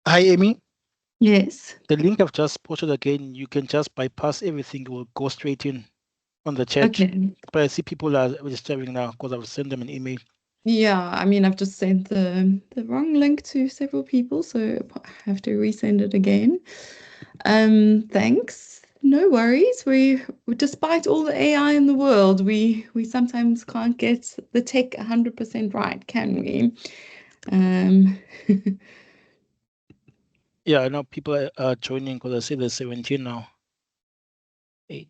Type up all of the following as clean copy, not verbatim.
Hi, Amy. Yes. The link I've just posted again, you can just bypass everything. It will go straight in on the chat. Okay. But I see people are registering now because I've sent them an email. Yeah, I mean, I've just sent the wrong link to several people, so I have to resend it again. Thanks. No worries. Despite all the AI in the world, we sometimes can't get the tech 100% right, can we? Um, Yeah, I know people are joining because I see there's 17 now. 8.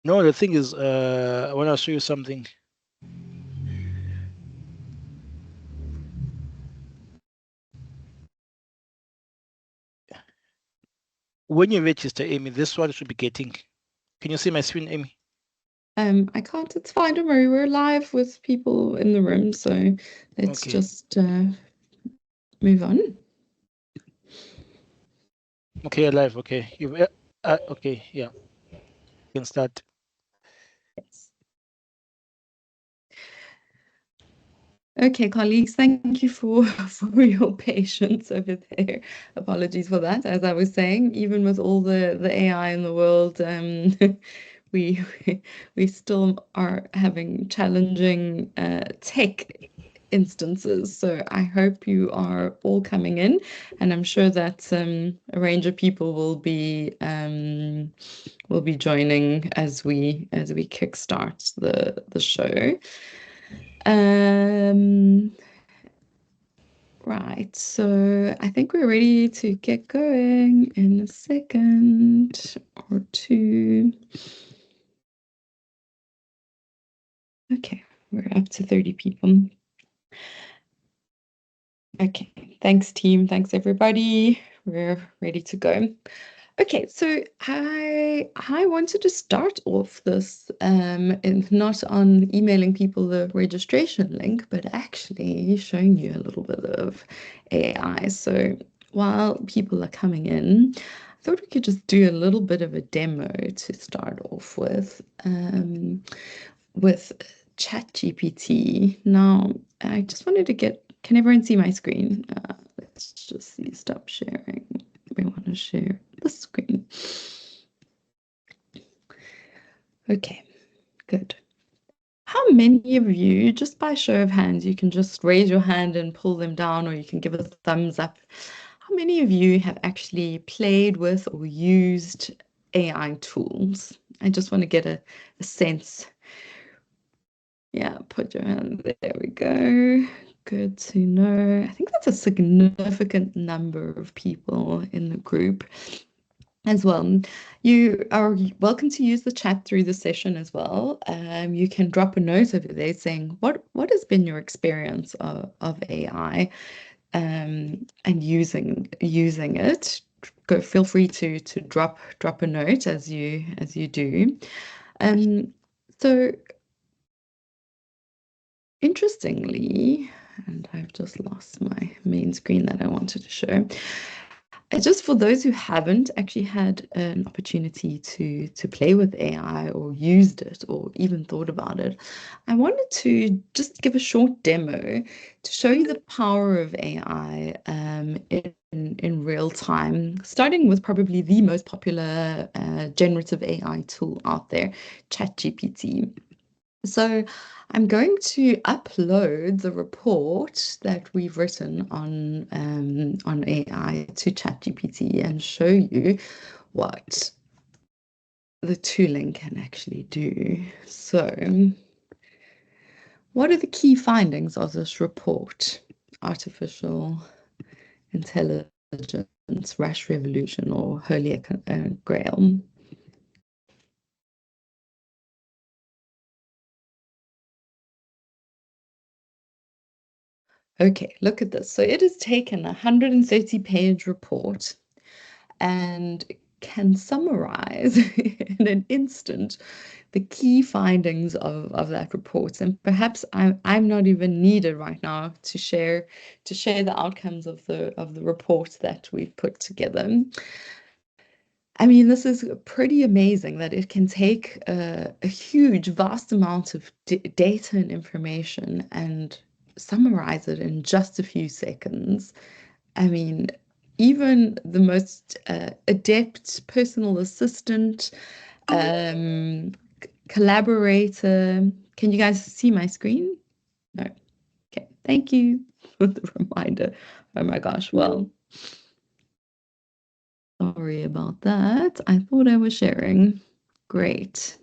No, the thing is, I want to show you something. When you register, Amy, this one should be getting. Can you see my screen, Amy? I can't. It's fine. Don't worry. We're live with people in the room, so let's Okay. just move on. Okay, live. Okay. Okay. Yeah. You can start. Yes. Okay, colleagues, thank you for for your patience over there. Apologies for that. As I was saying, even with all the AI in the world, we we still are having challenging tech instances. So I hope you are all coming in, and I'm sure that a range of people will be joining as we kickstart the show. Um, Right, so I think we're ready to get going in a second or two. Okay, we're up to 30 people. Okay, thanks team, thanks everybody. We're ready to go. Okay, so I wanted to start off this and not on emailing people the registration link, but actually showing you a little bit of AI. So while people are coming in, I thought we could just do a little bit of a demo to start off with ChatGPT. Now, I just wanted to can everyone see my screen? Let's just see, stop sharing. We want to share the screen. Okay, good. How many of you, just by show of hands, you can just raise your hand and pull them down, or you can give a thumbs up. How many of you have actually played with or used AI tools? I just want to get a sense. Yeah, put your hand there we go. Good to know. I think that's a significant number of people in the group as well. You are welcome to use the chat through the session as well. You can drop a note over there saying what has been your experience of AI and using it. Feel free to drop a note as you do. Um, so interestingly, and I've just lost my main screen that I wanted to show. Just for those who haven't actually had an opportunity to play with AI or used it or even thought about it, I wanted to just give a short demo to show you the power of AI in real time, starting with probably the most popular generative AI tool out there, ChatGPT. So I'm going to upload the report that we've written on AI to ChatGPT and show you what the tooling can actually do. So, what are the key findings of this report? Artificial intelligence, rash revolution, or holy grail? Okay, look at this. So it has taken a 130-page report and can summarize in an instant the key findings of that report. And perhaps I'm not even needed right now to share the outcomes of the report that we've put together. I mean, this is pretty amazing that it can take a huge, vast amount of data and information and summarize it in just a few seconds. I mean, even the most adept personal assistant, collaborator. Can you guys see my screen? No. Okay, thank you for the reminder. Oh my gosh, well, sorry about that. I thought I was sharing. Great.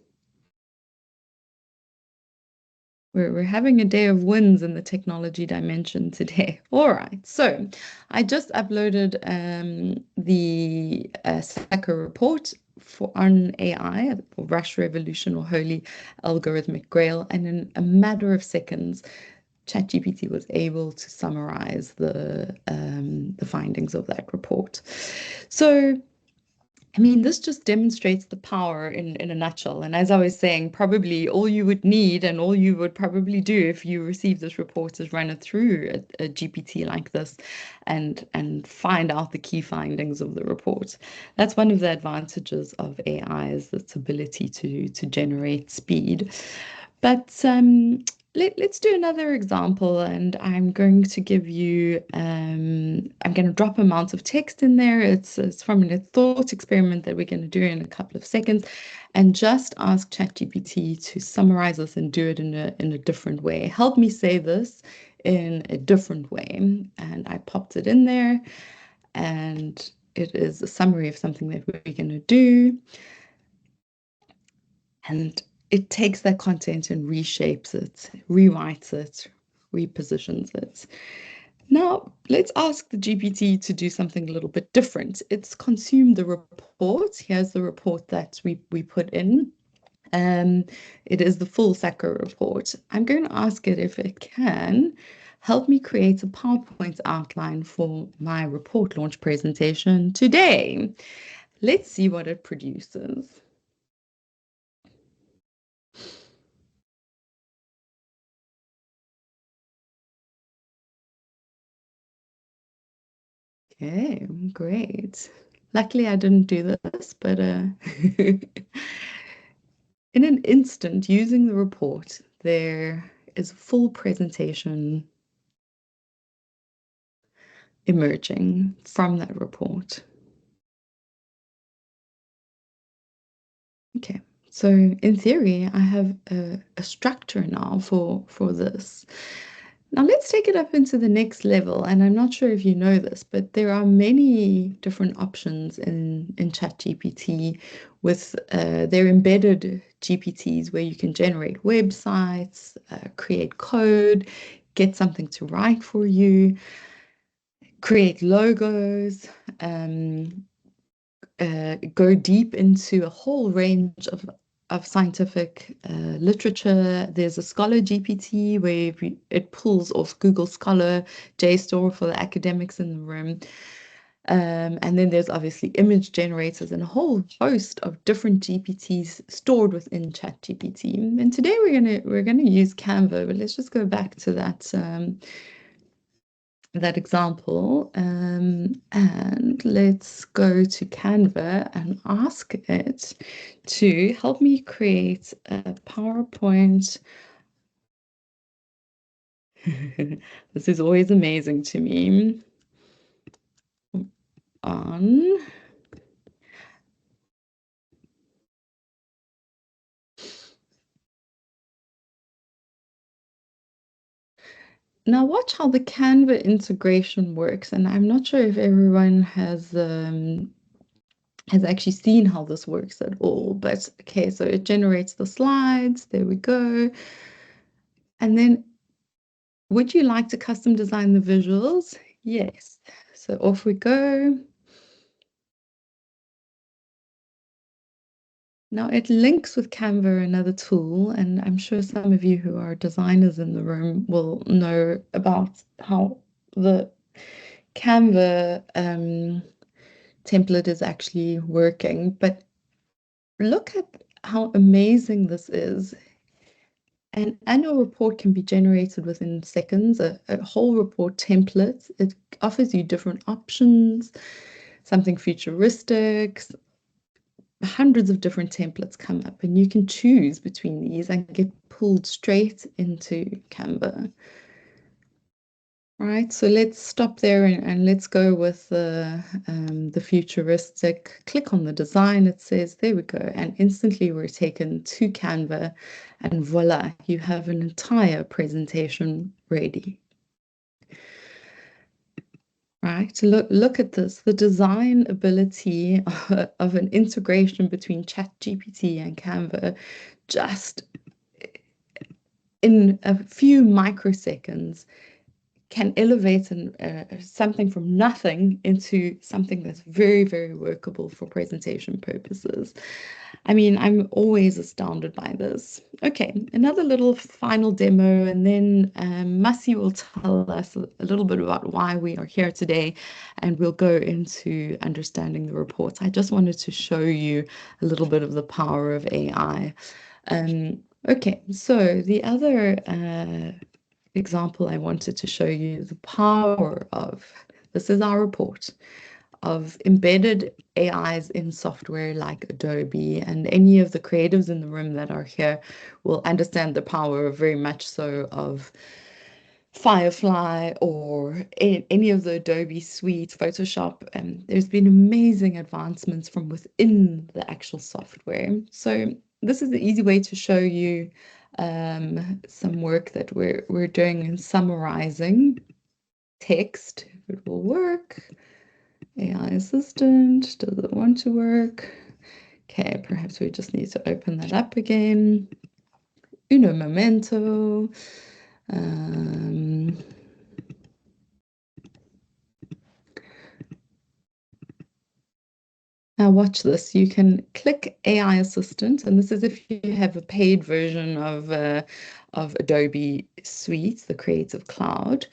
We're having a day of wins in the technology dimension today. All right, so I just uploaded the Slacker report on AI, for Rush Revolution or Holy Algorithmic Grail, and in a matter of seconds, ChatGPT was able to summarize the findings of that report. So I mean, this just demonstrates the power in a nutshell. And as I was saying, probably all you would need and all you would probably do if you receive this report is run it through a GPT like this and find out the key findings of the report. That's one of the advantages of AI is its ability to generate speed. But let's do another example, and I'm going to give you, I'm going to drop amounts of text in there. It's from a thought experiment that we're going to do in a couple of seconds, and just ask ChatGPT to summarize this and do it in a different way. Help me say this in a different way. And I popped it in there, and it is a summary of something that we're going to do. And it takes that content and reshapes it, rewrites it, repositions it. Now, let's ask the GPT to do something a little bit different. It's consumed the report. Here's the report that we put in. It is the full Slacker report. I'm going to ask it if it can help me create a PowerPoint outline for my report launch presentation today. Let's see what it produces. Okay, great. Luckily, I didn't do this, but in an instant, using the report, there is a full presentation emerging from that report. Okay, so in theory, I have a structure now for this. Now let's take it up into the next level. And I'm not sure if you know this, but there are many different options in ChatGPT with their embedded GPTs where you can generate websites, create code, get something to write for you, create logos, go deep into a whole range of scientific literature. There's a Scholar GPT where it pulls off Google Scholar, JSTOR for the academics in the room. And then there's obviously image generators and a whole host of different GPTs stored within ChatGPT. And today we're gonna use Canva, but let's just go back to that example, and let's go to Canva and ask it to help me create a PowerPoint. This is always amazing to me. Now watch how the Canva integration works, and I'm not sure if everyone has actually seen how this works at all, but okay, so it generates the slides. There we go. And then, would you like to custom design the visuals? Yes. So off we go. Now it links with Canva, another tool, and I'm sure some of you who are designers in the room will know about how the Canva template is actually working. But look at how amazing this is. An annual report can be generated within seconds, a whole report template. It offers you different options, something futuristic, hundreds of different templates come up, and you can choose between these and get pulled straight into Canva. Right, so let's stop there and let's go with the futuristic. Click on the design, it says, there we go. And instantly we're taken to Canva and voila, you have an entire presentation ready. Right, look at this, the design ability of an integration between ChatGPT and Canva just in a few microseconds can elevate something from nothing into something that's very, very workable for presentation purposes. I mean, I'm always astounded by this. Okay, another little final demo, and then Masi will tell us a little bit about why we are here today, and we'll go into understanding the reports. I just wanted to show you a little bit of the power of AI. Okay, so the other example I wanted to show you the power of, this is our report, of embedded AIs in software like Adobe, and any of the creatives in the room that are here will understand the power very much so of Firefly or any of the Adobe suite, Photoshop, and there's been amazing advancements from within the actual software. So this is the easy way to show you some work that we're doing in summarizing text. If it will work. AI assistant, does it want to work? Okay, perhaps we just need to open that up again. Uno momento. Now watch this. You can click AI Assistant, and this is if you have a paid version of Adobe Suite, the Creative Cloud.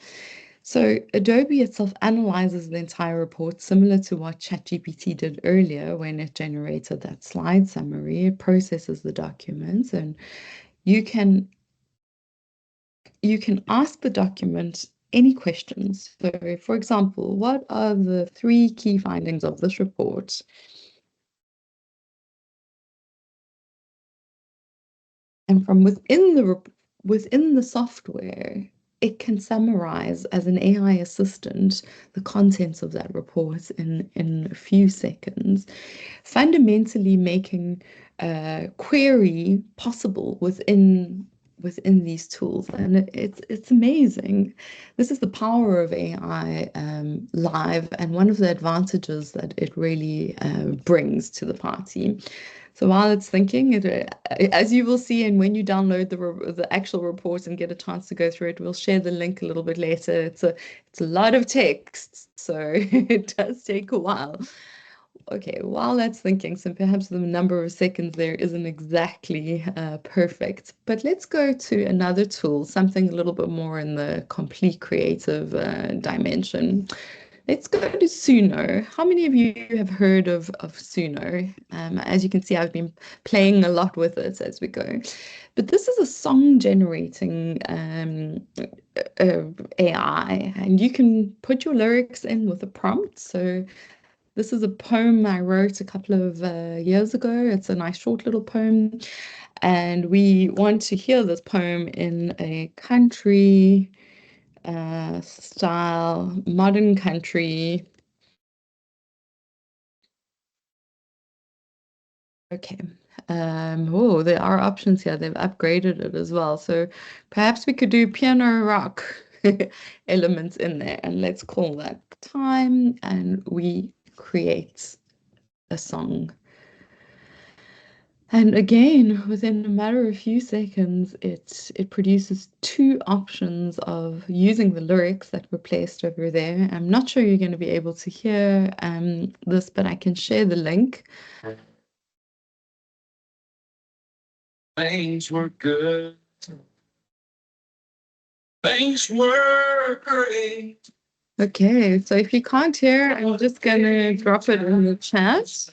So Adobe itself analyzes the entire report, similar to what ChatGPT did earlier when it generated that slide summary. It processes the documents, and you can ask the document any questions. So, for example, what are the 3 key findings of this report? And from within the software, it can summarize as an AI assistant the contents of that report in a few seconds, fundamentally making a query possible within these tools. And it's amazing. This is the power of AI live, and one of the advantages that it really brings to the party. So while it's thinking, as you will see, and when you download the actual report and get a chance to go through it, we'll share the link a little bit later. It's a lot of text, so it does take a while. Okay, while that's thinking, so perhaps the number of seconds there isn't exactly perfect, but let's go to another tool, something a little bit more in the complete creative dimension. Let's go to Suno. How many of you have heard of Suno? As you can see, I've been playing a lot with it as we go. But this is a song generating AI, and you can put your lyrics in with a prompt. So this is a poem I wrote a couple of years ago. It's a nice short little poem. And we want to hear this poem in a country style, modern country. Okay. Oh, there are options here. They've upgraded it as well. So perhaps we could do piano rock elements in there. And let's call that time. And we create a song. And again, within a matter of a few seconds, it produces 2 options of using the lyrics that were placed over there. I'm not sure you're going to be able to hear this, but I can share the link. Things were good. Things were great. Okay, so if you can't hear, I'm just going to drop it in the chat.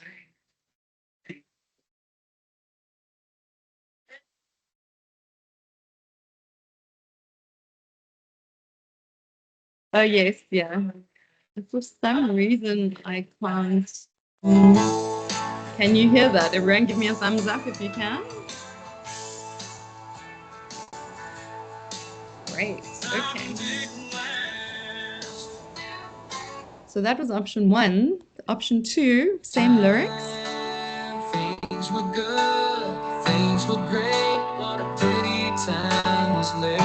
Oh, yes, yeah. For some reason, I can't. Can you hear that? Everyone give me a thumbs up if you can. Great, okay. So that was option 1. Option 2, same lyrics. Things were good, things were great, what a pretty time was late.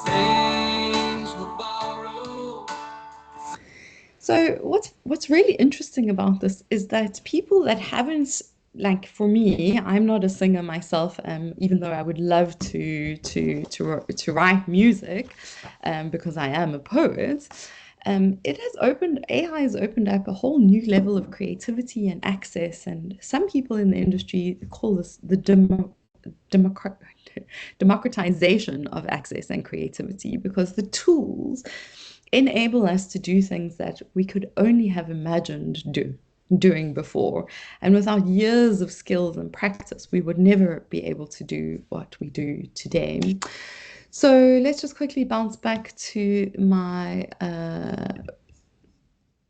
Things were borrowed. So what's really interesting about this is that people that haven't, like for me, I'm not a singer myself, even though I would love to write music, because I am a poet. AI has opened up a whole new level of creativity and access, and some people in the industry call this the democratization of access and creativity, because the tools enable us to do things that we could only have imagined doing before. And without years of skills and practice, we would never be able to do what we do today. So let's just quickly bounce back to my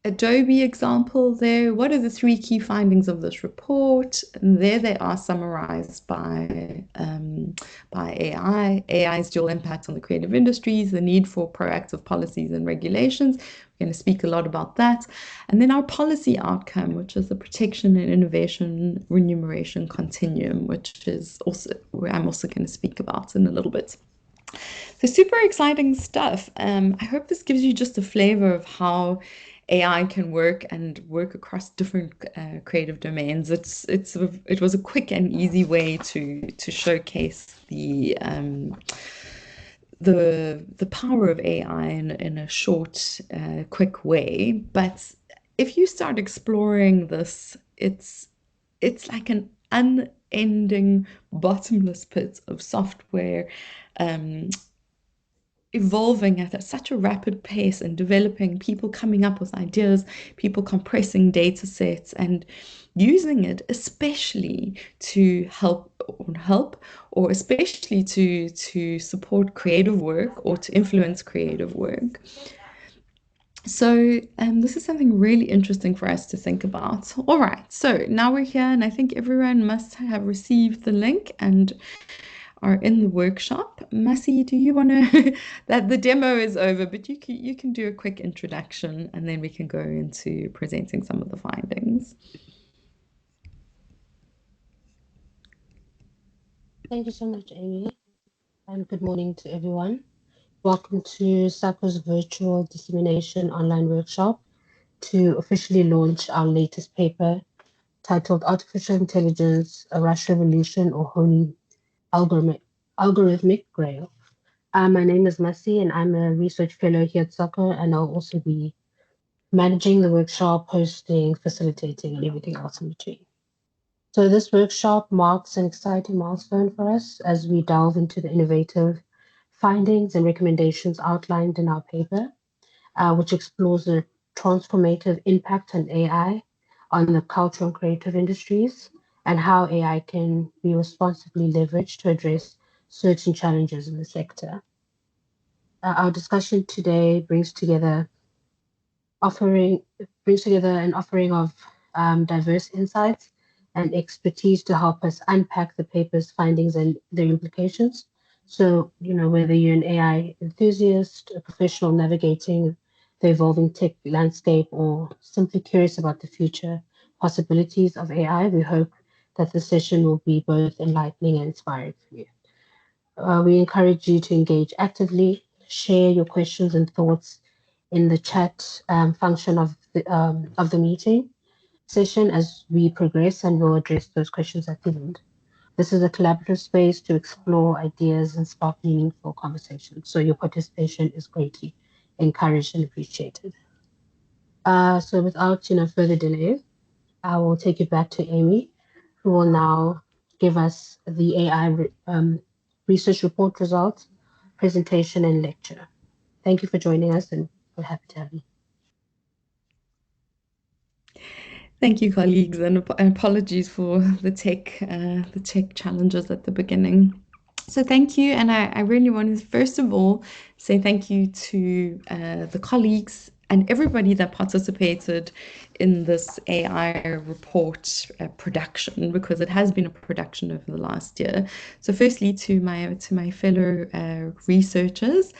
Adobe example there. What are the 3 key findings of this report? And there they are summarized by AI. AI's dual impact on the creative industries, the need for proactive policies and regulations. We're going to speak a lot about that. And then our policy outcome, which is the protection and innovation remuneration continuum, which is also where I'm also going to speak about in a little bit. So super exciting stuff. I hope this gives you just a flavor of how AI can work across different creative domains. It was a quick and easy way to showcase the power of AI in a short, quick way. But if you start exploring this, it's like an unending, bottomless pit of software, evolving at such a rapid pace and developing, people coming up with ideas, people compressing data sets and using it especially to help or especially to support creative work or to influence creative work. So this is something really interesting for us to think about. All right, so now we're here, and I think everyone must have received the link and are in the workshop. Masi, do you want to, that the demo is over, but you can do a quick introduction and then we can go into presenting some of the findings. Thank you so much, Amy, and good morning to everyone. Welcome to SAPO's virtual dissemination online workshop to officially launch our latest paper titled Artificial Intelligence, a Rush Revolution or Holy Algorithmic Grail. My name is Masi, and I'm a research fellow here at SAPO, and I'll also be managing the workshop, hosting, facilitating, and everything else in between. So this workshop marks an exciting milestone for us as we delve into the innovative findings and recommendations outlined in our paper, which explores the transformative impact on AI on the cultural and creative industries and how AI can be responsibly leveraged to address certain challenges in the sector. Our discussion today brings together an offering of diverse insights and expertise to help us unpack the paper's findings and their implications. So, whether you're an AI enthusiast, a professional navigating the evolving tech landscape, or simply curious about the future possibilities of AI, we hope that the session will be both enlightening and inspiring for you. We encourage you to engage actively, share your questions and thoughts in the chat function of the meeting session as we progress, and we'll address those questions at the end. This is a collaborative space to explore ideas and spark meaningful conversations. So your participation is greatly encouraged and appreciated. So without further delay, I will take you back to Amy, who will now give us the AI research report results, presentation, and lecture. Thank you for joining us, and we're happy to have you. Thank you, colleagues, and apologies for the tech challenges at the beginning. So thank you, and I really want to first of all say thank you to the colleagues and everybody that participated in this AI report production, because it has been a production over the last year. So firstly, to my fellow researchers,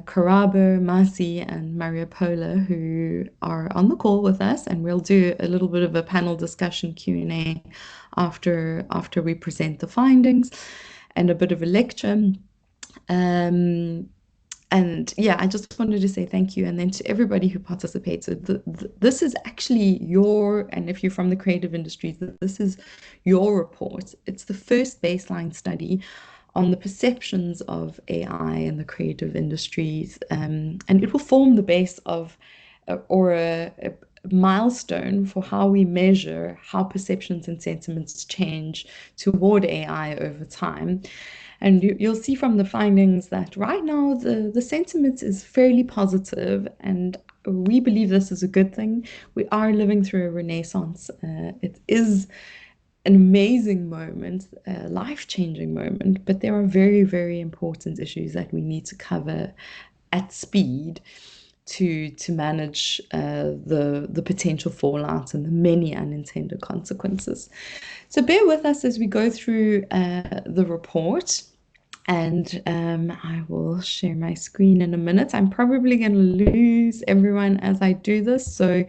Karabo, Masi, and Maria Paula, who are on the call with us, and we'll do a little bit of a panel discussion Q&A after we present the findings and a bit of a lecture. And yeah, I just wanted to say thank you. And then to everybody who participated, this is actually your, and if you're from the creative industries, this is your report. It's the first baseline study on the perceptions of AI in the creative industries. And it will form the base of, or a milestone for how we measure how perceptions and sentiments change toward AI over time. And you'll see from the findings that right now the sentiment is fairly positive, and we believe this is a good thing. We are living through a renaissance. It is an amazing moment, a life-changing moment, but there are very, very important issues that we need to cover at speed to manage the potential fallout and the many unintended consequences. So bear with us as we go through the report. And I will share my screen in a minute. I'm probably going to lose everyone as I do this. So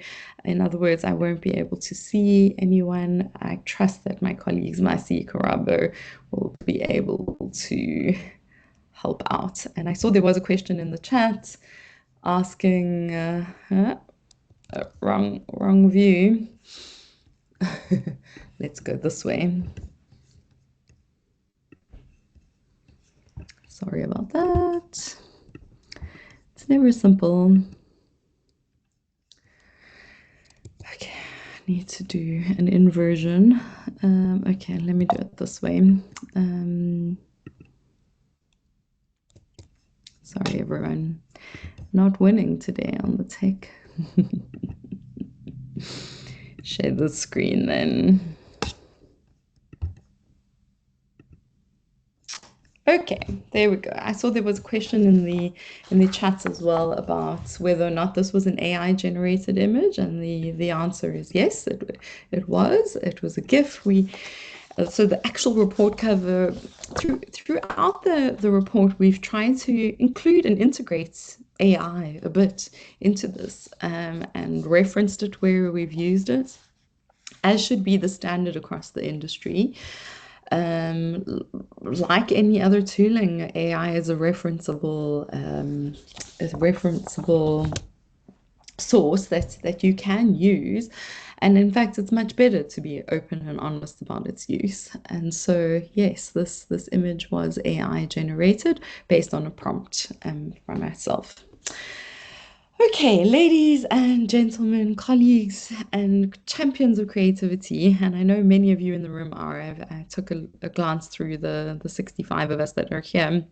in other words, I won't be able to see anyone. I trust that my colleagues, Masi, Karabo, will be able to help out. And I saw there was a question in the chat asking, wrong view. Let's go this way. Sorry about that. It's never simple. Okay, I need to do an inversion. Okay, let me do it this way. Sorry, everyone. Not winning today on the tech. Share the screen then. Okay, there we go. I saw there was a question in the chats as well about whether or not this was an AI generated image, and the answer is yes, it was. It was a GIF. So the actual report cover throughout the report, we've tried to include and integrate AI a bit into this, and referenced it where we've used it, as should be the standard across the industry. Like any other tooling, AI is a referenceable source that you can use. And in fact, it's much better to be open and honest about its use. And so, yes, this image was AI generated based on a prompt from myself. Okay, ladies and gentlemen, colleagues and champions of creativity, and I know many of you in the room are. I took a glance through the 65 of us that are here.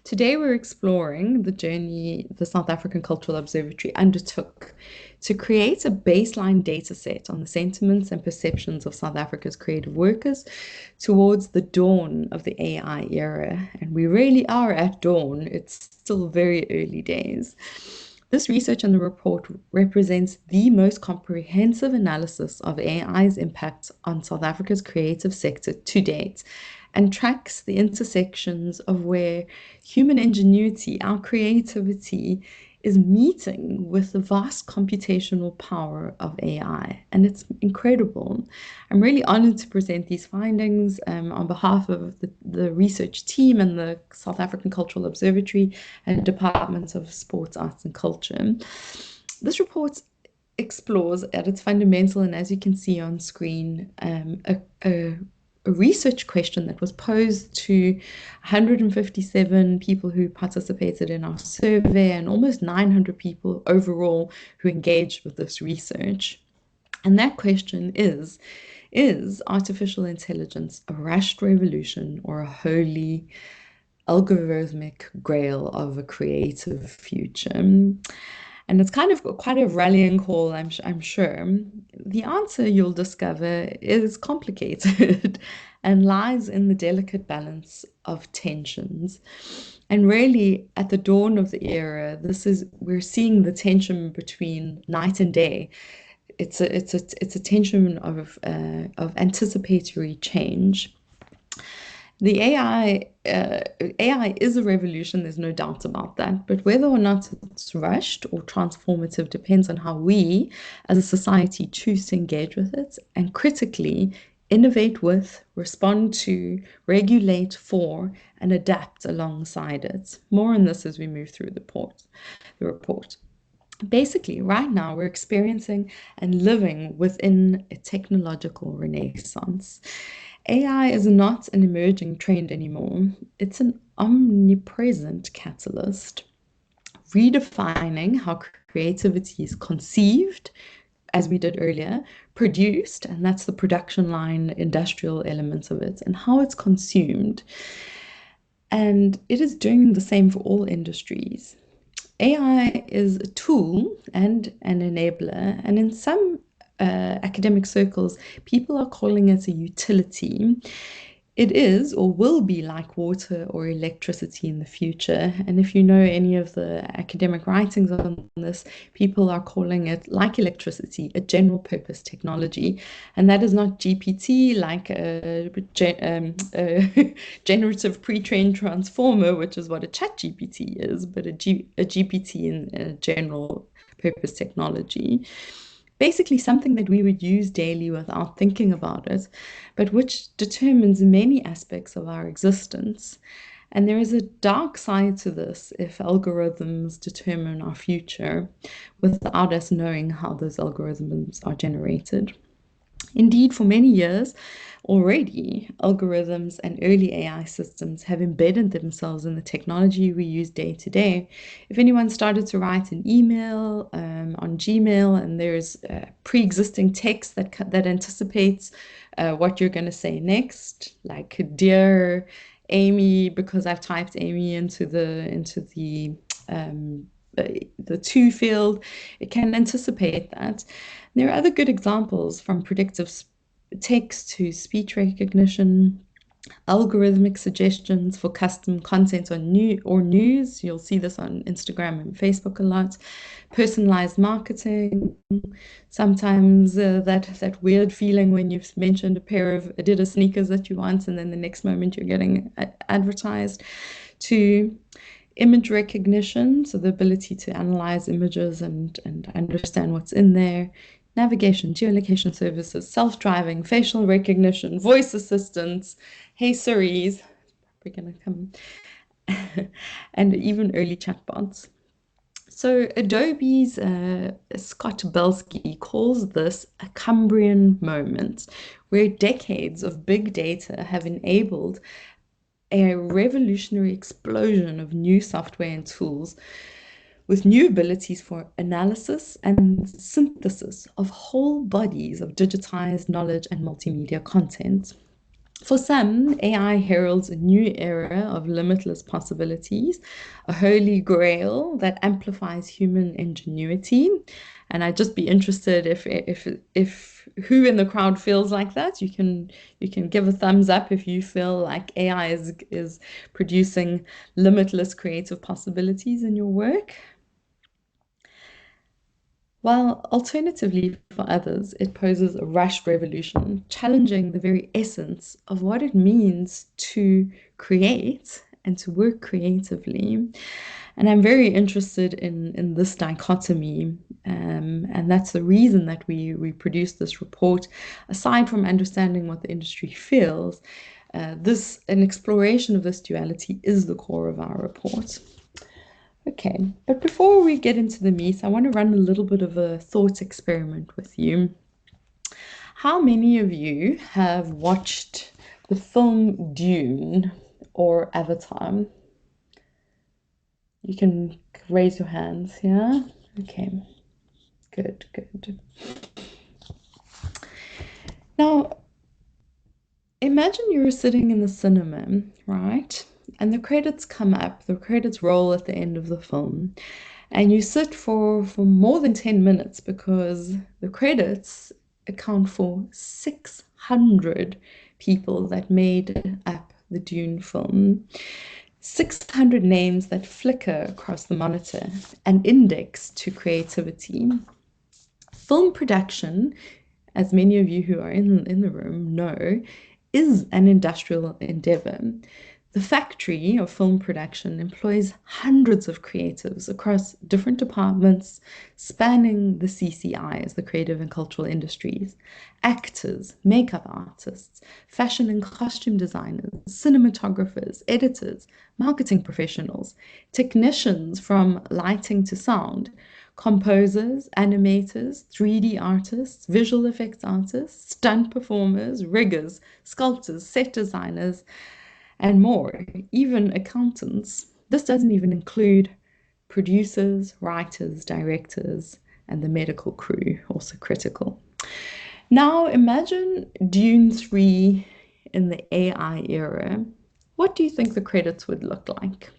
Today we're exploring the journey the South African Cultural Observatory undertook to create a baseline data set on the sentiments and perceptions of South Africa's creative workers towards the dawn of the AI era. And we really are at dawn. It's still very early days. This research and the report represents the most comprehensive analysis of AI's impact on South Africa's creative sector to date, and tracks the intersections of where human ingenuity, our creativity, is meeting with the vast computational power of AI. And it's incredible. I'm really honored to present these findings on behalf of the research team and the South African Cultural Observatory and Department of Sports, Arts and Culture. This report explores at its fundamental, and as you can see on screen, a research question that was posed to 157 people who participated in our survey and almost 900 people overall who engaged with this research. And that question is artificial intelligence a rushed revolution or a holy algorithmic grail of a creative future? And it's kind of quite a rallying call, I'm sure. The answer, you'll discover, is complicated and lies in the delicate balance of tensions. And really, at the dawn of the era, we're seeing the tension between night and day. It's a tension of anticipatory change. The AI AI is a revolution, there's no doubt about that. But whether or not it's rushed or transformative depends on how we as a society choose to engage with it and critically innovate with, respond to, regulate for, and adapt alongside it. More on this as we move through the report. Basically, right now we're experiencing and living within a technological renaissance. AI is not an emerging trend anymore. It's an omnipresent catalyst, redefining how creativity is conceived, as we did earlier, produced, and that's the production line, industrial elements of it, and how it's consumed. And it is doing the same for all industries. AI is a tool and an enabler, and in some academic circles, people are calling it a utility. It is or will be like water or electricity in the future. And if you know any of the academic writings on this, people are calling it, like electricity, a general purpose technology. And that is not GPT like a generative pre-trained transformer, which is what a chat GPT is, but a GPT in a general purpose technology. Basically something that we would use daily without thinking about it, but which determines many aspects of our existence. And there is a dark side to this if algorithms determine our future without us knowing how those algorithms are generated. Indeed, for many years already, algorithms and early AI systems have embedded themselves in the technology we use day to day. If anyone started to write an email on Gmail and there's pre-existing text that anticipates what you're going to say next, like "Dear Amy," because I've typed Amy into the to field, it can anticipate that. There are other good examples, from predictive text to speech recognition, algorithmic suggestions for custom content or news. You'll see this on Instagram and Facebook a lot. Personalized marketing. Sometimes that weird feeling when you've mentioned a pair of Adidas sneakers that you want, and then the next moment you're getting advertised. To image recognition, so the ability to analyze images and understand what's in there. Navigation, geolocation services, self-driving, facial recognition, voice assistants, hey Siri's, probably gonna come, and even early chatbots. So Adobe's Scott Belsky calls this a Cambrian moment, where decades of big data have enabled a revolutionary explosion of new software and tools with new abilities for analysis and synthesis of whole bodies of digitized knowledge and multimedia content. For some, AI heralds a new era of limitless possibilities, a holy grail that amplifies human ingenuity. And I'd just be interested if who in the crowd feels like that. You can give a thumbs up if you feel like AI is producing limitless creative possibilities in your work. While alternatively for others, it poses a rushed revolution, challenging the very essence of what it means to create and to work creatively. And I'm very interested in this dichotomy, and that's the reason that we produced this report. Aside from understanding what the industry feels, an exploration of this duality is the core of our report. Okay, but before we get into the meat, I want to run a little bit of a thought experiment with you. How many of you have watched the film Dune or Avatar? You can raise your hands, yeah? Okay, good. Now, imagine you're sitting in the cinema, right? And the credits come up, the credits roll at the end of the film, and you sit for more than 10 minutes because the credits account for 600 people that made up the Dune film. 600 names that flicker across the monitor, an index to creativity. Film production, as many of you who are in the room know, is an industrial endeavor. The factory of film production employs hundreds of creatives across different departments spanning the CCIs, the creative and cultural industries, actors, makeup artists, fashion and costume designers, cinematographers, editors, marketing professionals, technicians from lighting to sound, composers, animators, 3D artists, visual effects artists, stunt performers, riggers, sculptors, set designers, and more, even accountants. This doesn't even include producers, writers, directors, and the medical crew, also critical. Now imagine Dune 3 in the AI era. What do you think the credits would look like?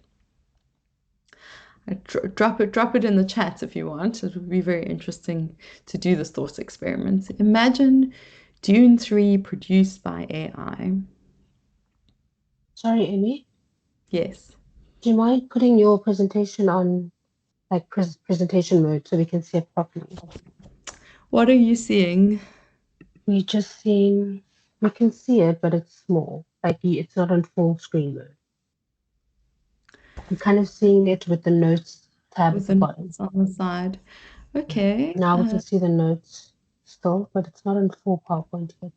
Drop it in the chat if you want. It would be very interesting to do this thought experiment. Imagine Dune 3 produced by AI. Sorry, Amy. Yes. Do you mind putting your presentation on like presentation mode so we can see it properly? What are you seeing? We can see it, but it's small. Like it's not on full screen mode. I'm kind of seeing it with the notes tab With at the the bottom. notes on the side. Okay. Now we can see the notes still, but it's not in full PowerPoint yet.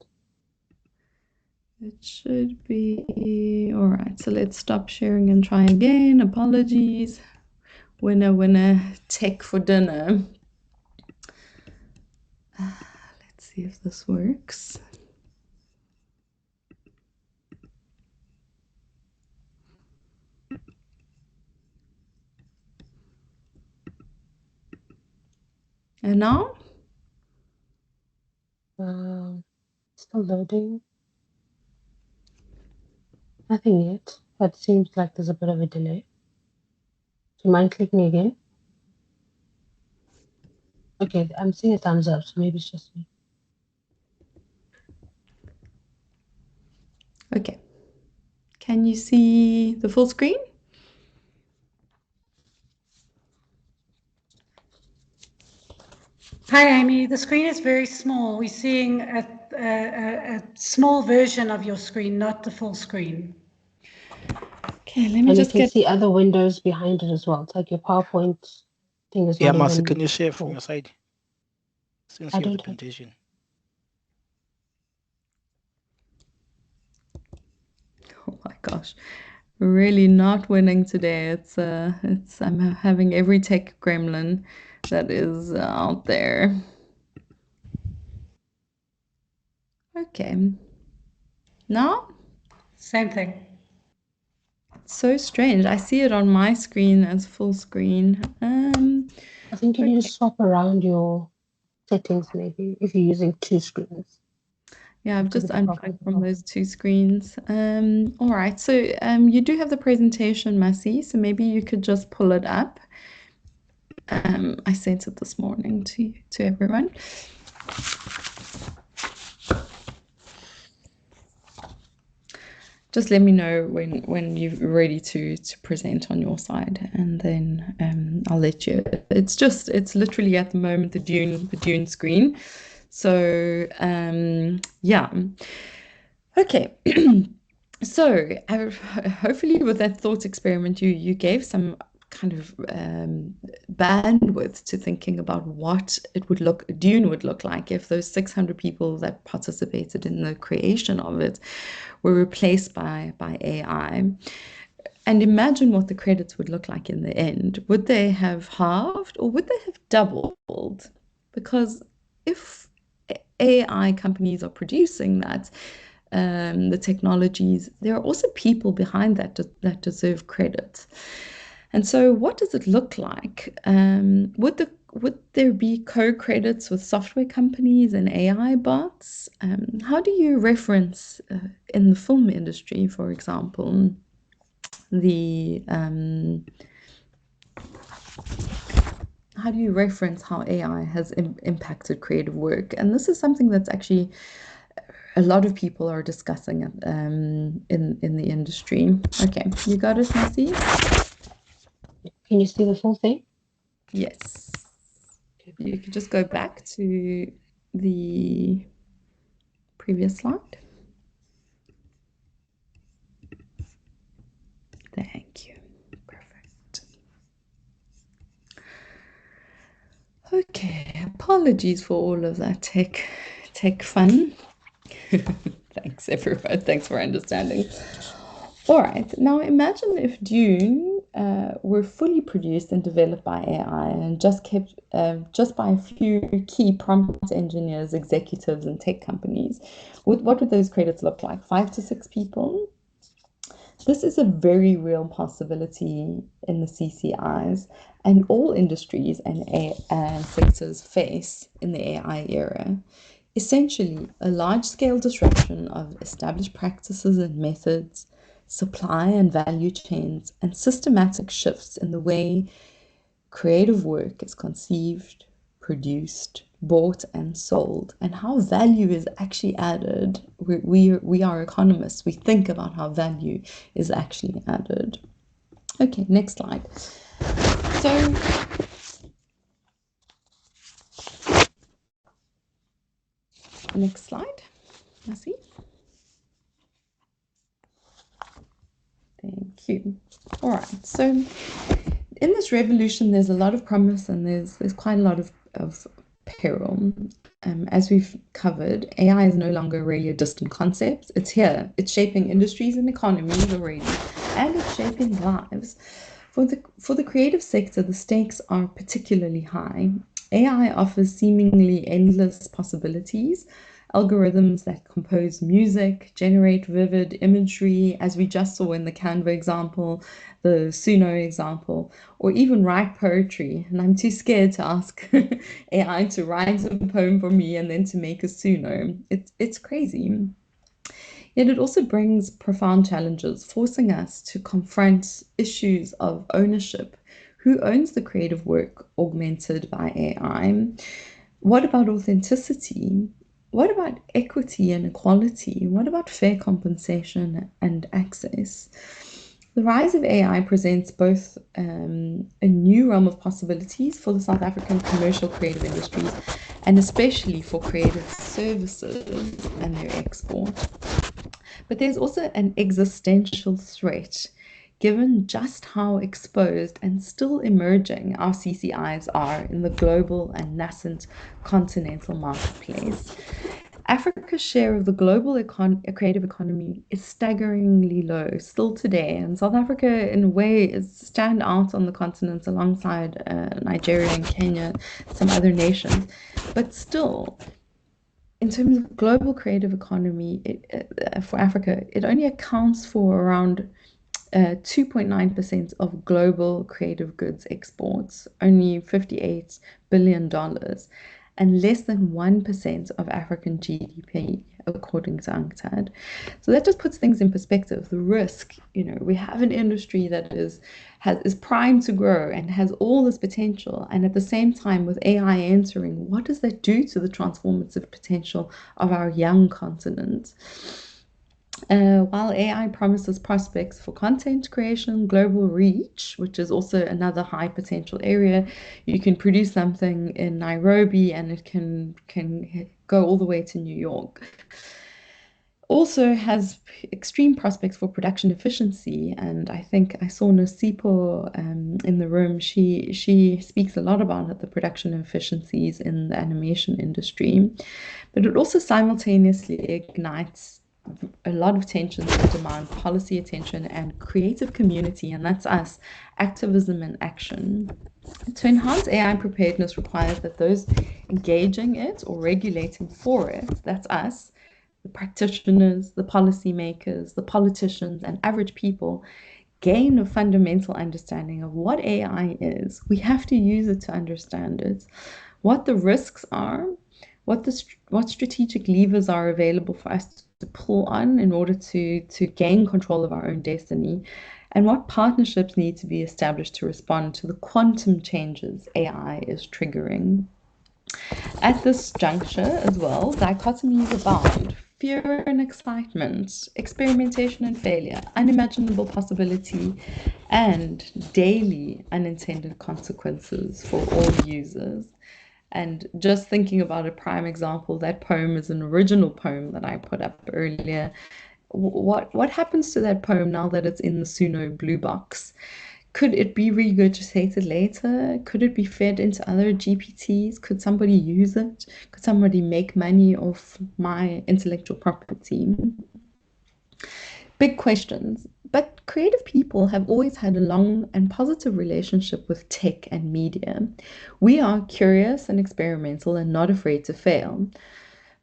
It should be all right. So let's stop sharing and try again. Apologies. Winner, tech for dinner. Let's see if this works. And now? Still loading. Nothing yet, but it seems like there's a bit of a delay. Do you mind clicking again? Okay, I'm seeing a thumbs up, so maybe it's just me. Okay. Can you see the full screen? Hi, Amy. The screen is very small. We're seeing a small version of your screen, not the full screen. Okay, let me And just you can see other windows behind it as well. It's like your PowerPoint thing is Yeah, not Marcy, even can you share from full. your side? Since I you have the don't have- presentation. Oh my gosh, really not winning today. I'm having every tech gremlin that is out there. Okay. Now? Same thing. It's so strange. I see it on my screen as full screen. I think you need to swap around your settings maybe if you're using two screens. Yeah, I've just Because of the unplugged problem. from those two screens. All right, so you do have the presentation, Massey, so maybe you could just pull it up. I sent it this morning to everyone. Just let me know when you're ready to present on your side, and then I'll let you. It's literally at the moment the Dune screen. So yeah. Okay. So hopefully with that thought experiment, you gave some kind of bandwidth to thinking about what Dune would look like if those 600 people that participated in the creation of it were replaced by AI. And imagine what the credits would look like in the end. Would they have halved or would they have doubled? Because if AI companies are producing that, the technologies, there are also people behind that deserve credit. And so what does it look like? Would there be co-credits with software companies and AI bots? How do you reference in the film industry, for example, how do you reference how AI has impacted creative work? And this is something that's actually a lot of people are discussing in the industry. Okay, you got it, Massey? Can you see the full thing? Yes. You could just go back to the previous slide. Thank you. Perfect. Okay, apologies for all of that tech fun. Thanks everyone. Thanks for understanding. All right, now imagine if Dune were fully produced and developed by AI and just kept just by a few key prompt engineers, executives, and tech companies. What would those credits look like? 5 to 6 people? This is a very real possibility in the CCIs, and all industries and sectors face in the AI era. Essentially, a large-scale disruption of established practices and methods, supply and value chains, and systematic shifts in the way creative work is conceived, produced, bought, and sold, and how value is actually added. We are economists. We think about how value is actually added. Okay, next slide. So, next slide. Merci. Thank you. All right. So, in this revolution, there's a lot of promise and there's quite a lot of peril. As we've covered, AI is no longer really a distant concept. It's here. It's shaping industries and economies already, and it's shaping lives. For the creative sector, the stakes are particularly high. AI offers seemingly endless possibilities. Algorithms that compose music, generate vivid imagery, as we just saw in the Canva example, the Suno example, or even write poetry. And I'm too scared to ask AI to write a poem for me and then to make a Suno. It's crazy. Yet it also brings profound challenges, forcing us to confront issues of ownership. Who owns the creative work augmented by AI? What about authenticity? What about equity and equality? What about fair compensation and access? The rise of AI presents both a new realm of possibilities for the South African commercial creative industries, and especially for creative services and their export. But there's also an existential threat, given just how exposed and still emerging our CCIs are in the global and nascent continental marketplace. Africa's share of the global creative economy is staggeringly low still today, and South Africa, in a way, is stand out on the continent alongside Nigeria and Kenya, some other nations. But still, in terms of global creative economy for Africa, it only accounts for around 2.9% of global creative goods exports, only $58 billion, and less than 1% of African GDP, according to UNCTAD. So that just puts things in perspective. The risk, we have an industry that is primed to grow and has all this potential, and at the same time, with AI entering, what does that do to the transformative potential of our young continent? While AI promises prospects for content creation, global reach, which is also another high potential area, you can produce something in Nairobi and it can go all the way to New York. Also has extreme prospects for production efficiency, and I think I saw Nosipo in the room. She speaks a lot about the production efficiencies in the animation industry, but it also simultaneously ignites a lot of tensions that demand policy attention and creative community, and that's us, activism and action. To enhance AI preparedness requires that those engaging it or regulating for it, that's us, the practitioners, the policymakers, the politicians, and average people, gain a fundamental understanding of what AI is. We have to use it to understand it, what the risks are, what strategic levers are available for us to pull on in order to gain control of our own destiny, and what partnerships need to be established to respond to the quantum changes AI is triggering. At this juncture as well, dichotomies abound: fear and excitement, experimentation and failure, unimaginable possibility, and daily unintended consequences for all users. And just thinking about a prime example, that poem is an original poem that I put up earlier. what happens to that poem now that it's in the Suno blue box? Could it be regurgitated later? Could it be fed into other GPTs? Could somebody use it? Could somebody make money off my intellectual property? Big questions. But creative people have always had a long and positive relationship with tech and media. We are curious and experimental and not afraid to fail.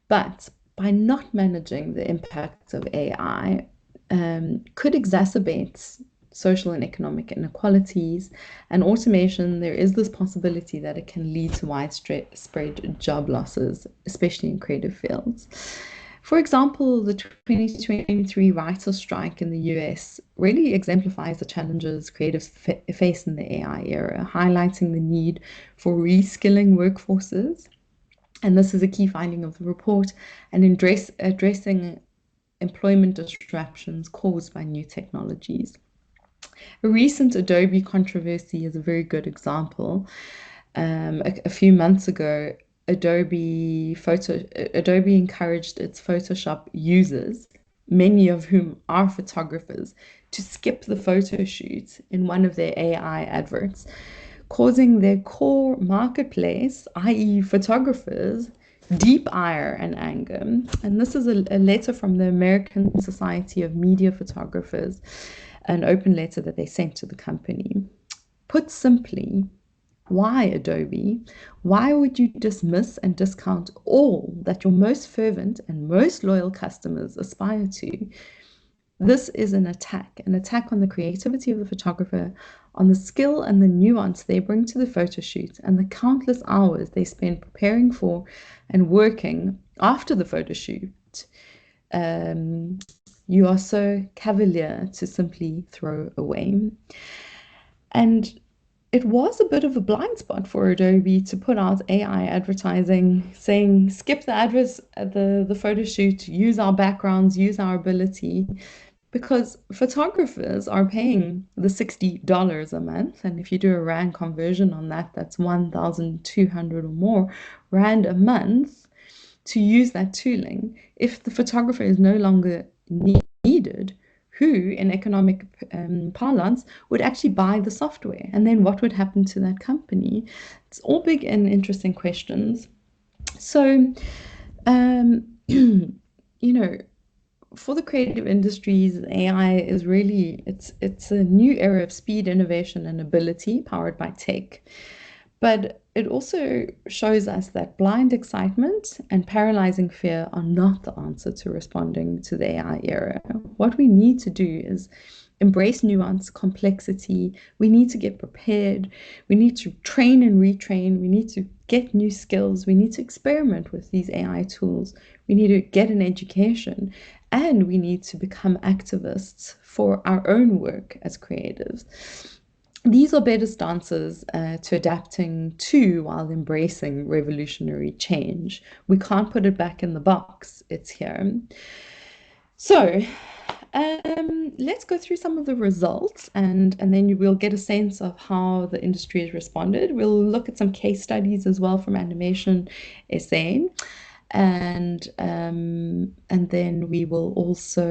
But by not managing the impacts of AI, could exacerbate social and economic inequalities, and automation, there is this possibility that it can lead to widespread job losses, especially in creative fields. For example, the 2023 writers' strike in the US really exemplifies the challenges creatives face in the AI era, highlighting the need for reskilling workforces. And this is a key finding of the report, and addressing employment disruptions caused by new technologies. A recent Adobe controversy is a very good example. A few months ago, Adobe encouraged its Photoshop users, many of whom are photographers, to skip the photo shoot in one of their AI adverts, causing their core marketplace, i.e. photographers, deep ire and anger. And this is a letter from the American Society of Media Photographers, an open letter that they sent to the company. Put simply, why, Adobe? Why would you dismiss and discount all that your most fervent and most loyal customers aspire to? This is an attack on the creativity of the photographer, on the skill and the nuance they bring to the photo shoot, and the countless hours they spend preparing for and working after the photo shoot. You are so cavalier to simply throw away. And it was a bit of a blind spot for Adobe to put out AI advertising saying, skip the photo shoot, use our backgrounds, use our ability, because photographers are paying the $60 a month. And if you do a Rand conversion on that, that's 1,200 or more Rand a month to use that tooling. If the photographer is no longer needed, who in economic parlance would actually buy the software? And then what would happen to that company? It's all big and interesting questions. So, for the creative industries, AI is really, it's a new era of speed, innovation, and ability powered by tech. But it also shows us that blind excitement and paralyzing fear are not the answer to responding to the AI era. What we need to do is embrace nuance, complexity. We need to get prepared. We need to train and retrain. We need to get new skills. We need to experiment with these AI tools. We need to get an education. And we need to become activists for our own work as creatives. These are better stances to adapting to while embracing revolutionary change. We can't put it back in the box. It's here. So let's go through some of the results, and then you will get a sense of how the industry has responded. We'll look at some case studies as well from Animation SA. And then we will also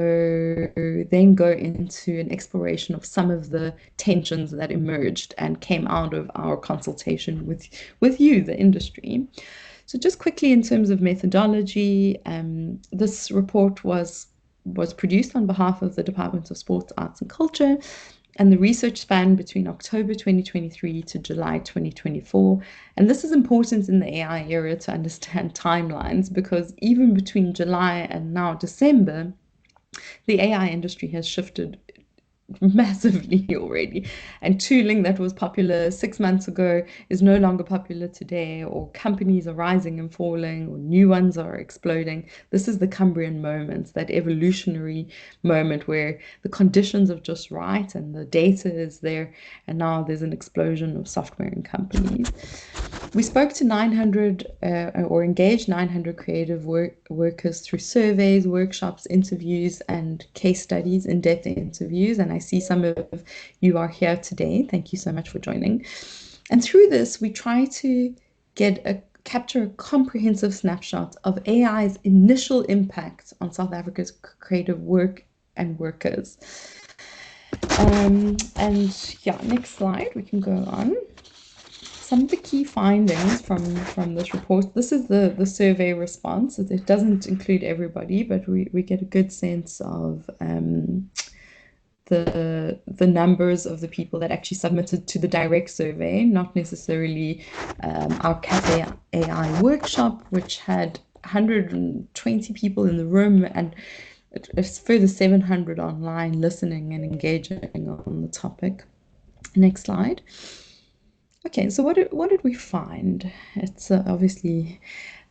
then go into an exploration of some of the tensions that emerged and came out of our consultation with you, the industry. So just quickly in terms of methodology, this report was produced on behalf of the Department of Sports, Arts and Culture, and the research spanned between October 2023 to July 2024. And this is important in the AI era to understand timelines, because even between July and now December, the AI industry has shifted massively already, and tooling that was popular 6 months ago is no longer popular today, or companies are rising and falling, or new ones are exploding. This is the Cambrian moment, that evolutionary moment where the conditions are just right and the data is there, and now there's an explosion of software and companies. We spoke to 900 or engaged 900 creative workers through surveys, workshops, interviews, and case studies, in-depth interviews. And I see some of you are here today. Thank you so much for joining. And through this, we try to get capture a comprehensive snapshot of AI's initial impact on South Africa's creative work and workers. And yeah, next slide, we can go on. Some of the key findings from this report. This is the survey response. It doesn't include everybody, but we get a good sense of the numbers of the people that actually submitted to the direct survey, not necessarily our Cafe AI workshop, which had 120 people in the room and a further 700 online listening and engaging on the topic. Next slide. Okay, so what did we find? It's obviously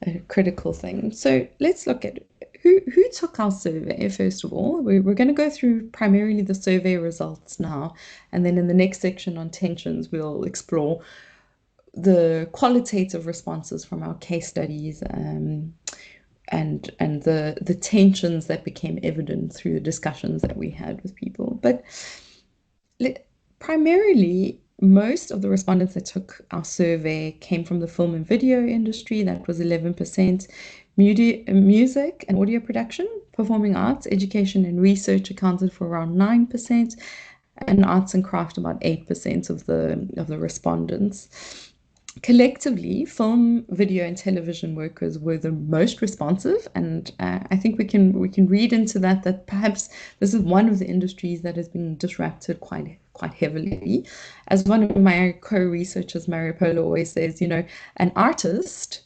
a critical thing. So let's look at who took our survey, first of all. We're going to go through primarily the survey results now, and then in the next section on tensions, we'll explore the qualitative responses from our case studies and the tensions that became evident through the discussions that we had with people. But primarily, most of the respondents that took our survey came from the film and video industry. That was 11%. Music and audio production, performing arts, education and research accounted for around 9%, and arts and craft about 8% of the respondents. Collectively, film, video, and television workers were the most responsive, and I think we can read into that perhaps this is one of the industries that has been disrupted quite heavily. As one of my co-researchers, Mario Polo, always says, an artist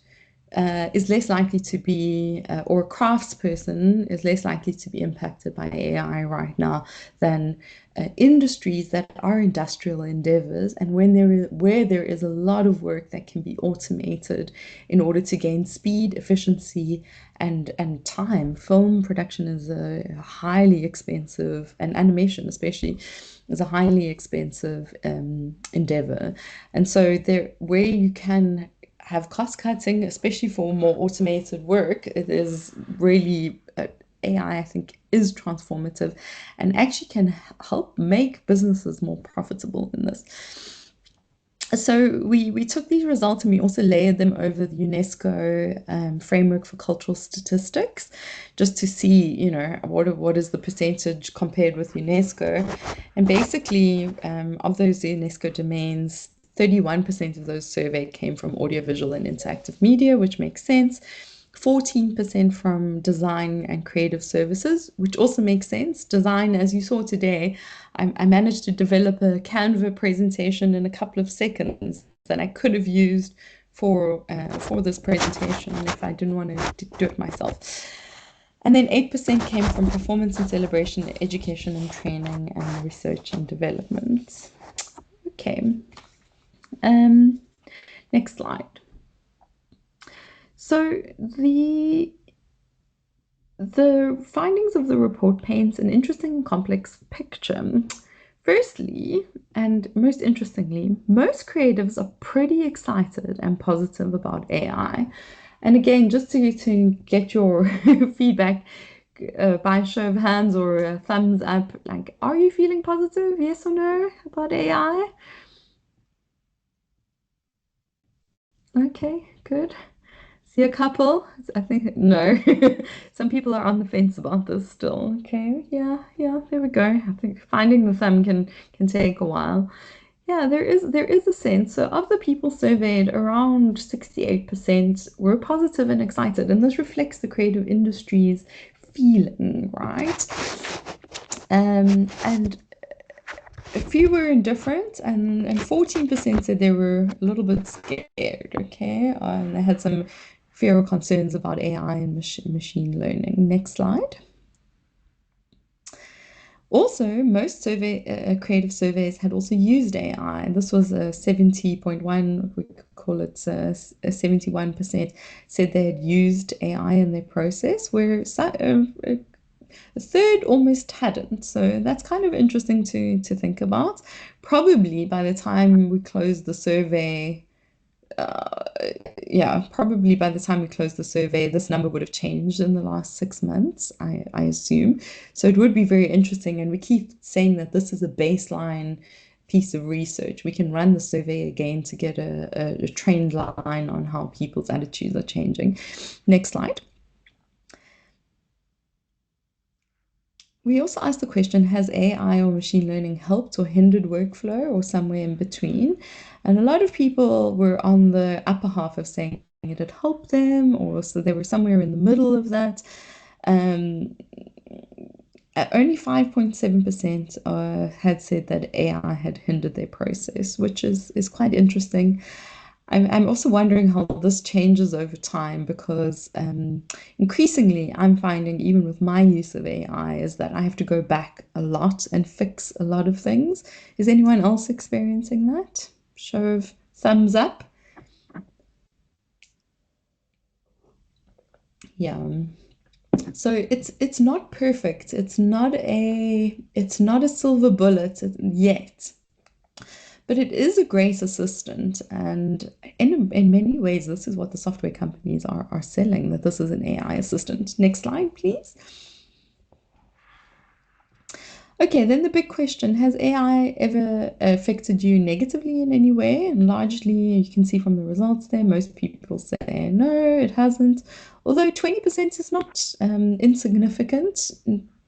is less likely to be, or a craftsperson is less likely to be impacted by AI right now than industries that are industrial endeavors, and where there is a lot of work that can be automated in order to gain speed, efficiency, and time. Film production is a highly expensive, and animation especially is a highly expensive endeavor, and so where you can have cost cutting, especially for more automated work, it is really AI, I think, is transformative and actually can help make businesses more profitable in this. So we took these results and we also layered them over the UNESCO framework for cultural statistics, just to see, what is the percentage compared with UNESCO. And basically, of those UNESCO domains, 31% of those surveyed came from audiovisual and interactive media, which makes sense. 14% from design and creative services, which also makes sense. Design, as you saw today, I managed to develop a Canva presentation in a couple of seconds that I could have used for this presentation if I didn't want to do it myself. And then 8% came from performance and celebration, education and training, and research and development. Okay. Next slide. So the findings of the report paints an interesting and complex picture. Firstly, and most interestingly, most creatives are pretty excited and positive about AI. And again, just to get your feedback by a show of hands or a thumbs up, like, are you feeling positive, yes or no, about AI? Okay, good. See a couple? I think no. Some people are on the fence about this still. Okay, yeah, there we go. I think finding the thumb can take a while. Yeah, there is a sense. So of the people surveyed, around 68% were positive and excited, and this reflects the creative industry's feeling, right? And a few were indifferent, and 14% said they were a little bit scared, okay? They had some fear or concerns about AI and machine learning. Next slide. Also, most creative surveys had also used AI. This was a 70.1, we could call it a 71%, said they had used AI in their process, where a third almost hadn't. So that's kind of interesting to think about. Probably by the time we closed the survey, probably by the time we closed the survey, this number would have changed in the last 6 months, I assume. So it would be very interesting. And we keep saying that this is a baseline piece of research. We can run the survey again to get a trend line on how people's attitudes are changing. Next slide. We also asked the question, has AI or machine learning helped or hindered workflow, or somewhere in between? And a lot of people were on the upper half of saying it had helped them, or so they were somewhere in the middle of that. Only 5.7% had said that AI had hindered their process, which is quite interesting. I'm also wondering how this changes over time, because increasingly I'm finding, even with my use of AI, is that I have to go back a lot and fix a lot of things. Is anyone else experiencing that? Show of thumbs up. Yeah. So it's not perfect. It's not a silver bullet yet. But it is a great assistant, and in many ways, this is what the software companies are selling, that this is an AI assistant. Next slide, please. Okay, then the big question, has AI ever affected you negatively in any way? And largely, you can see from the results there, most people say no, it hasn't. Although 20% is not insignificant.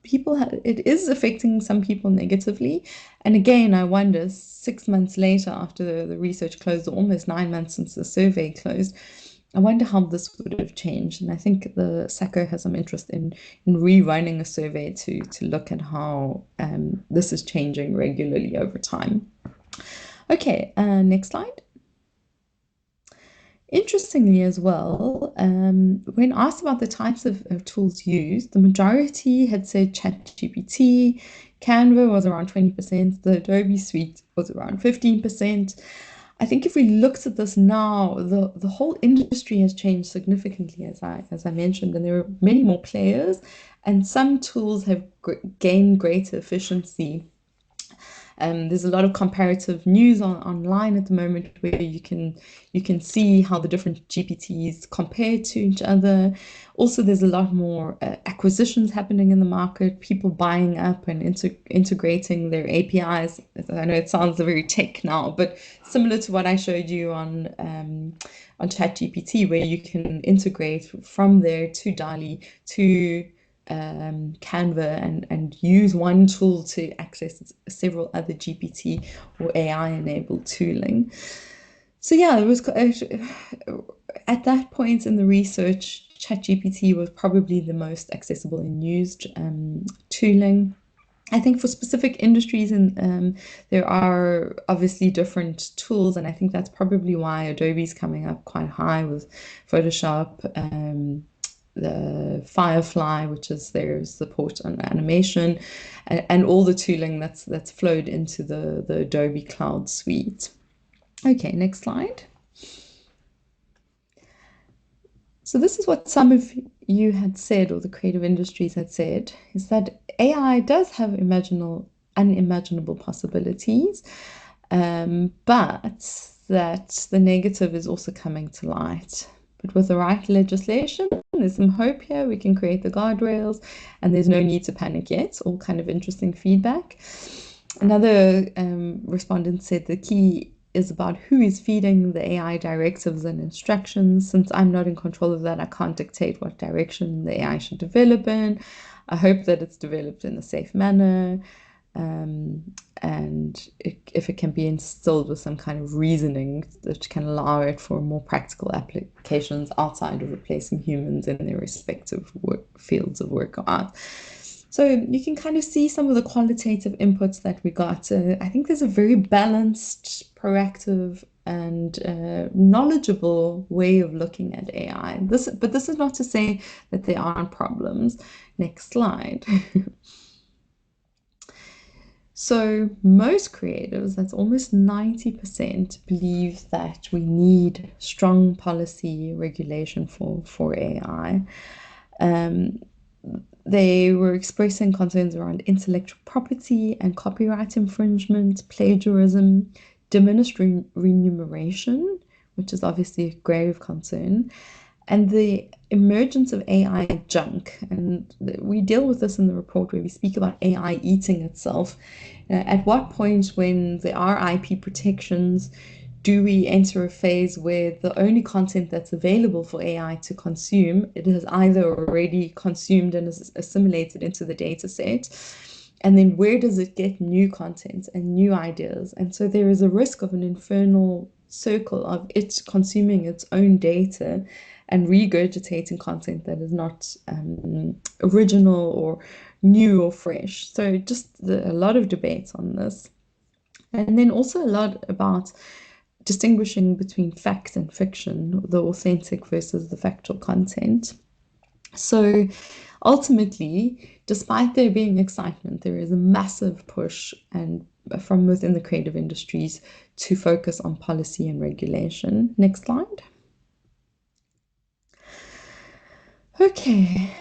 It is affecting some people negatively. And again, I wonder, 6 months later, after the research closed, almost 9 months since the survey closed, I wonder how this would have changed. And I think the SACO has some interest in rerunning a survey to look at how this is changing regularly over time. Okay, next slide. Interestingly as well, when asked about the types of tools used, the majority had said ChatGPT, Canva was around 20%, the Adobe Suite was around 15%. I think if we looked at this now, the whole industry has changed significantly, as I mentioned, and there are many more players, and some tools have gained greater efficiency. There's a lot of comparative news online at the moment, where you can see how the different GPTs compare to each other. Also, there's a lot more acquisitions happening in the market, people buying up and integrating their APIs. I know it sounds very tech now, but similar to what I showed you on ChatGPT, where you can integrate from there to DALL-E to Canva and use one tool to access several other GPT or AI-enabled tooling. So yeah, it was at that point in the research, ChatGPT was probably the most accessible and used tooling. I think for specific industries, and there are obviously different tools, and I think that's probably why Adobe's coming up quite high with Photoshop, the Firefly, which is their support on animation, and all the tooling that's flowed into the Adobe Cloud Suite. Okay, next slide. So this is what some of you had said, or the creative industries had said, is that AI does have unimaginable possibilities, but that the negative is also coming to light. But with the right legislation, there's some hope here. We can create the guardrails, and there's no need to panic yet. All kind of interesting feedback. Another respondent said the key is about who is feeding the AI directives and instructions. Since I'm not in control of that, I can't dictate what direction the AI should develop in. I hope that it's developed in a safe manner, and if it can be instilled with some kind of reasoning that can allow it for more practical applications outside of replacing humans in their respective fields of work or art. So you can kind of see some of the qualitative inputs that we got. I think there's a very balanced, proactive, and knowledgeable way of looking at AI. But this is not to say that there aren't problems. Next slide. So most creatives, that's almost 90%, believe that we need strong policy regulation for AI. They were expressing concerns around intellectual property and copyright infringement, plagiarism, diminished remuneration, which is obviously a grave concern, and the emergence of AI junk. And we deal with this in the report where we speak about AI eating itself. At what point, when there are IP protections, do we enter a phase where the only content that's available for AI to consume, it has either already consumed and is assimilated into the data set, and then where does it get new content and new ideas? And so there is a risk of an infernal circle of it consuming its own data and regurgitating content that is not original or new or fresh. So just a lot of debate on this. And then also a lot about distinguishing between fact and fiction, the authentic versus the factual content. So ultimately, despite there being excitement, there is a massive push and from within the creative industries to focus on policy and regulation. Next slide. Okay,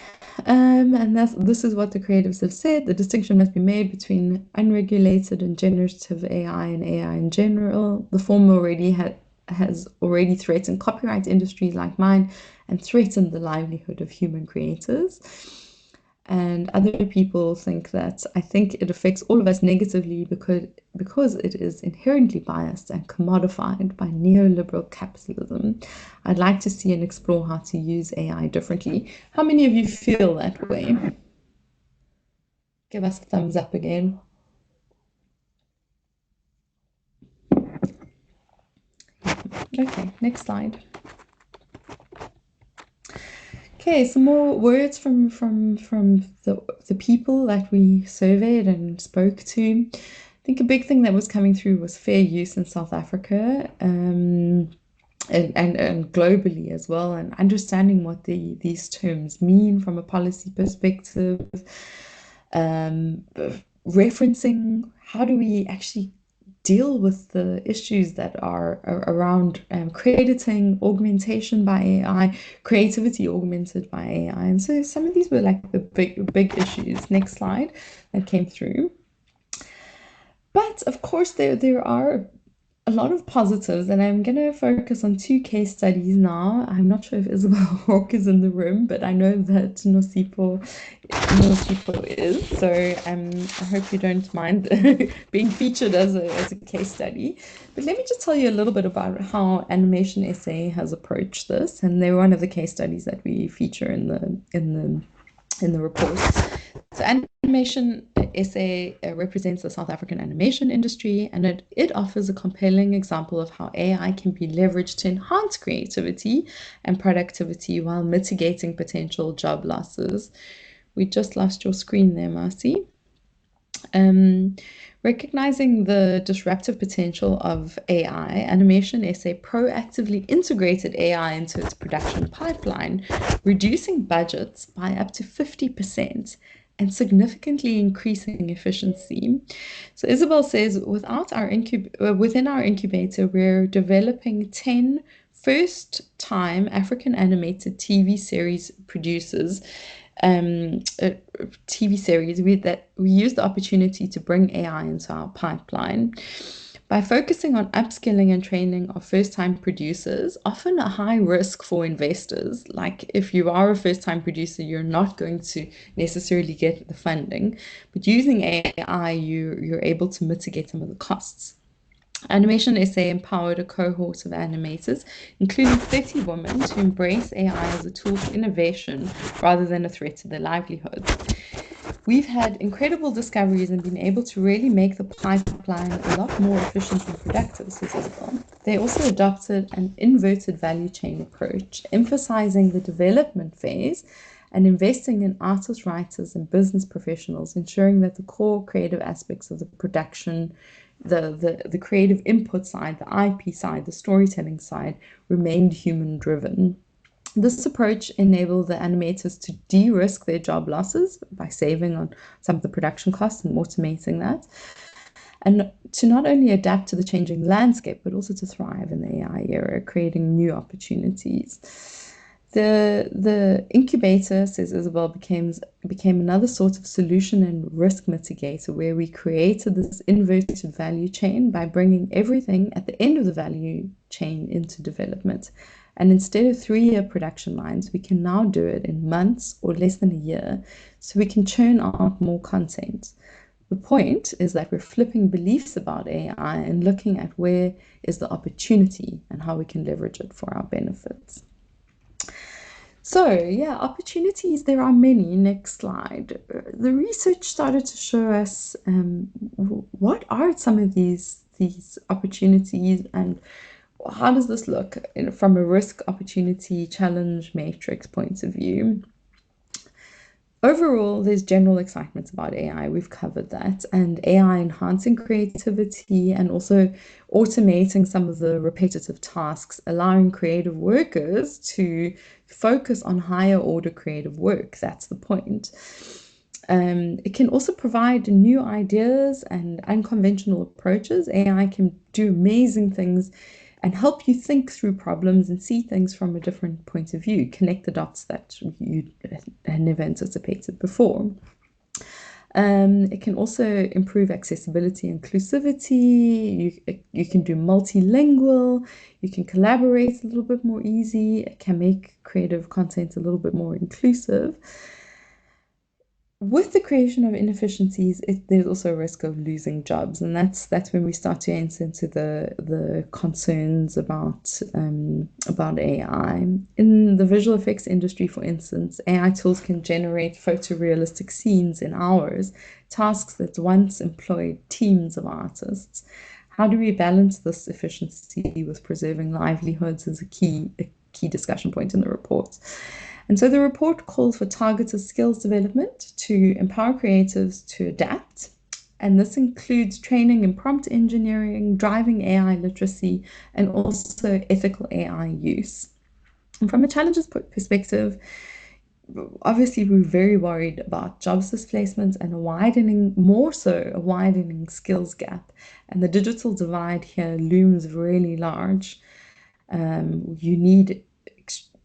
and this is what the creatives have said. The distinction must be made between unregulated and generative AI and AI in general. The former has already threatened copyright industries like mine and threatened the livelihood of human creators. And other people think that I think it affects all of us negatively because it is inherently biased and commodified by neoliberal capitalism. I'd like to see and explore how to use AI differently. How many of you feel that way? Give us a thumbs up again. Okay, next slide. Okay, some more words from the people that we surveyed and spoke to. I think a big thing that was coming through was fair use in South Africa and globally as well, and understanding what these terms mean from a policy perspective, referencing how do we actually deal with the issues that are around crediting, augmentation by AI, creativity augmented by AI. And so some of these were like the big issues. Next slide that came through. But of course, there are a lot of positives, and I'm going to focus on 2 case studies now. I'm not sure if Isabel Hawke is in the room, but I know that Nosipho is. So I hope you don't mind being featured as a case study. But let me just tell you a little bit about how Animation SA has approached this, and they're one of the case studies that we feature in the report. So Animation SA represents the South African animation industry, and it offers a compelling example of how AI can be leveraged to enhance creativity and productivity while mitigating potential job losses. We just lost your screen there, Marcy. Recognizing the disruptive potential of AI, Animation SA proactively integrated AI into its production pipeline, reducing budgets by up to 50% and significantly increasing efficiency. So Isabel says, within our incubator, we're developing 10 first-time African animated TV series producers. TV series that we use the opportunity to bring AI into our pipeline. By focusing on upskilling and training of first-time producers, often a high risk for investors. Like if you are a first-time producer, you're not going to necessarily get the funding, but using AI, you're able to mitigate some of the costs. Animation SA empowered a cohort of animators, including 30 women, to embrace AI as a tool for innovation rather than a threat to their livelihoods. We've had incredible discoveries and been able to really make the pipeline a lot more efficient and productive, says Isabel. They also adopted an inverted value chain approach, emphasizing the development phase and investing in artists, writers, and business professionals, ensuring that the core creative aspects of the production, the creative input side, the IP side, the storytelling side, remained human-driven. This approach enabled the animators to de-risk their job losses by saving on some of the production costs and automating that, and to not only adapt to the changing landscape, but also to thrive in the AI era, creating new opportunities. The incubator, says Isabel, became another sort of solution and risk mitigator, where we created this inverted value chain by bringing everything at the end of the value chain into development. And instead of 3-year production lines, we can now do it in months or less than a year, so we can churn out more content. The point is that we're flipping beliefs about AI and looking at where is the opportunity and how we can leverage it for our benefits. So yeah, opportunities, there are many. Next slide. The research started to show us what are some of these opportunities and how does this look from a risk, opportunity, challenge matrix point of view. Overall, there's general excitement about AI. We've covered that, and AI enhancing creativity and also automating some of the repetitive tasks, allowing creative workers to focus on higher order creative work. That's the point. It can also provide new ideas and unconventional approaches. AI can do amazing things and help you think through problems and see things from a different point of view, connect the dots that you had never anticipated before. It can also improve accessibility, inclusivity. You can do multilingual. You can collaborate a little bit more easy. It can make creative content a little bit more inclusive. With the creation of inefficiencies, there's also a risk of losing jobs, and that's when we start to enter into the concerns about AI. In the visual effects industry, for instance, AI tools can generate photorealistic scenes in hours, tasks that once employed teams of artists. How do we balance this efficiency with preserving livelihoods is a key discussion point in the report. And so the report calls for targeted skills development to empower creatives to adapt. And this includes training in prompt engineering, driving AI literacy, and also ethical AI use. And from a challenges perspective, obviously we're very worried about jobs displacement and a widening skills gap. And the digital divide here looms really large. You need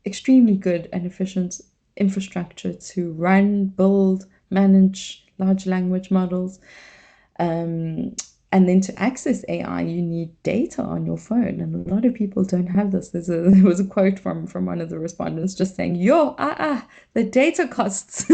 extremely good and efficient infrastructure to run, build, manage large language models. And then to access AI, you need data on your phone. And a lot of people don't have this. There was a quote from one of the respondents just saying, the data costs,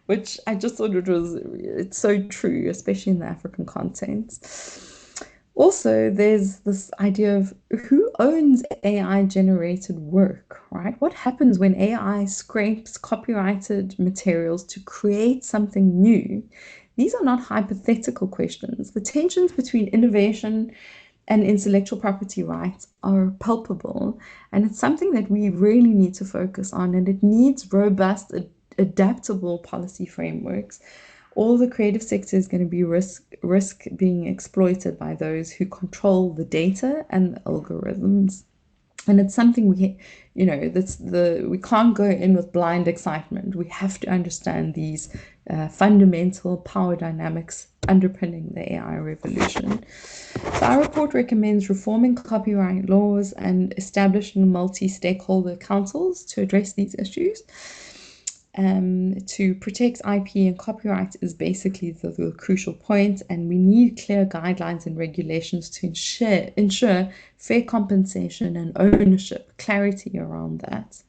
which I just thought it's so true, especially in the African context. Also, there's this idea of who owns AI-generated work, right? What happens when AI scrapes copyrighted materials to create something new? These are not hypothetical questions. The tensions between innovation and intellectual property rights are palpable, and it's something that we really need to focus on, and it needs robust, adaptable policy frameworks. All the creative sector is going to be risk being exploited by those who control the data and the algorithms. And it's something we can't go in with blind excitement. We have to understand these fundamental power dynamics underpinning the AI revolution. So our report recommends reforming copyright laws and establishing multi-stakeholder councils to address these issues. To protect IP and copyright is basically the crucial point, and we need clear guidelines and regulations to ensure fair compensation and ownership, clarity around that.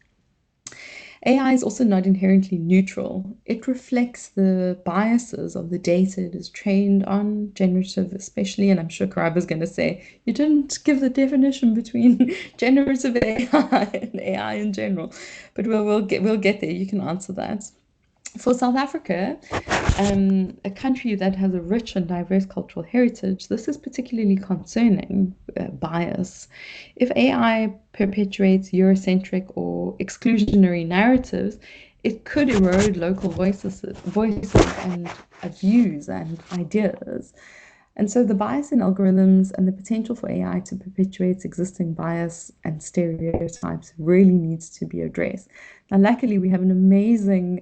AI is also not inherently neutral. It reflects the biases of the data it is trained on, generative especially, and I'm sure Karaba is going to say, you didn't give the definition between generative AI and AI in general, but we'll get there. You can answer that. For South Africa, a country that has a rich and diverse cultural heritage, this is particularly concerning bias. If AI perpetuates Eurocentric or exclusionary narratives, it could erode local voices and views and ideas. And so the bias in algorithms and the potential for AI to perpetuate existing bias and stereotypes really needs to be addressed. Now, luckily, we have an amazing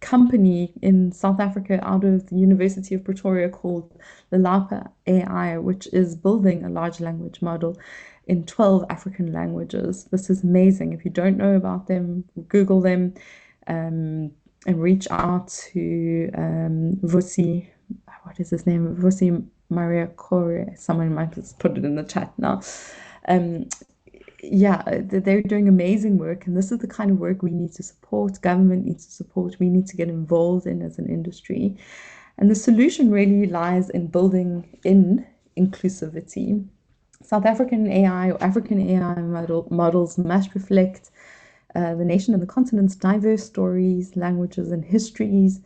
company in South Africa out of the University of Pretoria called Lalapa AI, which is building a large language model in 12 African languages. This is amazing. If you don't know about them, Google them and reach out to Vusi, what is his name? Vusi Maria Kore. Someone might just put it in the chat now. Yeah, they're doing amazing work, and this is the kind of work we need to support, government needs to support, we need to get involved in as an industry. And the solution really lies in building in inclusivity. South African AI or African AI models must reflect the nation and the continent's diverse stories, languages, and histories.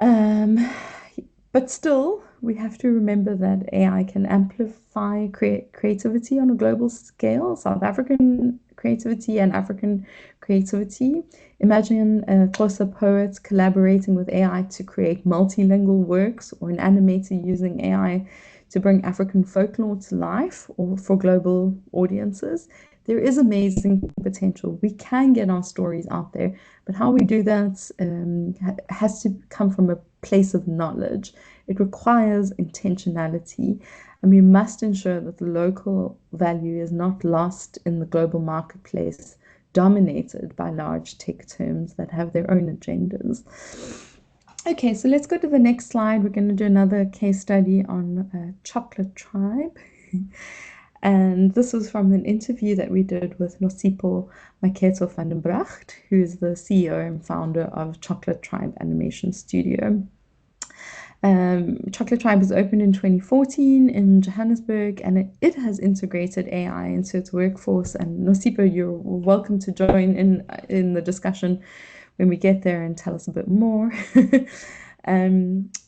But still, we have to remember that AI can amplify creativity on a global scale, South African creativity and African creativity. Imagine Xhosa poets collaborating with AI to create multilingual works, or an animator using AI to bring African folklore to life or for global audiences. There is amazing potential. We can get our stories out there, but how we do that has to come from a place of knowledge. It requires intentionality, and we must ensure that the local value is not lost in the global marketplace dominated by large tech firms that have their own agendas. Okay, so let's go to the next slide. We're going to do another case study on Chocolate Tribe. And this was from an interview that we did with Nosipho Maketo van den Bracht, who is the CEO and founder of Chocolate Tribe Animation Studio. Chocolate Tribe was opened in 2014 in Johannesburg, and it has integrated AI into its workforce. And Nosipho, you're welcome to join in the discussion when we get there and tell us a bit more.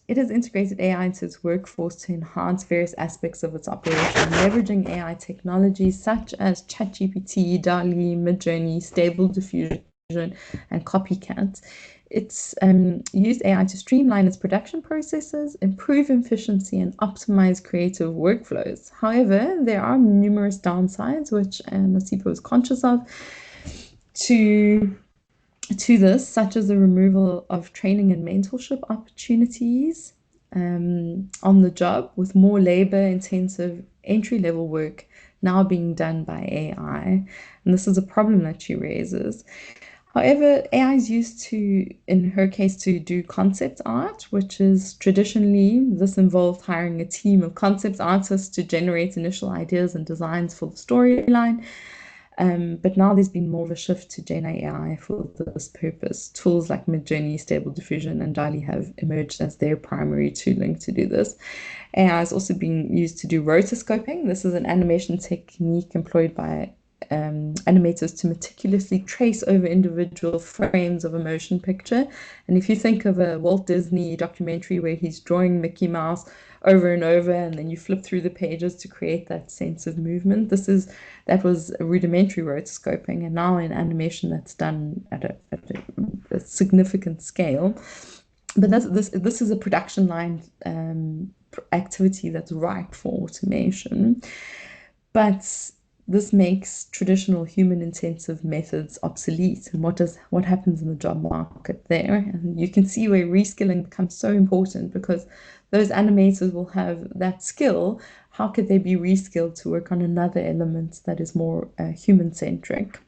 It has integrated AI into its workforce to enhance various aspects of its operation, leveraging AI technologies such as ChatGPT, DALL-E, Midjourney, Stable Diffusion, and Copycat. It's used AI to streamline its production processes, improve efficiency, and optimize creative workflows. However, there are numerous downsides, which Nosipho is conscious of, to this, such as the removal of training and mentorship opportunities on the job, with more labor-intensive entry-level work now being done by AI. And this is a problem that she raises. However, AI is used to, in her case, to do concept art, which is traditionally, this involved hiring a team of concept artists to generate initial ideas and designs for the storyline. But now there's been more of a shift to Gen AI for this purpose. Tools like Midjourney, Stable Diffusion, and DALL-E have emerged as their primary tooling to do this. AI is also being used to do rotoscoping. This is an animation technique employed by animators to meticulously trace over individual frames of a motion picture. And if you think of a Walt Disney documentary where he's drawing Mickey Mouse over and over, and then you flip through the pages to create that sense of movement, that was a rudimentary rotoscoping, and now in animation that's done at a significant scale. But this is a production line activity that's ripe for automation. But this makes traditional human-intensive methods obsolete. And what happens in the job market there? And you can see where reskilling becomes so important, because those animators will have that skill. How could they be reskilled to work on another element that is more human-centric?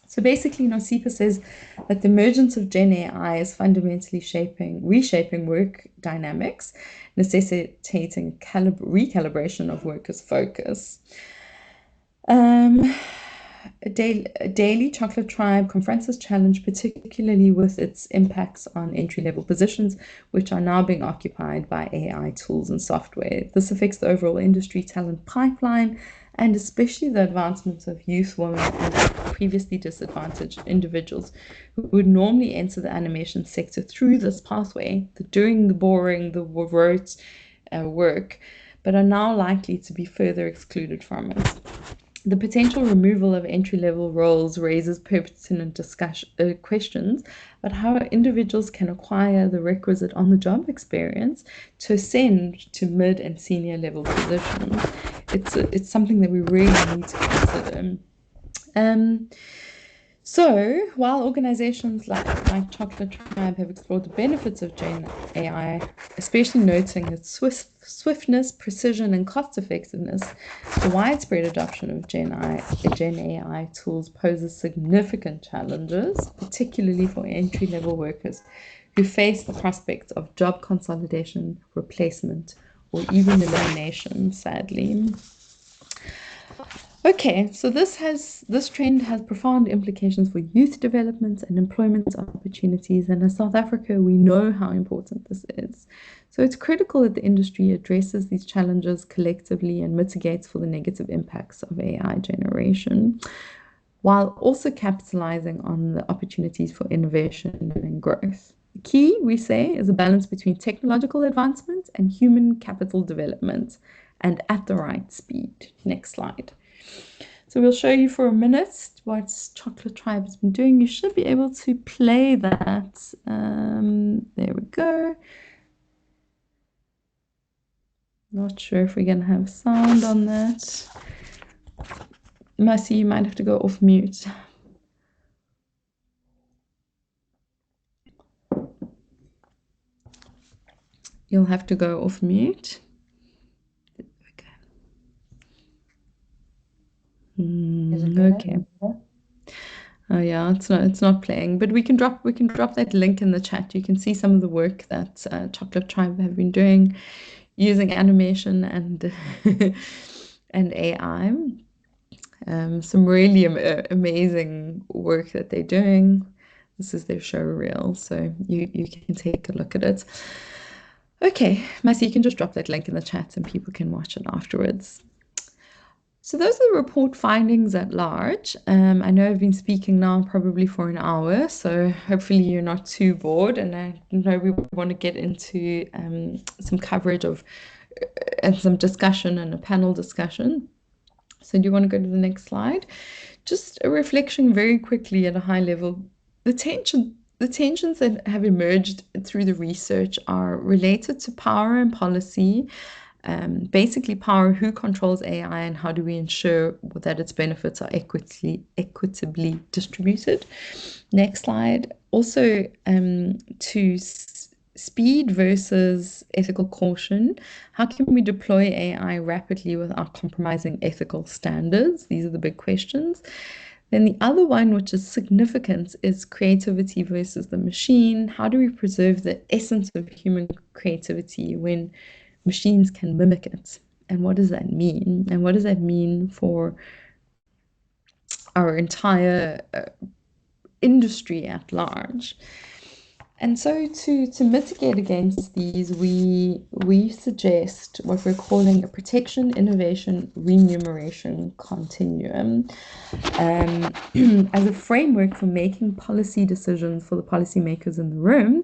So basically, Nosipho says that the emergence of Gen AI is fundamentally reshaping work dynamics, necessitating recalibration of workers' focus. Daily Chocolate Tribe confronts this challenge, particularly with its impacts on entry-level positions, which are now being occupied by AI tools and software. This affects the overall industry talent pipeline, and especially the advancement of youth, women, and previously disadvantaged individuals who would normally enter the animation sector through this pathway, doing the boring, the rote work, but are now likely to be further excluded from it. The potential removal of entry-level roles raises pertinent questions about how individuals can acquire the requisite on-the-job experience to ascend to mid and senior level positions. It's something that we really need to consider. So, while organizations like Chocolate Tribe have explored the benefits of Gen AI, especially noting its swiftness, precision, and cost effectiveness, the widespread adoption of Gen AI tools poses significant challenges, particularly for entry-level workers who face the prospect of job consolidation, replacement, or even elimination, sadly. Okay, so this trend has profound implications for youth development and employment opportunities. And in South Africa, we know how important this is. So it's critical that the industry addresses these challenges collectively and mitigates for the negative impacts of AI generation, while also capitalizing on the opportunities for innovation and growth. The key, we say, is a balance between technological advancement and human capital development, and at the right speed. Next slide. So we'll show you for a minute what Chocolate Tribe has been doing. You should be able to play that. There we go. Not sure if we're going to have sound on that. Mercy, you might have to go off mute. You'll have to go off mute. Okay. Oh yeah, it's not playing, but we can drop that link in the chat. You can see some of the work that Chocolate Tribe have been doing using animation and and AI. Some really amazing work that they're doing. This is their show reel, so you can take a look at it. Okay, Massey, you can just drop that link in the chat and people can watch it afterwards. So those are the report findings at large. I know I've been speaking now probably for an hour, so hopefully you're not too bored. And I know we want to get into some coverage of and some discussion and a panel discussion. So do you want to go to the next slide? Just a reflection very quickly at a high level. The tensions that have emerged through the research are related to power and policy. Basically power, who controls AI and how do we ensure that its benefits are equitably distributed. Next slide. Also to speed versus ethical caution. How can we deploy AI rapidly without compromising ethical standards? These are the big questions. Then the other one, which is significant, is creativity versus the machine. How do we preserve the essence of human creativity when machines can mimic it? And what does that mean? And what does that mean for our entire industry at large? And so to mitigate against these, we suggest what we're calling a protection, innovation, remuneration continuum as a framework for making policy decisions for the policymakers in the room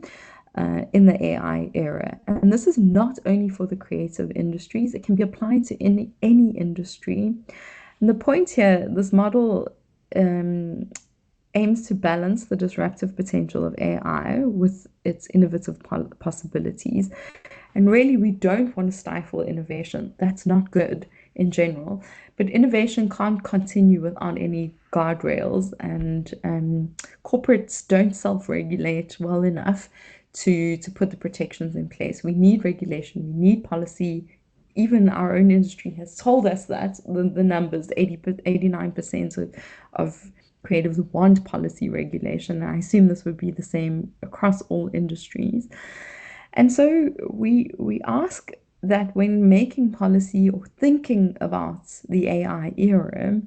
in the AI era. And this is not only for the creative industries, it can be applied to any industry. And the point here, this model aims to balance the disruptive potential of AI with its innovative possibilities. And really, we don't want to stifle innovation. That's not good in general. But innovation can't continue without any guardrails, and corporates don't self-regulate well enough to put the protections in place. We need regulation, we need policy. Even our own industry has told us that the numbers, 89% of creatives want policy regulation. I assume this would be the same across all industries. And so we ask that when making policy or thinking about the AI era,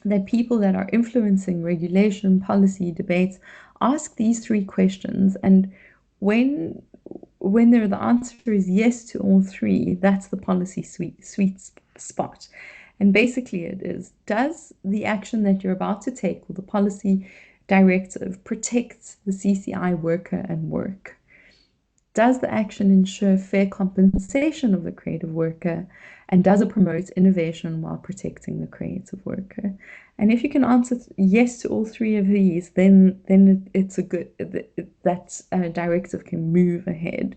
that people that are influencing regulation, policy, debates, ask these three questions. And when the answer is yes to all three, that's the policy sweet spot. And basically it is, does the action that you're about to take or the policy directive protect the CCI worker and work? Does the action ensure fair compensation of the creative worker? And does it promote innovation while protecting the creative worker? And if you can answer yes to all three of these, then it's a good, that directive can move ahead.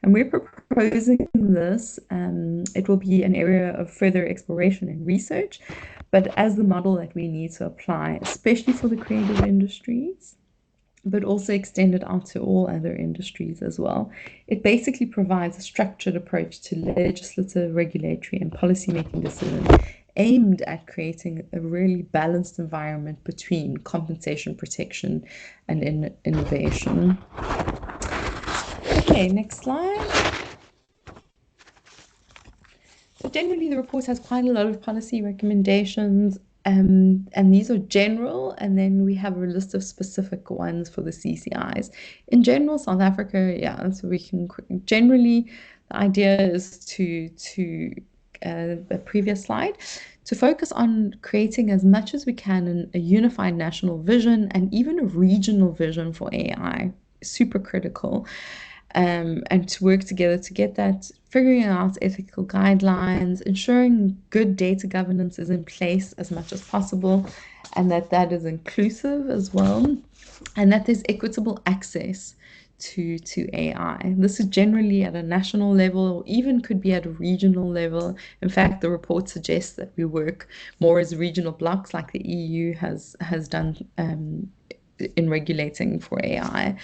And we're proposing this, it will be an area of further exploration and research, but as the model that we need to apply, especially for the creative industries, but also extend it out to all other industries as well. It basically provides a structured approach to legislative, regulatory, and policymaking decisions aimed at creating a really balanced environment between compensation, protection, and innovation. Okay, next slide. So generally, the report has quite a lot of policy recommendations, and these are general, and then we have a list of specific ones for the CCIs. In general, South Africa, yeah, so we can generally, the idea is to the previous slide, to focus on creating as much as we can a unified national vision and even a regional vision for AI, super critical. And to work together to get that, figuring out ethical guidelines, ensuring good data governance is in place as much as possible, and that is inclusive as well, and that there's equitable access to AI. This is generally at a national level, or even could be at a regional level. In fact, the report suggests that we work more as regional blocks, like the EU has done in regulating for AI.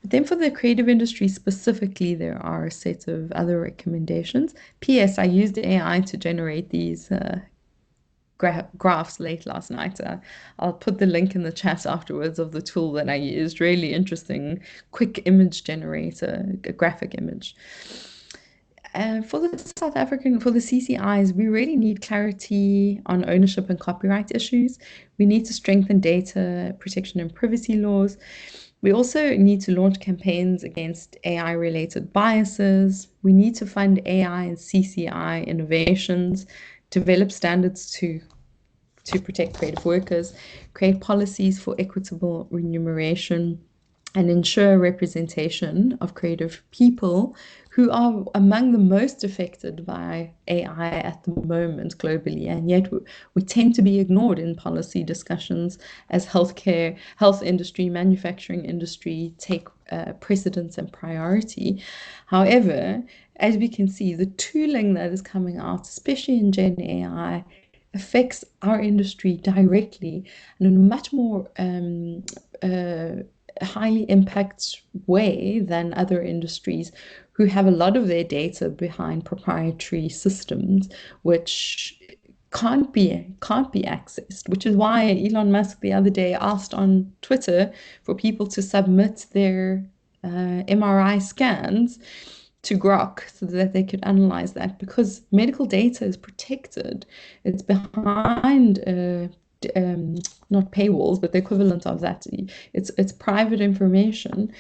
But then for the creative industry specifically, there are a set of other recommendations. P.S. I used AI to generate these graphs late last night. I'll put the link in the chat afterwards of the tool that I used. Really interesting, quick image generator, a graphic image. For the CCIs, we really need clarity on ownership and copyright issues. We need to strengthen data protection and privacy laws. We also need to launch campaigns against AI-related biases. We need to fund AI and CCI innovations, develop standards to protect creative workers, create policies for equitable remuneration, and ensure representation of creative people who are among the most affected by AI at the moment globally, and yet we tend to be ignored in policy discussions as health industry, manufacturing industry take precedence and priority. However, as we can see, the tooling that is coming out, especially in Gen AI, affects our industry directly and in a much more highly impact way than other industries who have a lot of their data behind proprietary systems which can't be accessed, which is why Elon Musk the other day asked on Twitter for people to submit their MRI scans to Grok so that they could analyze that, because medical data is protected. It's behind not paywalls, but the equivalent of that. It's private information.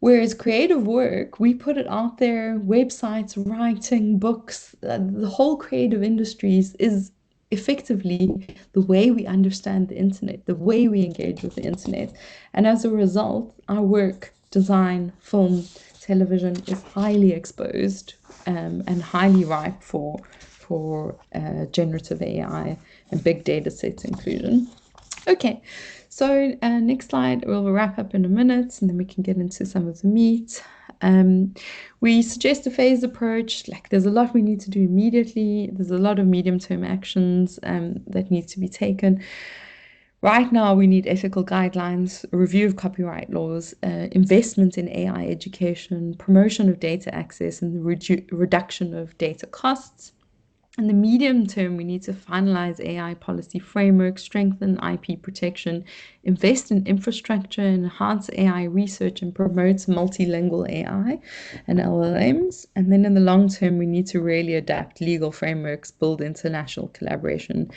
Whereas creative work, we put it out there, websites, writing, books, the whole creative industries is effectively the way we understand the internet, the way we engage with the internet. And as a result, our work, design, film, television is highly exposed and highly ripe for generative AI and big data sets inclusion. Okay, so next slide, we'll wrap up in a minute and then we can get into some of the meat. We suggest a phased approach. Like, there's a lot we need to do immediately. There's a lot of medium-term actions that need to be taken. Right now, we need ethical guidelines, a review of copyright laws, investment in AI education, promotion of data access, and the reduction of data costs. In the medium term, we need to finalize AI policy framework, strengthen IP protection, invest in infrastructure, enhance AI research, and promote multilingual AI and LLMs. And then in the long term, we need to really adapt legal frameworks, build international collaboration,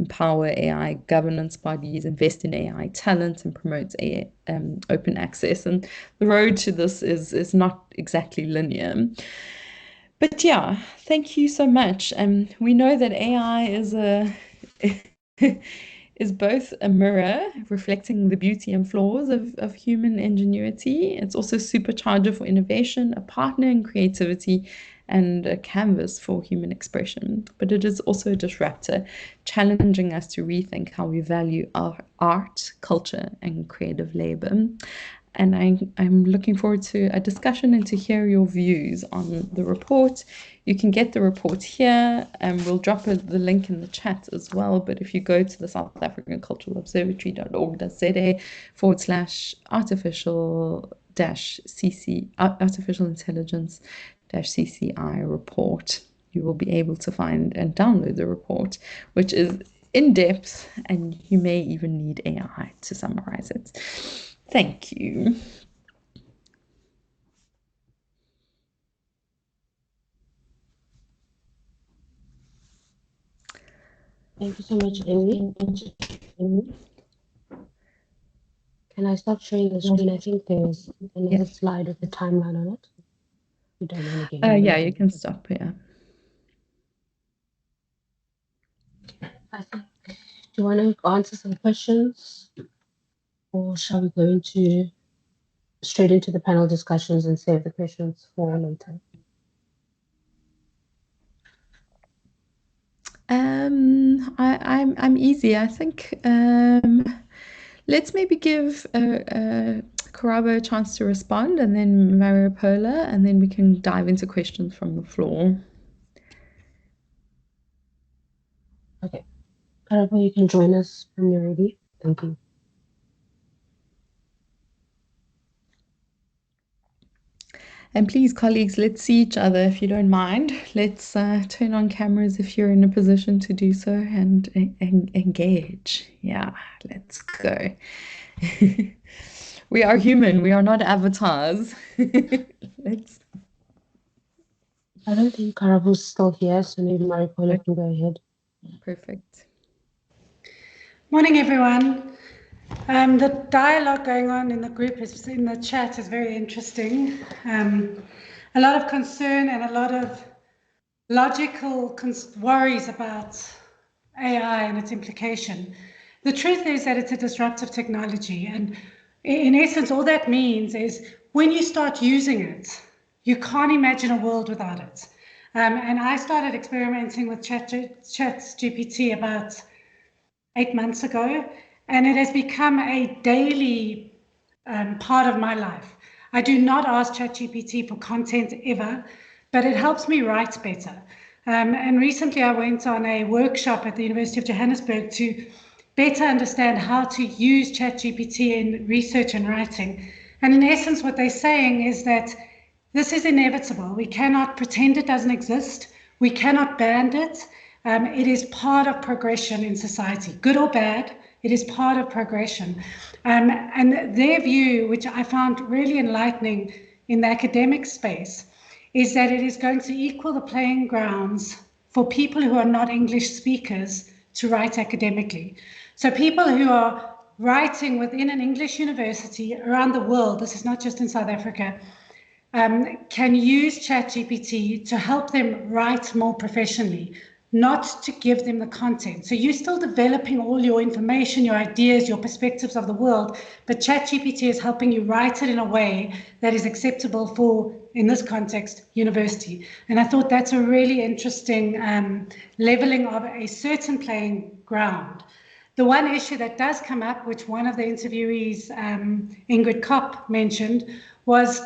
empower AI governance bodies, invest in AI talent, and promote open access. And the road to this is not exactly linear. But yeah, thank you so much. We know that AI is both a mirror reflecting the beauty and flaws of human ingenuity. It's also a supercharger for innovation, a partner in creativity, and a canvas for human expression. But it is also a disruptor, challenging us to rethink how we value our art, culture, and creative labor. And I'm looking forward to a discussion and to hear your views on the report. You can get the report here, and we'll drop the link in the chat as well. But if you go to the South African Cultural Observatory.org.za/artificial intelligence-CCI report, you will be able to find and download the report, which is in depth, and you may even need AI to summarize it. Thank you. Thank you so much, Amy. Can I stop sharing the screen? I think there's another slide with the timeline on it. You don't want to get Yeah, you can stop, yeah. I think, do you want to answer some questions? Or shall we go straight into the panel discussions and save the questions for later? I'm easy. I think let's maybe give Karabo a chance to respond, and then Mariapola, and then we can dive into questions from the floor. Okay. Karabo, you can join us when you're ready. Thank you. And please, colleagues, let's see each other if you don't mind. Let's turn on cameras if you're in a position to do so, and engage. Yeah, let's go. We are human. We are not avatars. Let's. I don't think Karabo's still here, so maybe Mariapola can go ahead. Perfect. Morning, everyone. The dialogue going on in the group in the chat is very interesting. A lot of concern and a lot of logical worries about AI and its implication. The truth is that it's a disruptive technology, and in essence, all that means is when you start using it, you can't imagine a world without it. And I started experimenting with ChatGPT about 8 months ago, and it has become a daily part of my life. I do not ask ChatGPT for content ever, but it helps me write better. And recently I went on a workshop at the University of Johannesburg to better understand how to use ChatGPT in research and writing. And in essence, what they're saying is that this is inevitable. We cannot pretend it doesn't exist. We cannot ban it. It is part of progression in society, good or bad. It is part of progression. And their view, which I found really enlightening in the academic space, is that it is going to equal the playing grounds for people who are not English speakers to write academically. So people who are writing within an English university around the world, this is not just in South Africa, can use ChatGPT to help them write more professionally, not to give them the content. So you're still developing all your information, your ideas, your perspectives of the world, but ChatGPT is helping you write it in a way that is acceptable for, in this context, university. And I thought that's a really interesting leveling of a certain playing ground. The one issue that does come up, which one of the interviewees, Ingrid Kopp, mentioned, was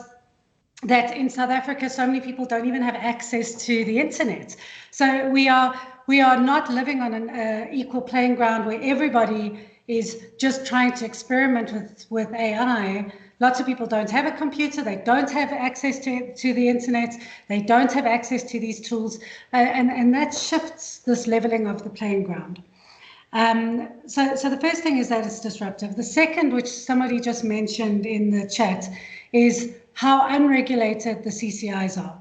that in South Africa, so many people don't even have access to the internet. So we are not living on an equal playing ground where everybody is just trying to experiment with AI. Lots of people don't have a computer, they don't have access to the internet, they don't have access to these tools, and that shifts this leveling of the playing ground. So the first thing is that it's disruptive. The second, which somebody just mentioned in the chat, is how unregulated the CCIs are.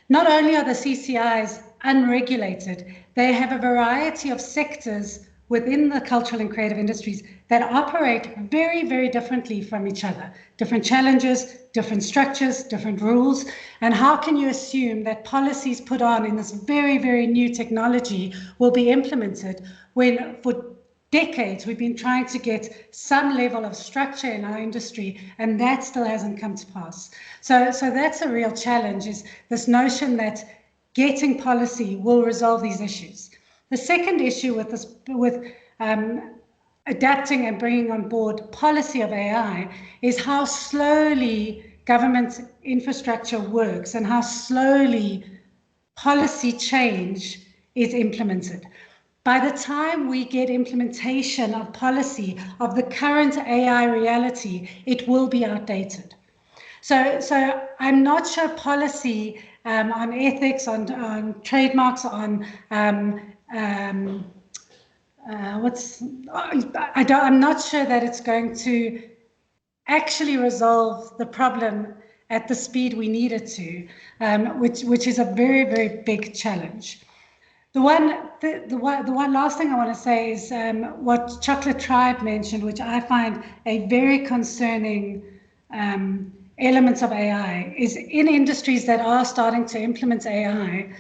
Not only are the CCIs unregulated, they have a variety of sectors within the cultural and creative industries that operate very, very differently from each other. Different challenges, different structures, different rules. And how can you assume that policies put on in this very, very new technology will be implemented when for decades we've been trying to get some level of structure in our industry, and that still hasn't come to pass. So that's a real challenge, is this notion that getting policy will resolve these issues. The second issue with this, adapting and bringing on board policy of AI, is how slowly government infrastructure works and how slowly policy change is implemented. By the time we get implementation of policy of the current AI reality, it will be outdated. So I'm not sure policy on ethics, on trademarks, on I'm not sure that it's going to actually resolve the problem at the speed we need it to, which is a very, very big challenge. The one last thing I want to say is what Chocolate Tribe mentioned, which I find a very concerning elements of AI, is in industries that are starting to implement AI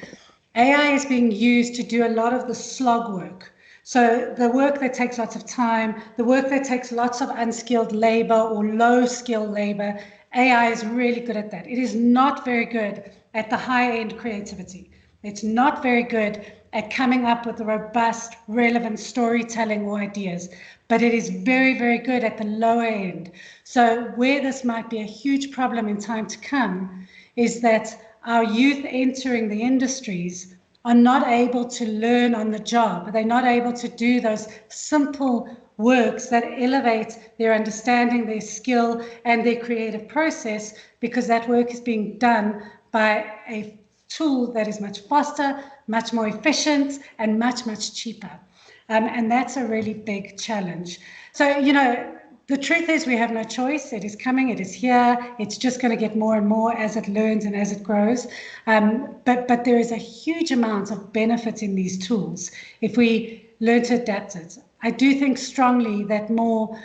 is being used to do a lot of the slog work. So the work that takes lots of time, the work that takes lots of unskilled labor or low skill labor, AI is really good at that. It is not very good at the high end creativity. It's not very good at coming up with robust, relevant storytelling or ideas, but it is very, very good at the lower end. So where this might be a huge problem in time to come is that our youth entering the industries are not able to learn on the job. They're not able to do those simple works that elevate their understanding, their skill, and their creative process, because that work is being done by a tool that is much faster, much more efficient, and much, much cheaper. And that's a really big challenge. So, the truth is we have no choice. It is coming, it is here. It's just going to get more and more as it learns and as it grows. But there is a huge amount of benefit in these tools if we learn to adapt it. I do think strongly that more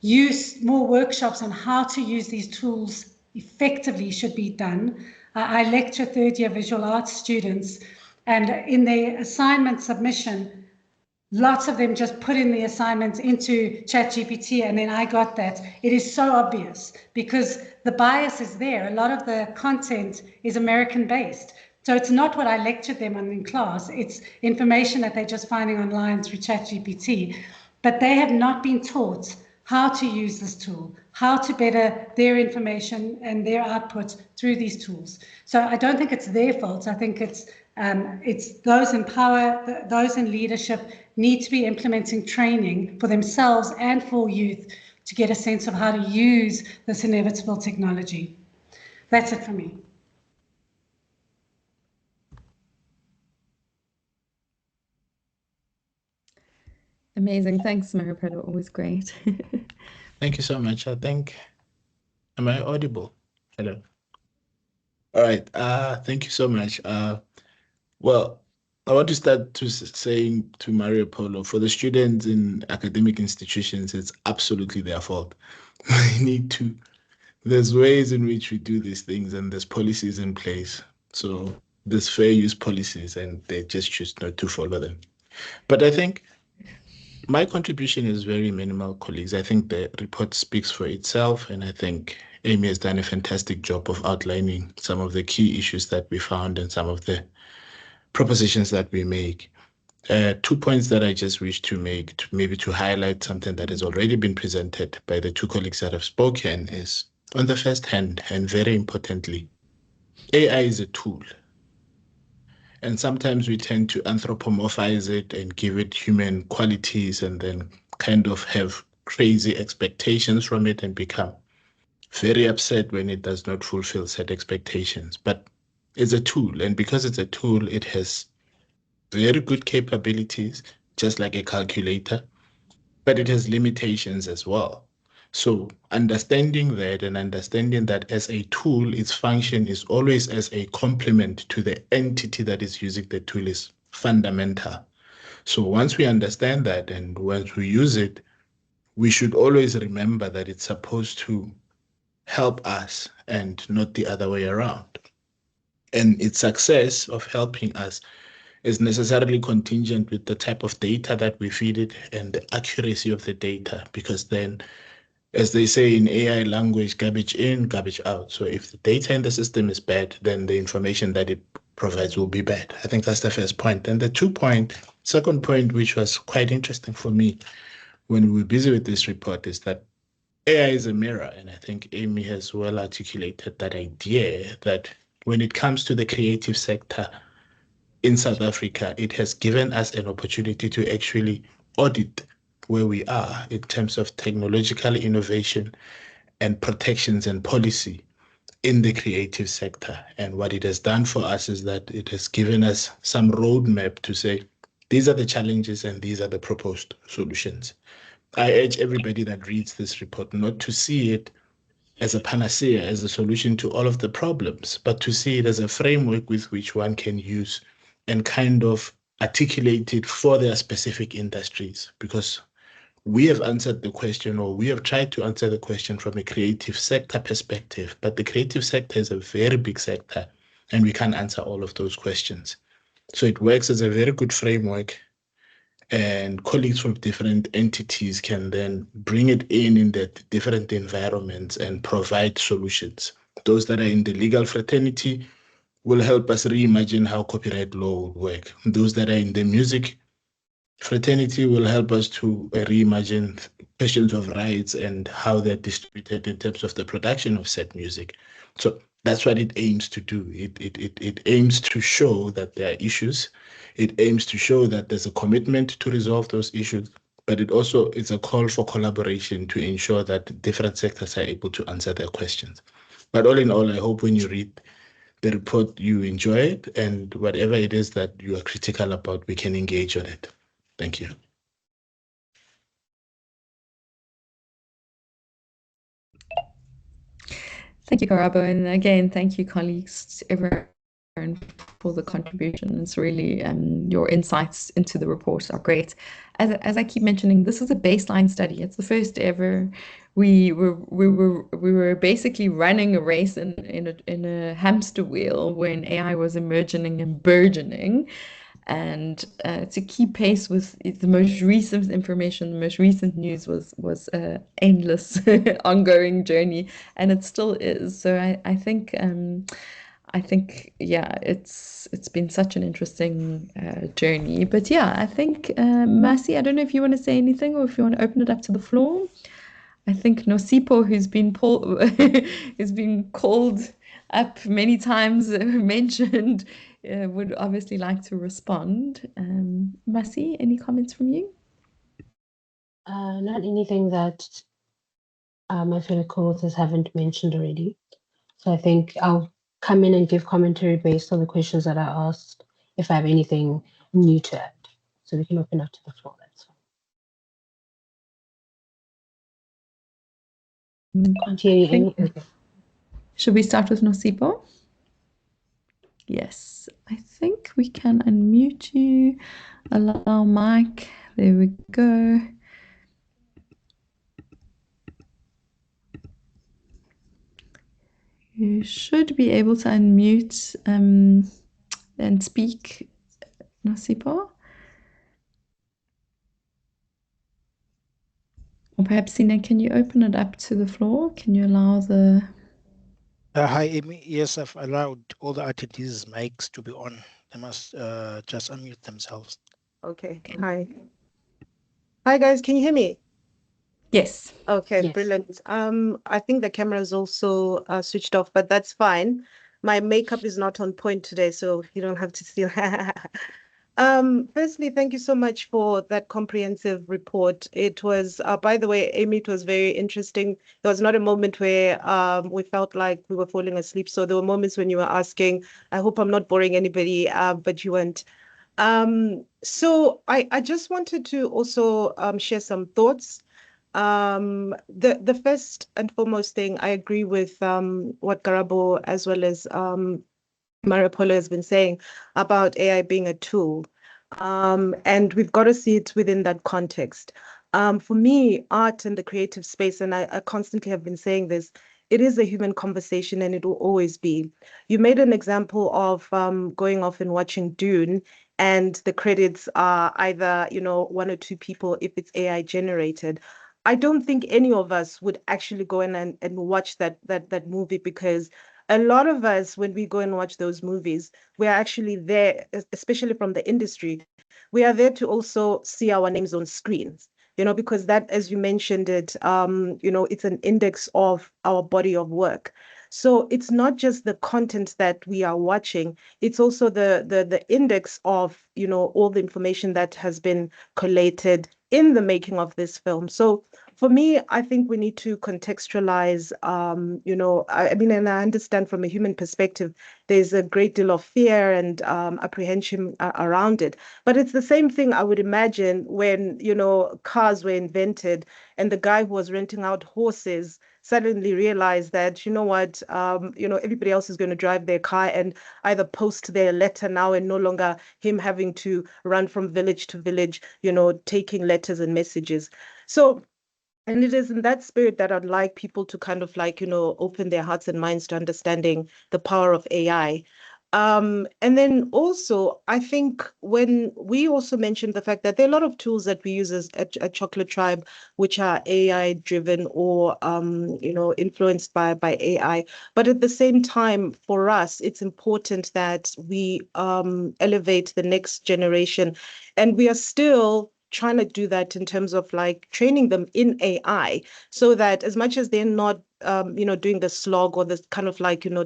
workshops on how to use these tools effectively should be done. I lecture third-year visual arts students, and in their assignment submission, lots of them just put in the assignments into ChatGPT, and then I got that. It is so obvious because the bias is there. A lot of the content is American-based. So it's not what I lectured them on in class. It's information that they're just finding online through ChatGPT. But they have not been taught how to use this tool, how to better their information and their output through these tools. So I don't think it's their fault. I think it's those in power, those in leadership need to be implementing training for themselves and for youth to get a sense of how to use this inevitable technology. That's it for me. Amazing. Thanks, Maripela. Always great. Thank you so much. I think, am I audible? Hello. All right. Thank you so much. Well, I want to start to saying to Maripela, for the students in academic institutions, it's absolutely their fault. There's ways in which we do these things, and there's policies in place. So there's fair use policies, and they just choose not to follow them. But I think my contribution is very minimal, colleagues. I think the report speaks for itself, and I think Amy has done a fantastic job of outlining some of the key issues that we found and some of the propositions that we make. 2 points that I just wish to make, maybe to highlight something that has already been presented by the two colleagues that have spoken, is on the first hand, and very importantly, AI is a tool. And sometimes we tend to anthropomorphize it and give it human qualities and then kind of have crazy expectations from it and become very upset when it does not fulfill set expectations. But it's a tool, and because it's a tool, it has very good capabilities, just like a calculator, but it has limitations as well. So understanding that and understanding that as a tool, its function is always as a complement to the entity that is using the tool is fundamental. So once we understand that and once we use it, we should always remember that it's supposed to help us and not the other way around. And its success of helping us is necessarily contingent with the type of data that we feed it and the accuracy of the data, because then, as they say in AI language, garbage in, garbage out. So if the data in the system is bad, then the information that it provides will be bad. I think that's the first point. And the second point, which was quite interesting for me when we were busy with this report, is that AI is a mirror. And I think Amy has well articulated that idea that when it comes to the creative sector in South Africa, it has given us an opportunity to actually audit where we are in terms of technological innovation and protections and policy in the creative sector. And what it has done for us is that it has given us some roadmap to say, these are the challenges and these are the proposed solutions. I urge everybody that reads this report not to see it as a panacea, as a solution to all of the problems, but to see it as a framework with which one can use and kind of articulate it for their specific industries, because we have answered the question, or we have tried to answer the question from a creative sector perspective, but the creative sector is a very big sector and we can't answer all of those questions. So it works as a very good framework, and colleagues from different entities can then bring it in the different environments and provide solutions. Those that are in the legal fraternity will help us reimagine how copyright law would work. Those that are in the music fraternity will help us to reimagine questions of rights and how they're distributed in terms of the production of said music. So that's what it aims to do. It aims to show that there are issues. It aims to show that there's a commitment to resolve those issues, but it also is a call for collaboration to ensure that different sectors are able to answer their questions. But all in all, I hope when you read the report, you enjoy it, and whatever it is that you are critical about, we can engage on it. Thank you. Thank you, Karabo. And again, thank you, colleagues, everyone, for the contribution. It's really, your insights into the report are great. As I keep mentioning, this is a baseline study. It's the first ever. We were basically running a race in a hamster wheel when AI was emerging and burgeoning. And to keep pace with the most recent information, the most recent news was an endless ongoing journey, and it still is. So I think yeah, it's been such an interesting journey. But yeah, I think Mercy, I don't know if you want to say anything or if you want to open it up to the floor. I think Nosipho, who's been has been called up many times, mentioned, would obviously like to respond. Mercy, any comments from you? Not anything that my fellow co-authors haven't mentioned already. So I think I'll come in and give commentary based on the questions that I asked, if I have anything new to add. So we can open up to the floor. That's fine. Can't hear you, Amy. Okay. Should we start with Nosipho? Yes, I think we can unmute you, allow mic. There we go. You should be able to unmute and speak, Nosipho. Or perhaps, Sina, can you open it up to the floor? Can you allow the... Hi, Amy. Yes, I've allowed all the attendees' mics to be on. They must just unmute themselves. Okay. Hi. Hi, guys. Can you hear me? Yes. Okay, Yes. brilliant. I think the camera is also switched off, but that's fine. My makeup is not on point today, so you don't have to see. Firstly, thank you so much for that comprehensive report. It was, by the way, Amy, it was very interesting. There was not a moment where we felt like we were falling asleep. So there were moments when you were asking, I hope I'm not boring anybody, but you weren't. So I just wanted to also share some thoughts. The first and foremost thing, I agree with what Karabo as well as Mariapolo has been saying about AI being a tool. And we've got to see it within that context. For me, art and the creative space, and I constantly have been saying this, it is a human conversation and it will always be. You made an example of going off and watching Dune, and the credits are either, one or two people if it's AI generated. I don't think any of us would actually go in and watch that movie, because a lot of us, when we go and watch those movies, we are actually there, especially from the industry, we are there to also see our names on screens, because that, as you mentioned it, it's an index of our body of work. So it's not just the content that we are watching, it's also the index of, all the information that has been collated in the making of this film. So for me, I think we need to contextualize, and I understand from a human perspective, there's a great deal of fear and apprehension around it. But it's the same thing, I would imagine, when, cars were invented and the guy who was renting out horses suddenly realize that, you know what, everybody else is going to drive their car and either post their letter now, and no longer him having to run from village to village, taking letters and messages. So, and it is in that spirit that I'd like people to kind of open their hearts and minds to understanding the power of AI. And then also, I think when we also mentioned the fact that there are a lot of tools that we use at Chocolate Tribe, which are AI driven or, influenced by AI. But at the same time, for us, it's important that we elevate the next generation. And we are still trying to do that in terms of training them in AI, so that as much as they're not doing the slog or the kind of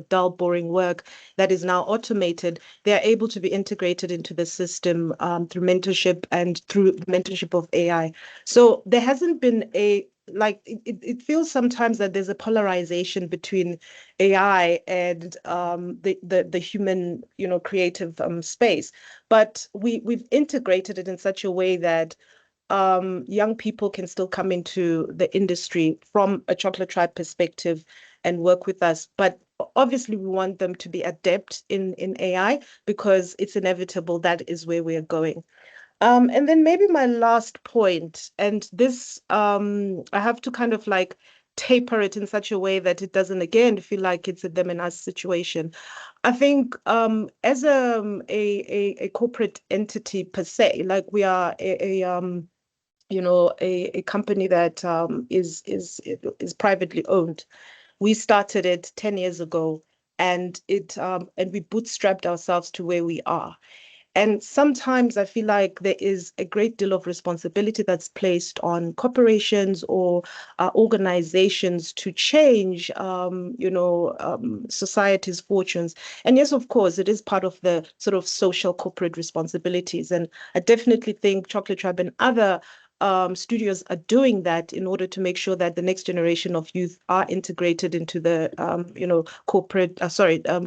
dull, boring work that is now automated, they're able to be integrated into the system through mentorship and through mentorship of AI. So there hasn't been it feels sometimes that there's a polarization between AI and the human, creative space. But we've integrated it in such a way that young people can still come into the industry from a Chocolate Tribe perspective and work with us. But obviously, we want them to be adept in AI, because it's inevitable that is where we are going. And then maybe my last point, and this I have to kind of taper it in such a way that it doesn't again feel like it's a them and us situation. I think as a corporate entity per se, like we are a company that is privately owned. We started it 10 years ago, and we bootstrapped ourselves to where we are. And sometimes I feel like there is a great deal of responsibility that's placed on corporations or organizations to change, society's fortunes. And yes, of course, it is part of the sort of social corporate responsibilities. And I definitely think Chocolate Tribe and other studios are doing that in order to make sure that the next generation of youth are integrated into the, corporate,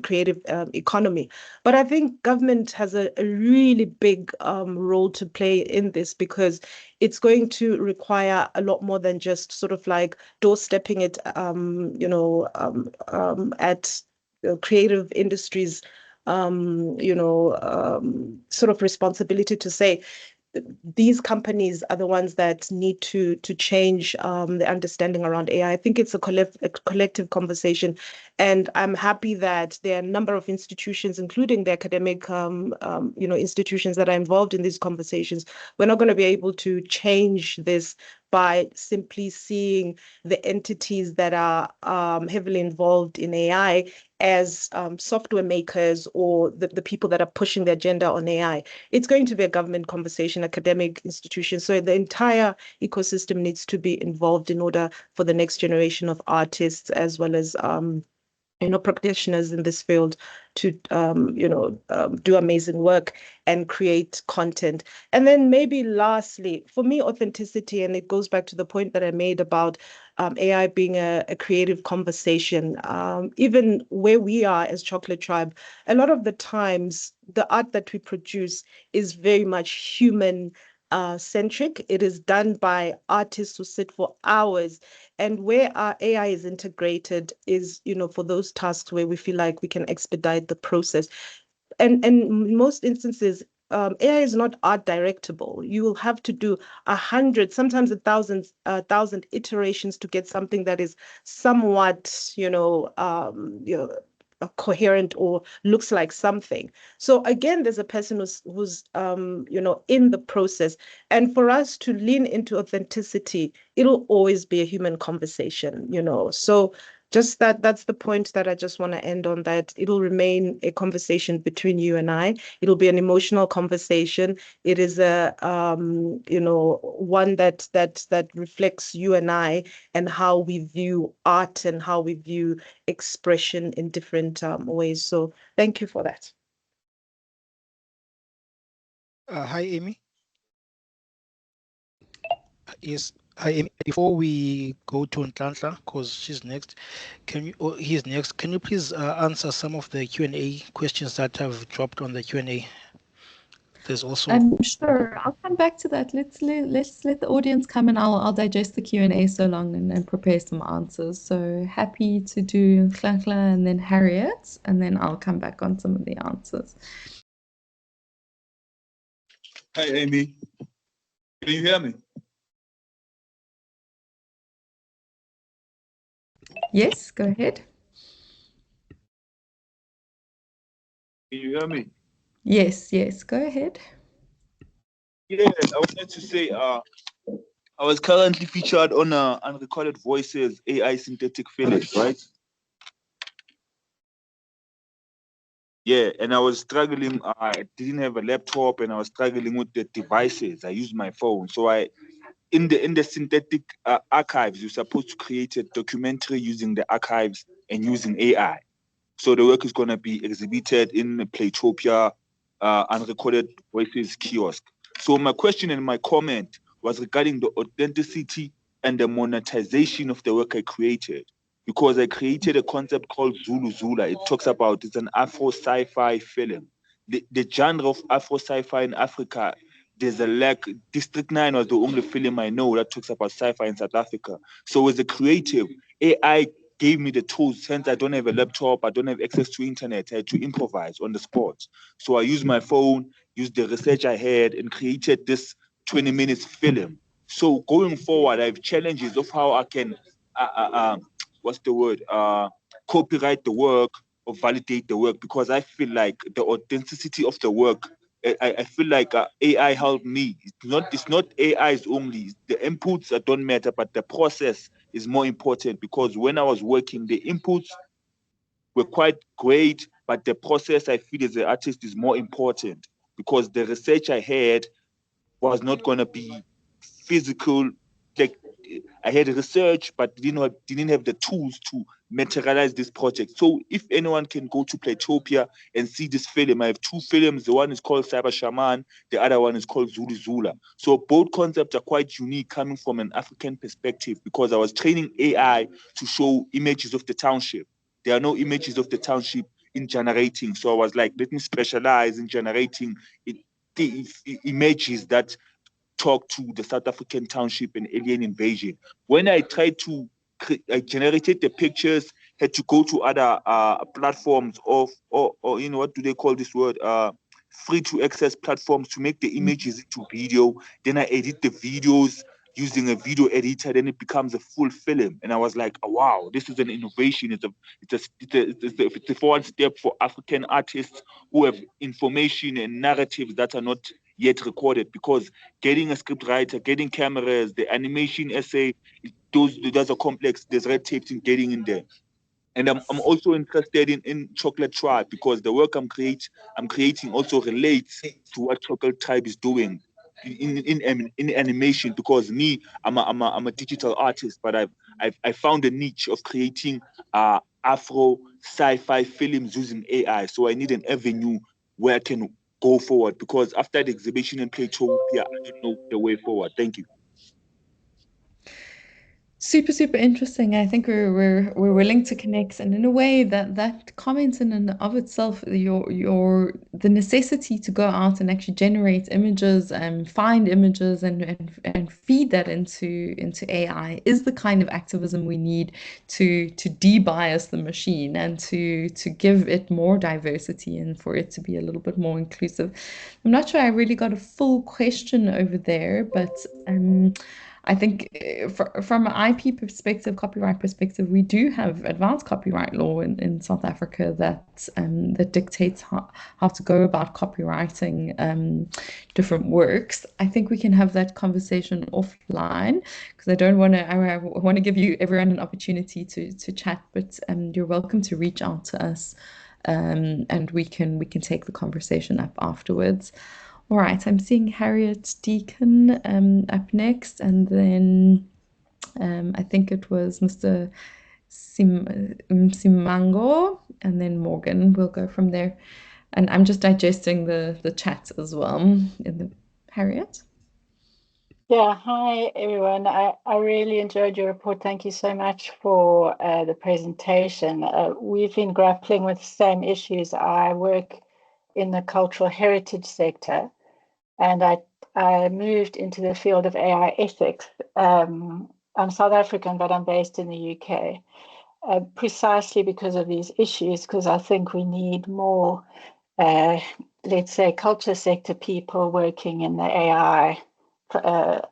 creative economy. But I think government has a really big role to play in this, because it's going to require a lot more than just sort of doorstepping it, at creative industries, sort of responsibility to say, these companies are the ones that need to change the understanding around AI. I think it's a collective conversation, and I'm happy that there are a number of institutions, including the academic, institutions that are involved in these conversations. We're not going to be able to change this by simply seeing the entities that are heavily involved in AI as software makers or the people that are pushing the agenda on AI. It's going to be a government conversation, academic institutions. So the entire ecosystem needs to be involved in order for the next generation of artists, as well as practitioners in this field, to do amazing work and create content. And then maybe lastly, for me, authenticity, and it goes back to the point that I made about AI being a creative conversation. Even where we are as Chocolate Tribe, a lot of the times the art that we produce is very much human centric. It is done by artists who sit for hours, and where our AI is integrated is, for those tasks where we feel like we can expedite the process. And in most instances, AI is not art directable. You will have to do 100, sometimes 1,000 iterations to get something that is somewhat, coherent or looks like something. So again, there's a person who's in the process. And for us to lean into authenticity, it'll always be a human conversation, So just that's the point that I just want to end on, that it'll remain a conversation between you and I. It'll be an emotional conversation. It is a one that reflects you and I, and how we view art and how we view expression in different ways. So thank you for that. Hi, Amy. Yes. Hi, Amy. Before we go to Nhlanhla, because she's next, he's next. Can you please answer some of the Q&A questions that have dropped on the Q&A? there's also I'm sure. I'll come back to that. Let's let the audience come and I'll digest the Q&A so long and prepare some answers. So happy to do Nhlanhla and then Harriet, and then I'll come back on some of the answers. Hi, Amy. Can you hear me? Yes, go ahead. Can you hear me? Yes, go ahead. Yeah, I wanted to say, I was currently featured on Unrecorded Voices AI synthetic feelings, right? Yeah, and I was struggling. I didn't have a laptop, and I was struggling with the devices. I used my phone, so in the synthetic archives, you're supposed to create a documentary using the archives and using AI. So the work is going to be exhibited in the Playtopia Unrecorded Voices kiosk. So my question and my comment was regarding the authenticity and the monetization of the work I created, because I created a concept called Zulu Zula. It talks about, it's an Afro sci-fi film. The genre of Afro sci-fi in Africa, there's a lack. District 9 was the only film I know that talks about sci-fi in South Africa. So as a creative, AI gave me the tools. Since I don't have a laptop, I don't have access to internet, I had to improvise on the spot. So I used my phone, used the research I had, and created this 20 minutes film. So going forward, I have challenges of how I can, what's the word, copyright the work or validate the work, because I feel like the authenticity of the work, I feel like AI helped me. It's not AI's only. The inputs that don't matter, but the process is more important, because when I was working, the inputs were quite great, but the process, I feel, as an artist is more important, because the research I had was not going to be physical. Like, I had research, but didn't have the tools to materialize this project. So if anyone can go to Playtopia and see this film, I have two films. The one is called Cyber Shaman. The other one is called Zulu Zula. So both concepts are quite unique, coming from an African perspective, because I was training AI to show images of the township. There are no images of the township in generating. So I was like, let me specialize in generating the images that talk to the South African township and alien invasion. When I tried to, I generated the pictures, had to go to other platforms or what do they call this word? Free to access platforms to make the images into video. Then I edit the videos using a video editor. Then it becomes a full film. And I was like, oh, wow, this is an innovation. It's a forward step for African artists who have information and narratives that are not yet recorded, because getting a script writer, getting cameras, the animation essay, those are complex. There's red tapes in getting in there. And I'm also interested in Chocolate Tribe, because the work I'm creating also relates to what Chocolate Tribe is doing in animation. Because me, I'm a digital artist, but I found a niche of creating Afro sci-fi films using AI. So I need an avenue where I can go forward, because after the exhibition in Playtopia, I don't know the way forward. Thank you. Super interesting. I think we're willing to connect, and in a way that comment in and of itself, the necessity to go out and actually generate images and find images and feed that into AI is the kind of activism we need to de-bias the machine and to give it more diversity and for it to be a little bit more inclusive. I'm not sure I really got a full question over there, but I think from an IP perspective, copyright perspective, we do have advanced copyright law in South Africa that dictates how to go about copyrighting different works. I think we can have that conversation offline, because I want to give you everyone an opportunity to chat, but you're welcome to reach out to us, and we can take the conversation up afterwards. All right, I'm seeing Harriet Deacon up next, and then I think it was Mr. Simango, and then Morgan. We'll go from there. And I'm just digesting the chat as well. Harriet? Yeah, hi everyone. I really enjoyed your report. Thank you so much for the presentation. We've been grappling with the same issues. I work in the cultural heritage sector, and I moved into the field of AI ethics. I'm South African, but I'm based in the UK, precisely because of these issues, because I think we need more, let's say, culture sector people working in the AI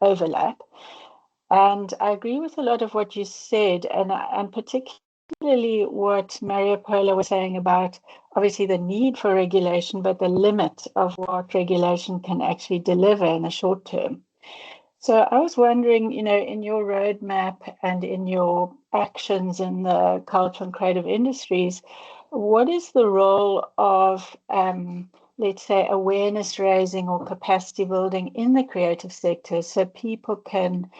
overlap. And I agree with a lot of what you said, and particularly what Maria Paula was saying about obviously the need for regulation, but the limit of what regulation can actually deliver in the short term. So I was wondering, in your roadmap and in your actions in the cultural and creative industries, what is the role of, let's say, awareness raising or capacity building in the creative sector so people can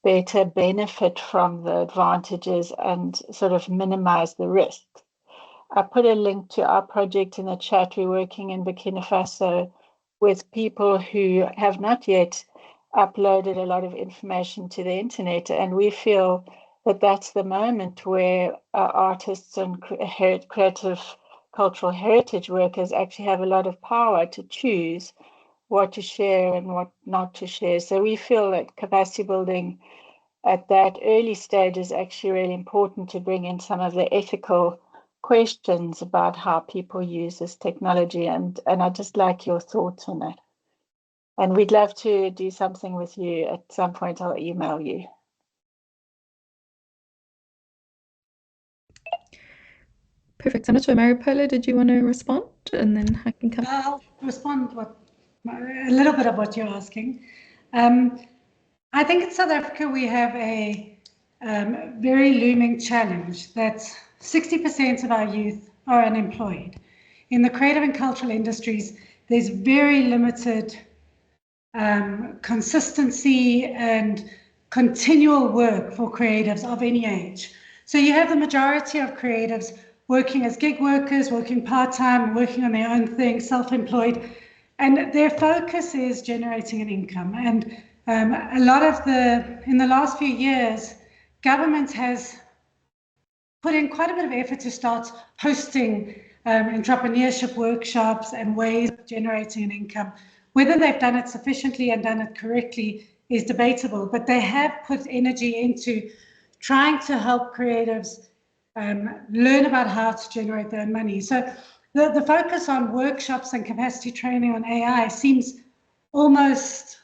better benefit from the advantages and sort of minimize the risks? I put a link to our project in the chat. We're working in Burkina Faso with people who have not yet uploaded a lot of information to the internet, and we feel that that's the moment where artists and creative cultural heritage workers actually have a lot of power to choose what to share and what not to share. So we feel that capacity building at that early stage is actually really important to bring in some of the ethical questions about how people use this technology, and I'd just like your thoughts on that. And we'd love to do something with you at some point. I'll email you. Perfect. I'm not sure, Maria Paula, did you want to respond? And then I can come. I'll respond a little bit of what you're asking. I think in South Africa we have a very looming challenge that 60% of our youth are unemployed. In the creative and cultural industries, there's very limited consistency and continual work for creatives of any age. So you have the majority of creatives working as gig workers, working part-time, working on their own thing, self-employed, and their focus is generating an income. And a lot of in the last few years, government has put in quite a bit of effort to start hosting entrepreneurship workshops and ways of generating an income. Whether they've done it sufficiently and done it correctly is debatable, but they have put energy into trying to help creatives learn about how to generate their own money. So the focus on workshops and capacity training on AI seems almost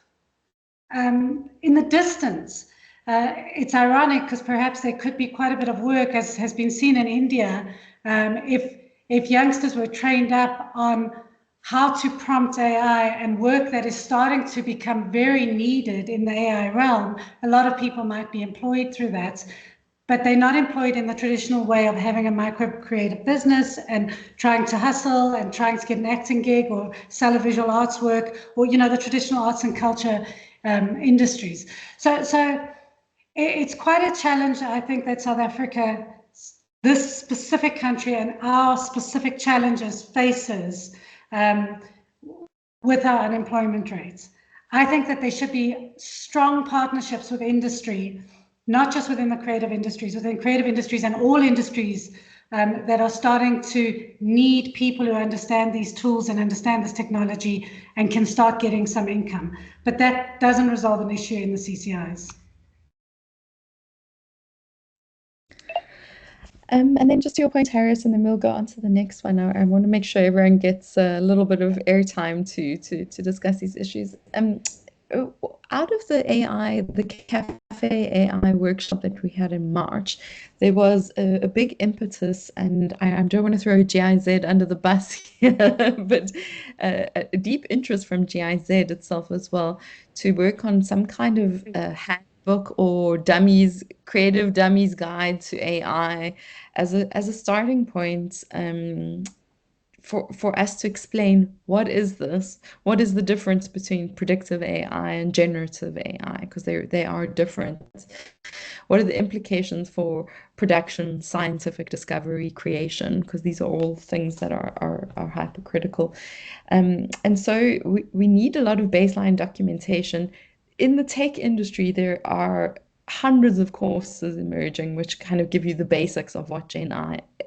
in the distance. It's ironic because perhaps there could be quite a bit of work, as has been seen in India, if youngsters were trained up on how to prompt AI and work that is starting to become very needed in the AI realm. A lot of people might be employed through that, but they're not employed in the traditional way of having a micro creative business and trying to hustle and trying to get an acting gig or sell a visual arts work, or the traditional arts and culture industries. So it's quite a challenge, I think, that South Africa, this specific country and our specific challenges faces with our unemployment rates. I think that there should be strong partnerships with industry, not just within the creative industries, within creative industries and all industries that are starting to need people who understand these tools and understand this technology and can start getting some income. But that doesn't resolve an issue in the CCIs. And then just to your point, Harris, and then we'll go on to the next one. I want to make sure everyone gets a little bit of airtime to discuss these issues. Out of the Cafe AI workshop that we had in March, there was a big impetus, and I don't want to throw GIZ under the bus here, but a deep interest from GIZ itself as well to work on some kind of handbook or creative dummies guide to AI as a starting point. For us to explain what is the difference between predictive AI and generative AI, because they are different. What are the implications for production, scientific discovery, creation, because these are all things that are hypercritical. And so we need a lot of baseline documentation. In the tech industry, there are hundreds of courses emerging which kind of give you the basics of what Gen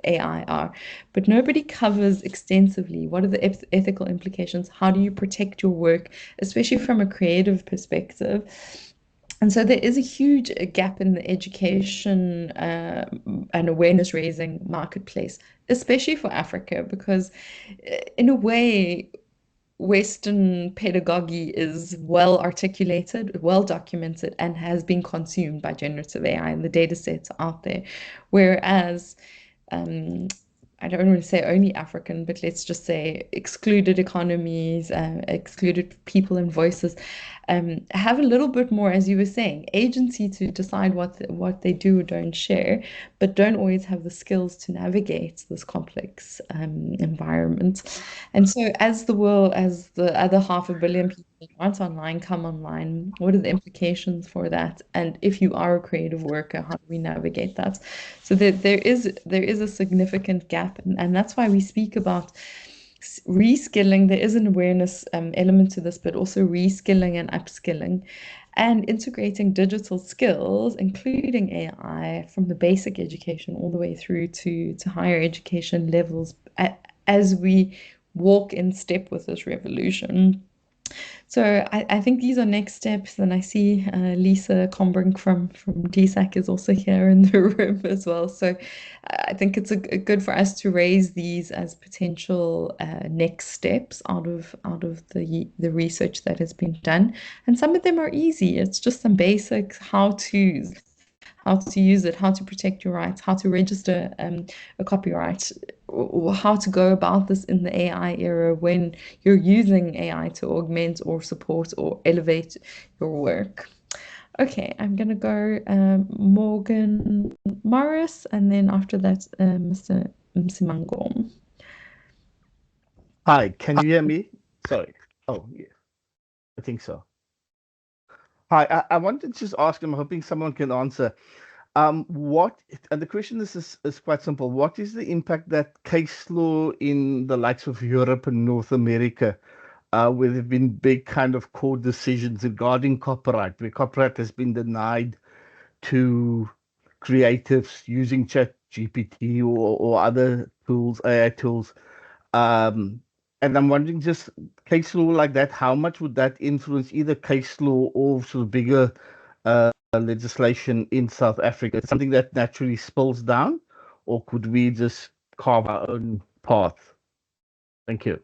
AI are, but nobody covers extensively what are the ethical implications, how do you protect your work, especially from a creative perspective. And so there is a huge gap in the education and awareness raising marketplace, especially for Africa, because in a way, Western pedagogy is well articulated, well documented, and has been consumed by generative AI, and the data sets are out there. Whereas, I don't want to say only African, but let's just say excluded economies, excluded people and voices, have a little bit more, as you were saying, agency to decide what they do or don't share, but don't always have the skills to navigate this complex environment. And so as the other 500 million people that aren't online come online, what are the implications for that? And if you are a creative worker, how do we navigate that? So there is a significant gap, and that's why we speak about reskilling. There is an awareness element to this, but also reskilling and upskilling and integrating digital skills, including AI, from the basic education all the way through to higher education levels as we walk in step with this revolution. So I think these are next steps, and I see Lisa Combrink from DSAC is also here in the room as well. So I think it's good for us to raise these as potential next steps out of the research that has been done. And some of them are easy. It's just some basic how-tos. How to use it, how to protect your rights, how to register a copyright, or how to go about this in the AI era when you're using AI to augment or support or elevate your work. Okay, I'm going to go Morgan Morris, and then after that, Mr. Msimangom. Hi, can you hear me? Sorry. Oh, yeah. I think so. Hi, I wanted to just ask, I'm hoping someone can answer. And the question is quite simple. What is the impact that case law in the likes of Europe and North America, where there have been big kind of court decisions regarding copyright, where copyright has been denied to creatives using ChatGPT or other tools, AI tools? And I'm wondering, just case law like that, how much would that influence either case law or sort of bigger legislation in South Africa? Something that naturally spills down, or could we just carve our own path? Thank you.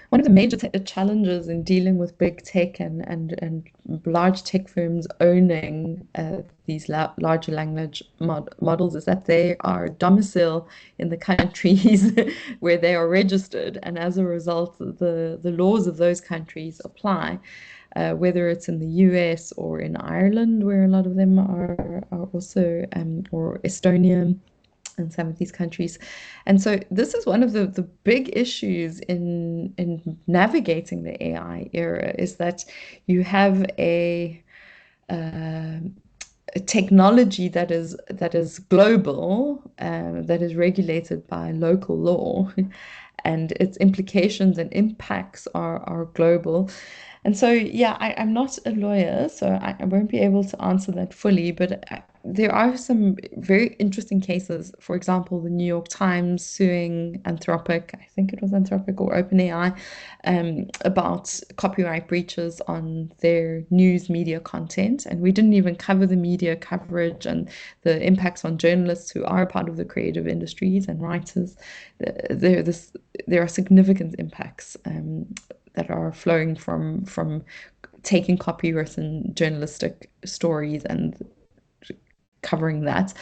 One of the major challenges in dealing with big tech and large tech firms owning these larger language models is that they are domiciled in the countries where they are registered, and as a result, the laws of those countries apply, whether it's in the US or in Ireland, where a lot of them are also, or Estonia, and some of these countries. And so this is one of the big issues in navigating the AI era, is that you have a technology that is global, that is regulated by local law, and its implications and impacts are global. And so, yeah, I'm not a lawyer, so I won't be able to answer that fully, but there are some very interesting cases. For example, the New York Times suing Anthropic, I think it was Anthropic or OpenAI, about copyright breaches on their news media content. And we didn't even cover the media coverage and the impacts on journalists who are part of the creative industries and writers. There are significant impacts that are flowing from taking copywritten journalistic stories and covering that.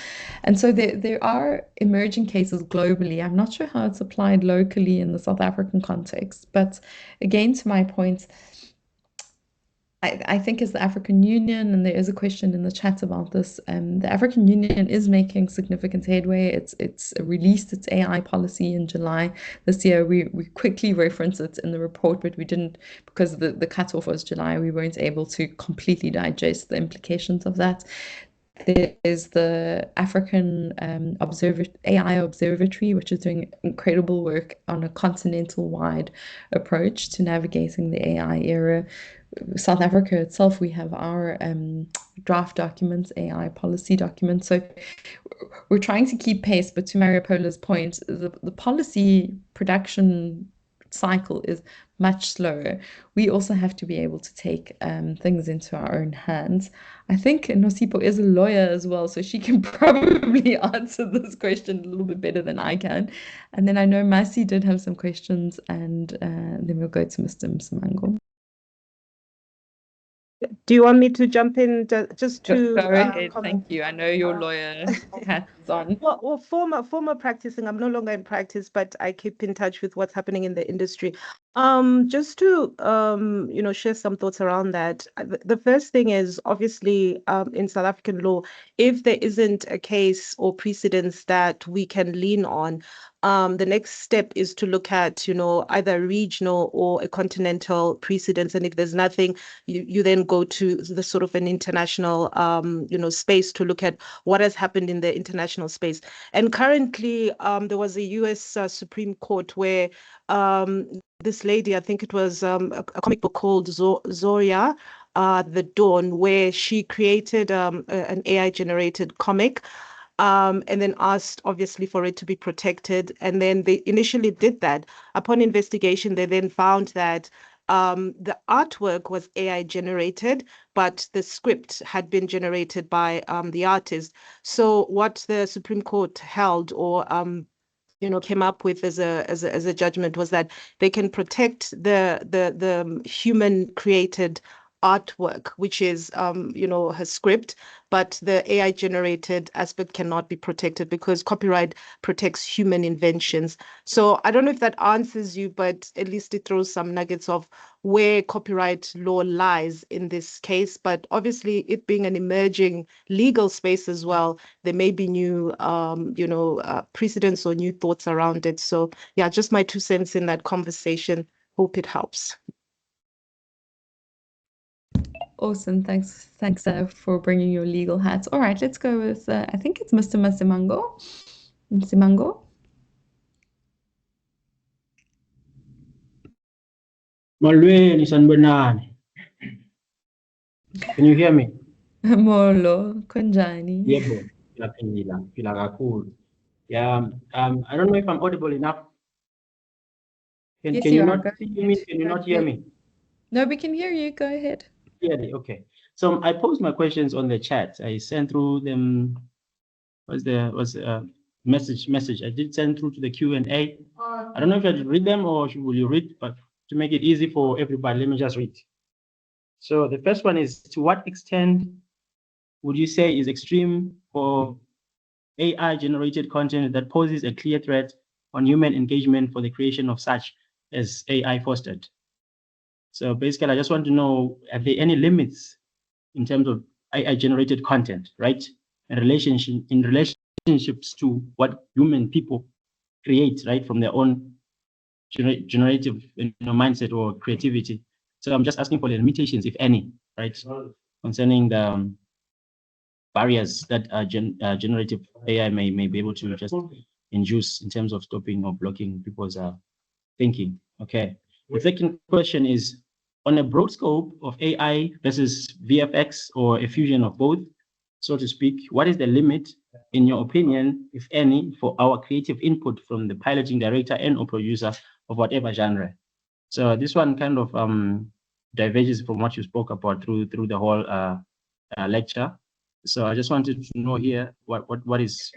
And so there are emerging cases globally. I'm not sure how it's applied locally in the South African context, but again, to my point, I think as the African Union, and there is a question in the chat about this, the African Union is making significant headway. It's released its AI policy in July this year. We quickly reference it in the report, but we didn't, because the cutoff was July, we weren't able to completely digest the implications of that. There is the African AI Observatory, which is doing incredible work on a continental-wide approach to navigating the AI era. South Africa itself, we have our draft documents, AI policy documents. So we're trying to keep pace, but to Mariupola's point, the policy production cycle is much slower. We also have to be able to take things into our own hands. I think Nosipho is a lawyer as well, so she can probably answer this question a little bit better than I can. And then I know Masi did have some questions, and then we'll go to Mr. Msimango. Do you want me to jump in just to Go ahead, thank you. I know your lawyer hat's on. Well, former practicing. I'm no longer in practice, but I keep in touch with what's happening in the industry. Just to share some thoughts around that. The first thing is obviously in South African law, if there isn't a case or precedence that we can lean on, the next step is to look at, either regional or a continental precedence. And if there's nothing, you then go to the sort of an international, space to look at what has happened in the international space. And currently, there was a US Supreme Court where this lady, I think it was a comic book called Zoria, The Dawn, where she created an AI-generated comic. And then asked, obviously, for it to be protected. And then they initially did that. Upon investigation, they then found that the artwork was AI generated, but the script had been generated by the artist. So what the Supreme Court held or came up with as a judgment was that they can protect the human created artwork, which is her script, but the AI generated aspect cannot be protected because copyright protects human inventions. So I don't know if that answers you, but at least it throws some nuggets of where copyright law lies in this case. But obviously, it being an emerging legal space as well, there may be new precedents or new thoughts around it. So yeah, just my 2 cents in that conversation. Hope it helps. Awesome. Thanks for bringing your legal hats. All right, let's go with, I think it's Mr. Msimango. Msimango? Molweni sanibonani. Can you hear me? Molo, kunjani? Yebo, phila kakhulu. Yeah, I don't know if I'm audible enough. Yes, can you you are. not see me? Can you not hear me? No, we can hear you. Go ahead. Clearly, okay. So I posed my questions on the chat. I sent through them. Message. I did send through to the Q&A. I don't know if I should read them or will you read, but to make it easy for everybody, let me just read. So the first one is, to what extent would you say is extreme for AI generated content that poses a clear threat on human engagement for the creation of such as AI fostered? So basically, I just want to know, are there any limits in terms of AI generated content, right? In relationships to what human people create, right, from their own generative mindset or creativity. So I'm just asking for the limitations, if any, right, concerning the barriers that generative AI may be able to just induce in terms of stopping or blocking people's thinking. Okay. The second question is, on a broad scope of AI versus VFX, or a fusion of both, so to speak, what is the limit, in your opinion, if any, for our creative input from the piloting director and or producer of whatever genre? So this one kind of diverges from what you spoke about through the whole lecture. So I just wanted to know here what is,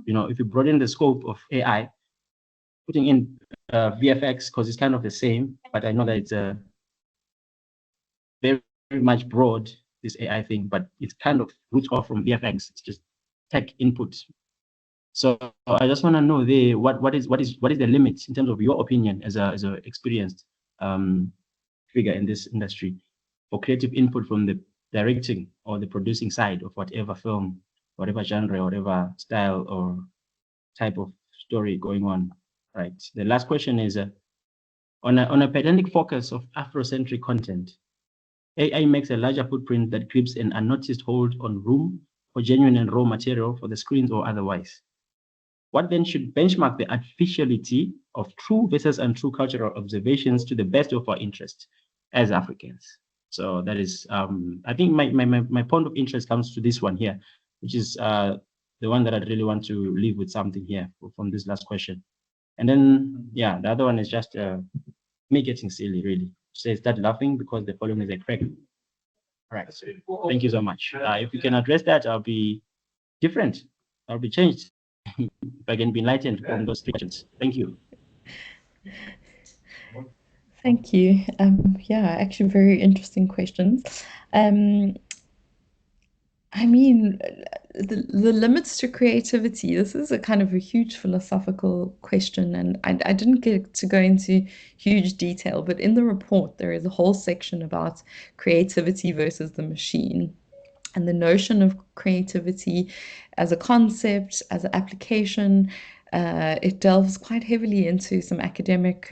if you broaden the scope of AI, putting in VFX, because it's kind of the same, but I know that it's very much broad, this AI thing, but it's kind of roots off from VFX. It's just tech input. So I just want to know what is the limit in terms of your opinion as a experienced figure in this industry for creative input from the directing or the producing side of whatever film, whatever genre, whatever style or type of story going on, right? The last question is, on a pedantic focus of Afrocentric content, AI makes a larger footprint that grips an unnoticed hold on room for genuine and raw material for the screens or otherwise. What then should benchmark the artificiality of true versus untrue cultural observations to the best of our interests as Africans? So that is, I think my point of interest comes to this one here, which is the one that I really want to leave with something here from this last question. And then, yeah, the other one is just me getting silly, really. So start laughing because the following is a crack. All right, so thank you so much. If you can address that, I'll be different. I'll be changed. If I can be enlightened from those questions. Thank you. Thank you. Yeah, actually very interesting questions. I mean, the limits to creativity, this is a kind of a huge philosophical question, and I didn't get to go into huge detail, but in the report, there is a whole section about creativity versus the machine. And the notion of creativity as a concept, as an application, it delves quite heavily into some academic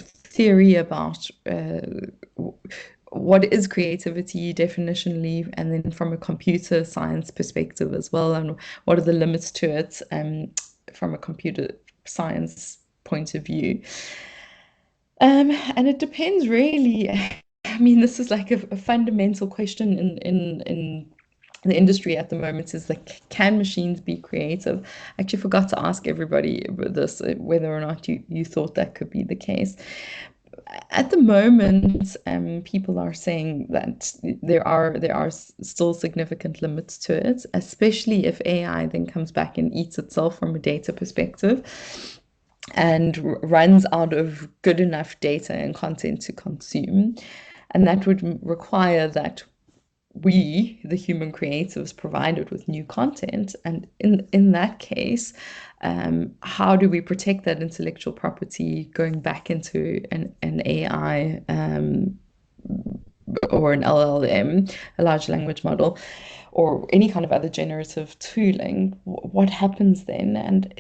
theory about what is creativity definitionally, and then from a computer science perspective as well, and what are the limits to it from a computer science point of view. And it depends really. I mean, this is like a fundamental question in the industry at the moment, is like, can machines be creative? I actually forgot to ask everybody this, whether or not you thought that could be the case. At the moment, people are saying that there are still significant limits to it, especially if AI then comes back and eats itself from a data perspective and runs out of good enough data and content to consume. And that would require that we, the human creatives, provide it with new content. And in that case, how do we protect that intellectual property going back into an AI or an LLM, a large language model, or any kind of other generative tooling? What happens then? And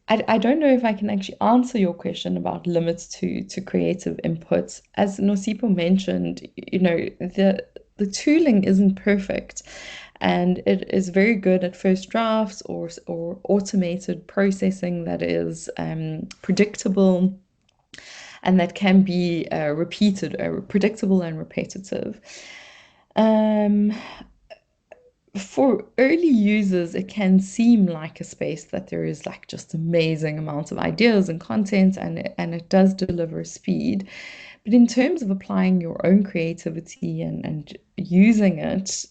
I don't know if I can actually answer your question about limits to creative inputs. As Nosipho mentioned, the tooling isn't perfect, and it is very good at first drafts or automated processing that is predictable and that can be repeated, predictable and repetitive. For early users, it can seem like a space that there is like just amazing amounts of ideas and content, and it does deliver speed. But in terms of applying your own creativity and using it,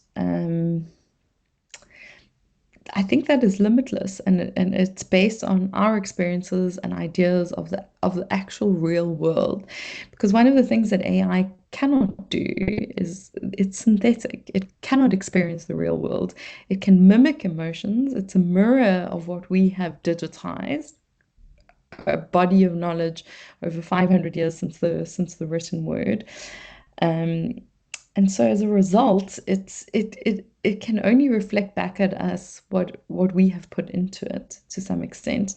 I think that is limitless, and it's based on our experiences and ideas of the actual real world. Because one of the things that AI cannot do is it's synthetic. It cannot experience the real world. It can mimic emotions. It's a mirror of what we have digitized, a body of knowledge over 500 years since the written word. And so as a result, it can only reflect back at us what we have put into it to some extent.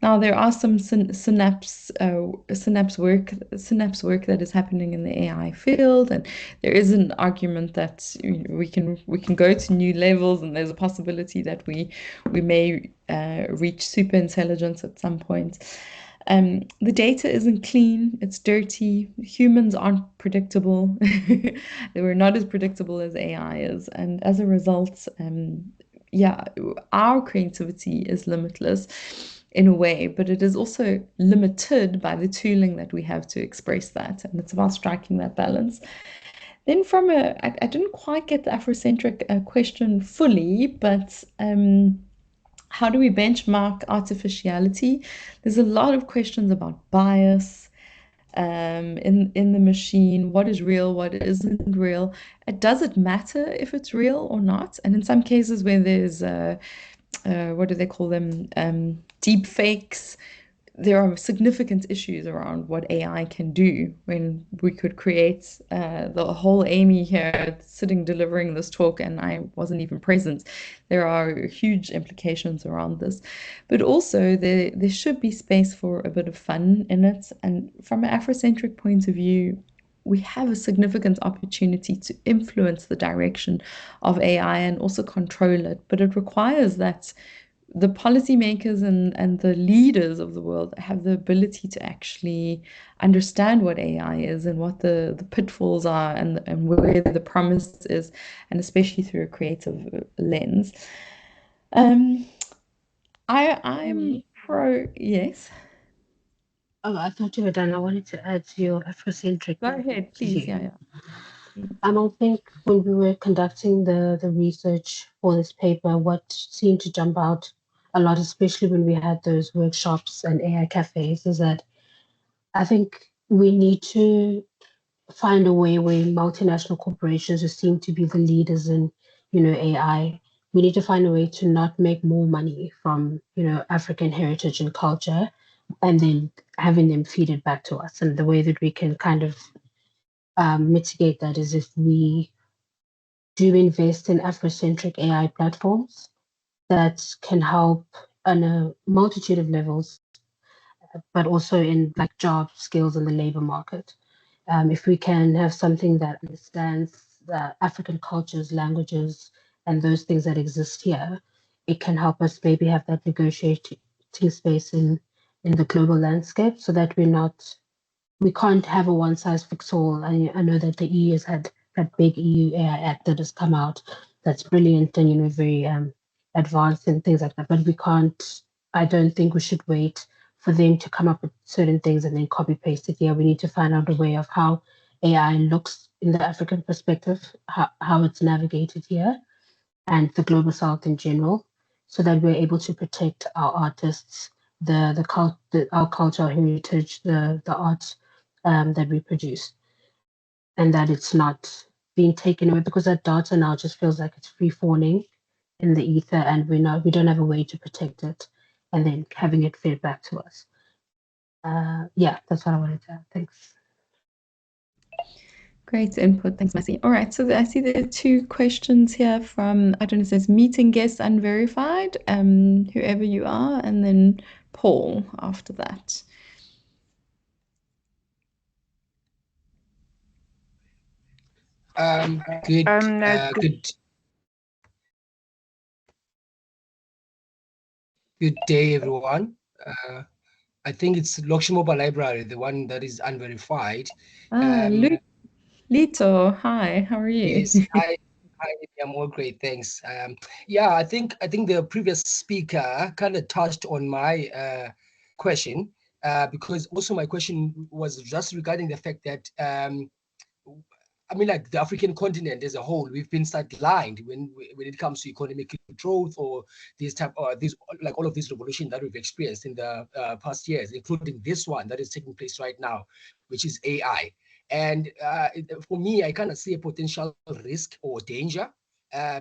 Now there are some synapse work that is happening in the AI field, and there is an argument that we can go to new levels, and there's a possibility that we may reach super intelligence at some point. The data isn't clean, it's dirty. Humans aren't predictable. They were not as predictable as AI is. And as a result, our creativity is limitless in a way, but it is also limited by the tooling that we have to express that. And it's about striking that balance. Then I didn't quite get the Afrocentric question fully, but how do we benchmark artificiality? There's a lot of questions about bias in the machine. What is real? What isn't real? Does it matter if it's real or not? And in some cases where there's what do they call them? Deep fakes. There are significant issues around what AI can do when we could create the whole Amy here sitting delivering this talk and I wasn't even present. There are huge implications around this. But also there should be space for a bit of fun in it. And from an Afrocentric point of view, we have a significant opportunity to influence the direction of AI and also control it. But it requires that the policymakers and the leaders of the world have the ability to actually understand what AI is and what the pitfalls are and where the promise is, and especially through a creative lens. I'm pro, yes. Oh, I thought you were done. I wanted to add to your Afrocentric. Go ahead, please. Yeah. I don't think when we were conducting the research for this paper, what seemed to jump out a lot, especially when we had those workshops and AI cafes, is that I think we need to find a way where multinational corporations who seem to be the leaders in, AI, we need to find a way to not make more money from, African heritage and culture, and then having them feed it back to us. And the way that we can kind of mitigate that is if we do invest in Afrocentric AI platforms that can help on a multitude of levels, but also in like job skills in the labor market. If we can have something that understands the African cultures, languages, and those things that exist here, it can help us maybe have that negotiating space in the global landscape, so that we can't have a one size fits all. I know that the EU has had that big EU AI Act that has come out that's brilliant and very advanced and things like that. But we can't. I don't think we should wait for them to come up with certain things and then copy paste it here. We need to find out a way of how AI looks in the African perspective, how it's navigated here, and the global South in general, so that we're able to protect our artists, our cultural heritage, the art that we produce, and that it's not being taken away, because that data now just feels like it's free falling in the ether, and we don't have a way to protect it, and then having it fed back to us. Yeah, that's what I wanted to add. Thanks. Great input. Thanks, Massey. All right, so I see there are two questions here from, I don't know, it says meeting guests unverified, whoever you are, and then Paul after that. Good day, everyone. I think it's Lokshi Mobile Library, the one that is unverified. Lito, hi, how are you? Yes, hi, I'm all great, thanks. Yeah, I think the previous speaker kind of touched on my question, because also my question was just regarding the fact that I mean, like the African continent as a whole, we've been sidelined when it comes to economic growth or like all of this revolution that we've experienced in the past years, including this one that is taking place right now, which is AI. And for me, I kind of see a potential risk or danger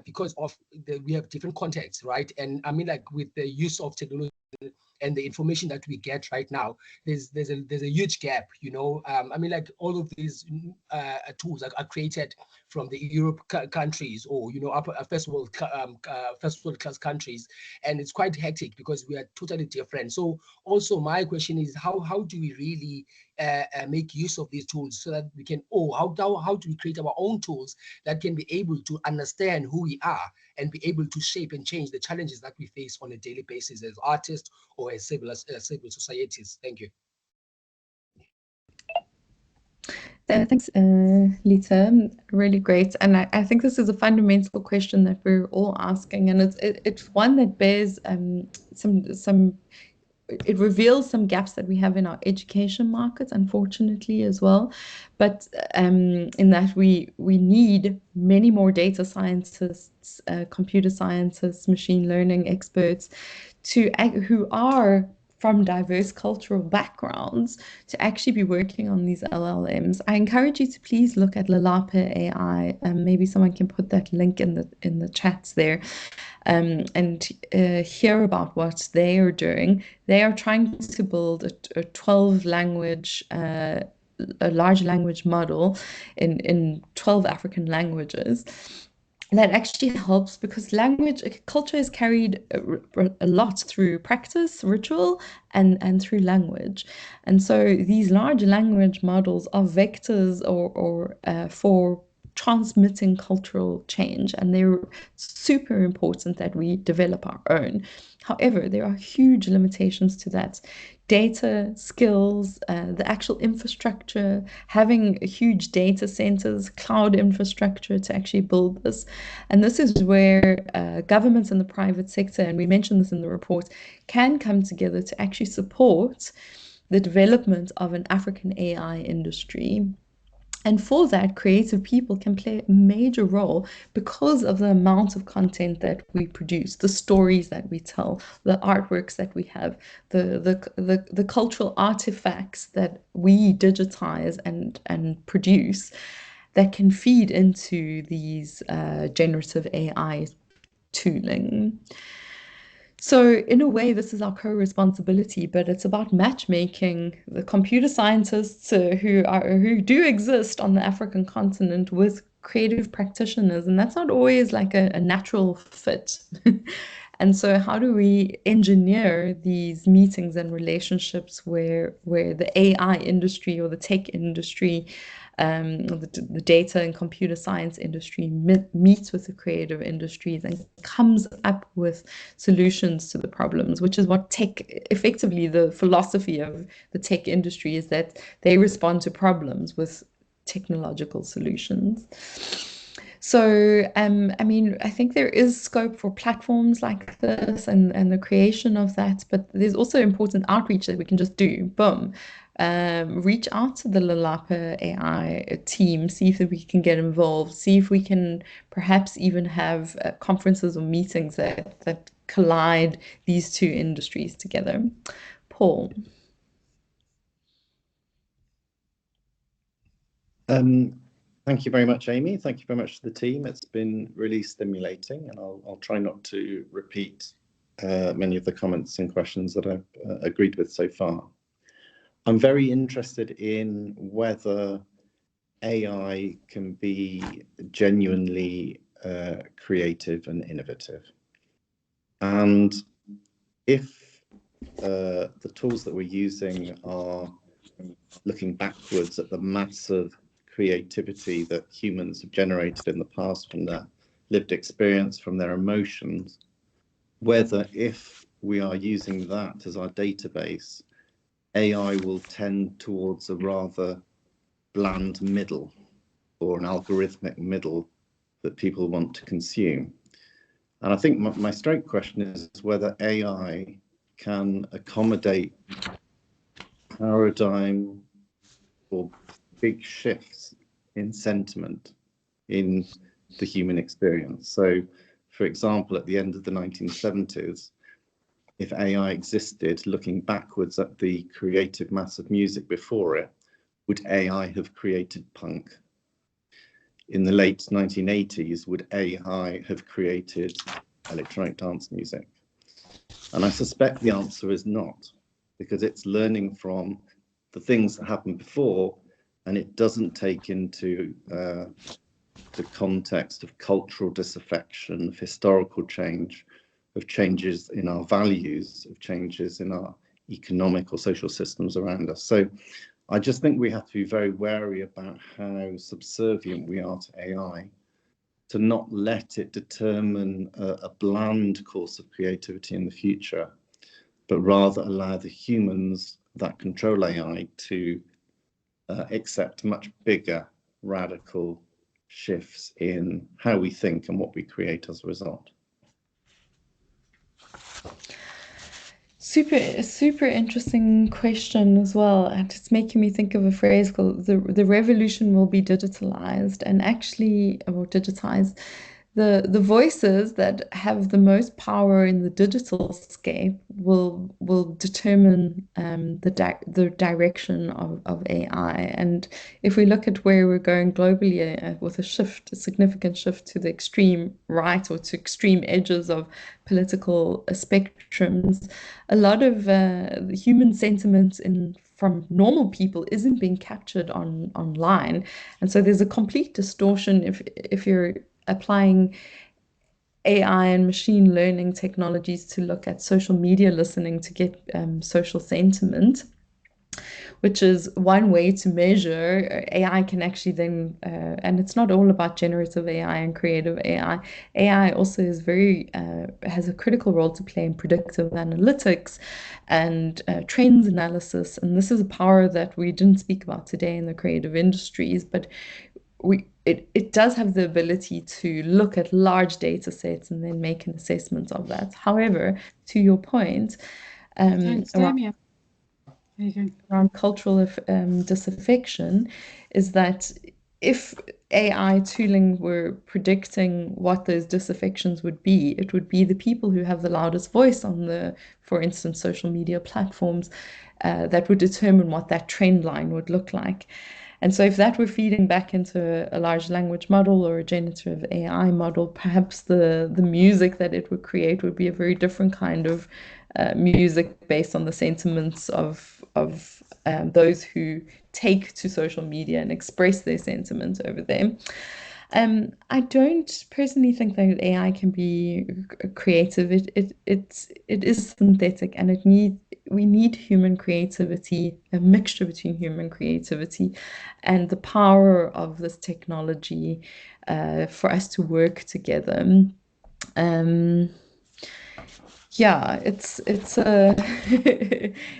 because of we have different contexts, right? And I mean, like with the use of technology and the information that we get right now, there's a huge gap, I mean, like all of these tools are created from the Europe countries or upper first world class countries, and it's quite hectic because we are totally different. So also my question is how do we really make use of these tools so that we can how do we create our own tools that can be able to understand who we are and be able to shape and change the challenges that we face on a daily basis as artists or as civil societies. Thank you. Thanks, Lita. Really great. And I think this is a fundamental question that we're all asking, and it's one that bears it reveals some gaps that we have in our education markets, unfortunately, as well. But in that we need many more data scientists, computer scientists, machine learning experts who are from diverse cultural backgrounds to actually be working on these LLMs. I encourage you to please look at Lalape AI, and maybe someone can put that link in the chats there, and hear about what they are doing. They are trying to build a 12-language, a large language model in 12 African languages. That actually helps because culture is carried a lot through practice, ritual, and through language. And so these large language models are vectors or for transmitting cultural change, and they're super important that we develop our own. However, there are huge limitations to that. Data, skills, the actual infrastructure, having huge data centers, cloud infrastructure to actually build this. And this is where governments and the private sector, and we mentioned this in the report, can come together to actually support the development of an African AI industry. And for that, creative people can play a major role because of the amount of content that we produce, the stories that we tell, the artworks that we have, the cultural artifacts that we digitize and produce that can feed into these generative AI tooling. So in a way, this is our co-responsibility, but it's about matchmaking the computer scientists who do exist on the African continent with creative practitioners, and that's not always like a natural fit. And so how do we engineer these meetings and relationships where the AI industry or the tech industry, the data and computer science industry meets with the creative industries and comes up with solutions to the problems, which is what tech, effectively the philosophy of the tech industry is that they respond to problems with technological solutions. So, I mean, I think there is scope for platforms like this and the creation of that, but there's also important outreach that we can just do. Boom. Reach out to the Lalapa AI team, see if we can get involved, see if we can perhaps even have conferences or meetings that collide these two industries together. Paul. Thank you very much, Amy. Thank you very much to the team. It's been really stimulating, and I'll try not to repeat many of the comments and questions that I've agreed with so far. I'm very interested in whether AI can be genuinely creative and innovative. And if the tools that we're using are looking backwards at the massive creativity that humans have generated in the past from their lived experience, from their emotions, whether if we are using that as our database, AI will tend towards a rather bland middle or an algorithmic middle that people want to consume. And I think my straight question is whether AI can accommodate paradigm or big shifts in sentiment in the human experience. So, for example, at the end of the 1970s, if AI existed looking backwards at the creative mass of music before it, would AI have created punk? In the late 1980s, would AI have created electronic dance music? And I suspect the answer is not, because it's learning from the things that happened before, and it doesn't take into the context of cultural disaffection, of historical change, of changes in our values, of changes in our economic or social systems around us. So I just think we have to be very wary about how subservient we are to AI, to not let it determine a bland course of creativity in the future, but rather allow the humans that control AI to accept much bigger, radical shifts in how we think and what we create as a result. Super interesting question as well, and it's making me think of a phrase called the revolution will be digitalized, and actually, or digitized. The voices that have the most power in the digital scape will determine the direction of AI. And if we look at where we're going globally with a significant shift to the extreme right or to extreme edges of political spectrums, a lot of the human sentiment from normal people isn't being captured online. And so there's a complete distortion if you're applying AI and machine learning technologies to look at social media listening to get social sentiment. which is one way to measure. AI can actually then, and it's not all about generative AI and creative AI. AI also is has a critical role to play in predictive analytics and trends analysis. And this is a power that we didn't speak about today in the creative industries, but it does have the ability to look at large data sets and then make an assessment of that. However, to your point, around cultural disaffection, is that if AI tooling were predicting what those disaffections would be, it would be the people who have the loudest voice on the, for instance, social media platforms that would determine what that trend line would look like. And so if that were feeding back into a large language model or a generative AI model, perhaps the music that it would create would be a very different kind of music based on the sentiments of those who take to social media and express their sentiments over there. I don't personally think that AI can be creative. It is synthetic, and we need human creativity, a mixture between human creativity and the power of this technology for us to work together. Yeah, it's a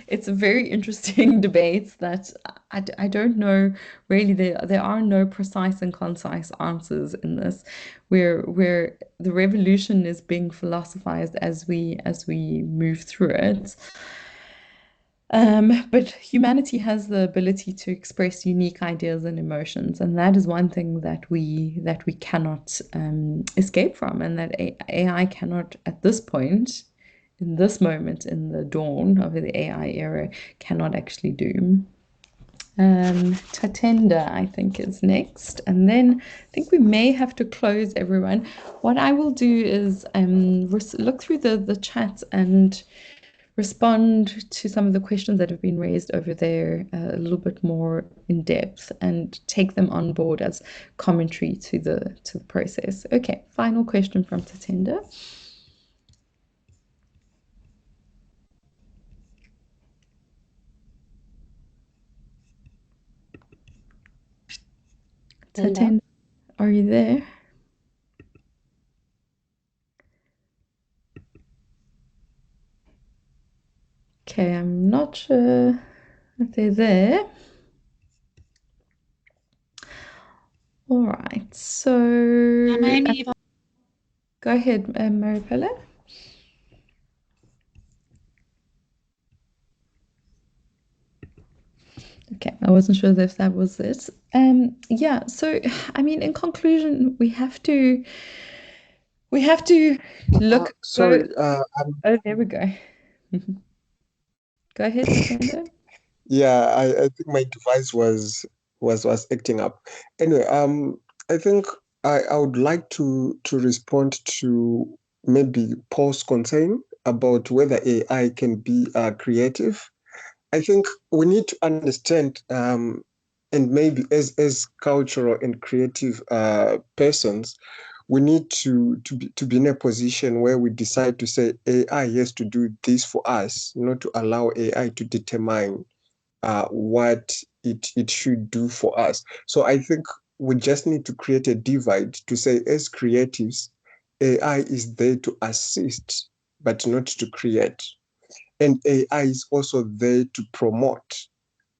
it's a very interesting debate that I don't know really. There are no precise and concise answers in this, where the revolution is being philosophized as we move through it. But humanity has the ability to express unique ideas and emotions, and that is one thing that we cannot escape from, and that AI cannot, at this point, in this moment, in the dawn of the AI era, cannot actually do. Tatenda, I think, is next, and then I think we may have to close, everyone. What I will do is look through the chat and respond to some of the questions that have been raised over there a little bit more in depth and take them on board as commentary to the process. Okay, final question from Tatenda. Tatenda, are you there? Okay, I'm not sure if they're there. All right, so go ahead, Maripela. Okay, I wasn't sure if that was it. Yeah, so I mean, in conclusion, we have to look. Sorry. Oh, there we go. Go ahead, Tatenda. Yeah, I think my device was acting up. Anyway, I think I would like to respond to maybe Paul's concern about whether AI can be creative. I think we need to understand, and maybe as cultural and creative persons, we need to be in a position where we decide to say AI has to do this for us, not to allow AI to determine what it should do for us. So I think we just need to create a divide to say, as creatives, AI is there to assist, but not to create. And AI is also there to promote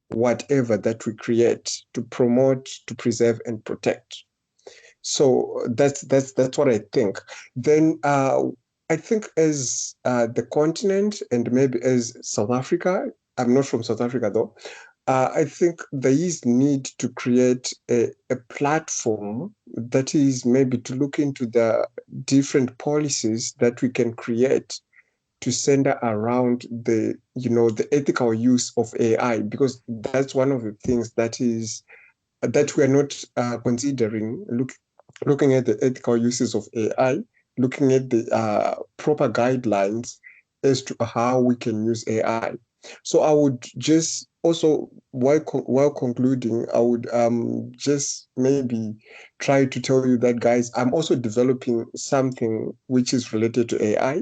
whatever that we create, to promote, to preserve, and protect. So that's what I think. Then I think as the continent and maybe as South Africa, I'm not from South Africa though, I think there is need to create a platform that is maybe to look into the different policies that we can create to center around the ethical use of AI, because that's one of the things that we are not considering. Looking at the ethical uses of AI, looking at the proper guidelines as to how we can use AI. So I would just also, while concluding, I would just maybe try to tell you that, guys, I'm also developing something which is related to AI,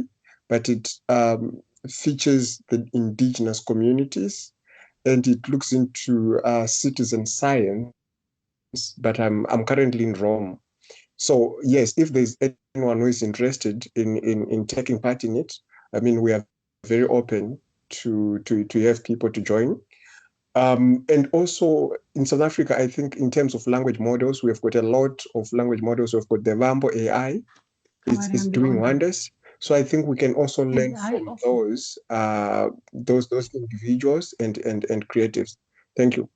but it features the indigenous communities and it looks into citizen science, but I'm currently in Rome. So yes, if there's anyone who is interested in taking part in it, I mean, we are very open to have people to join. And also in South Africa, I think in terms of language models, we've got a lot of language models. We've got the Vambo AI, it's doing wonders. So I think we can also learn from those individuals and creatives. Thank you.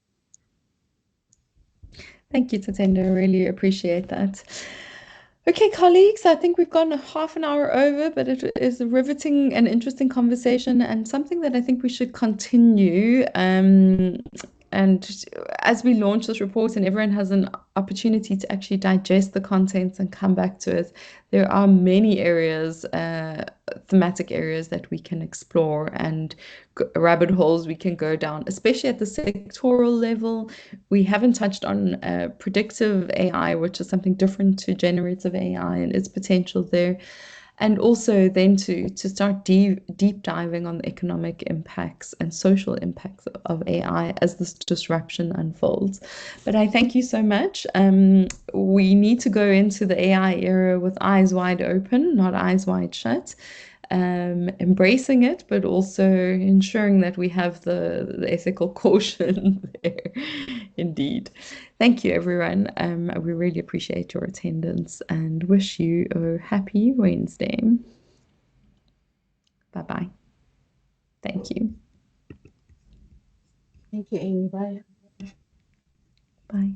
Thank you, Tatenda. I really appreciate that. Okay, colleagues, I think we've gone half an hour over, but it is a riveting and interesting conversation and something that I think we should continue. And as we launch this report and everyone has an opportunity to actually digest the contents and come back to it, there are many areas, thematic areas that we can explore and rabbit holes we can go down, especially at the sectoral level. We haven't touched on predictive AI, which is something different to generative AI and its potential there. And also then to start deep diving on the economic impacts and social impacts of AI as this disruption unfolds. But I thank you so much. We need to go into the AI era with eyes wide open, not eyes wide shut. Embracing it, but also ensuring that we have the ethical caution there. Indeed. Thank you, everyone. We really appreciate your attendance and wish you a happy Wednesday. Bye-bye. Thank you. Thank you, Amy. Bye. Bye.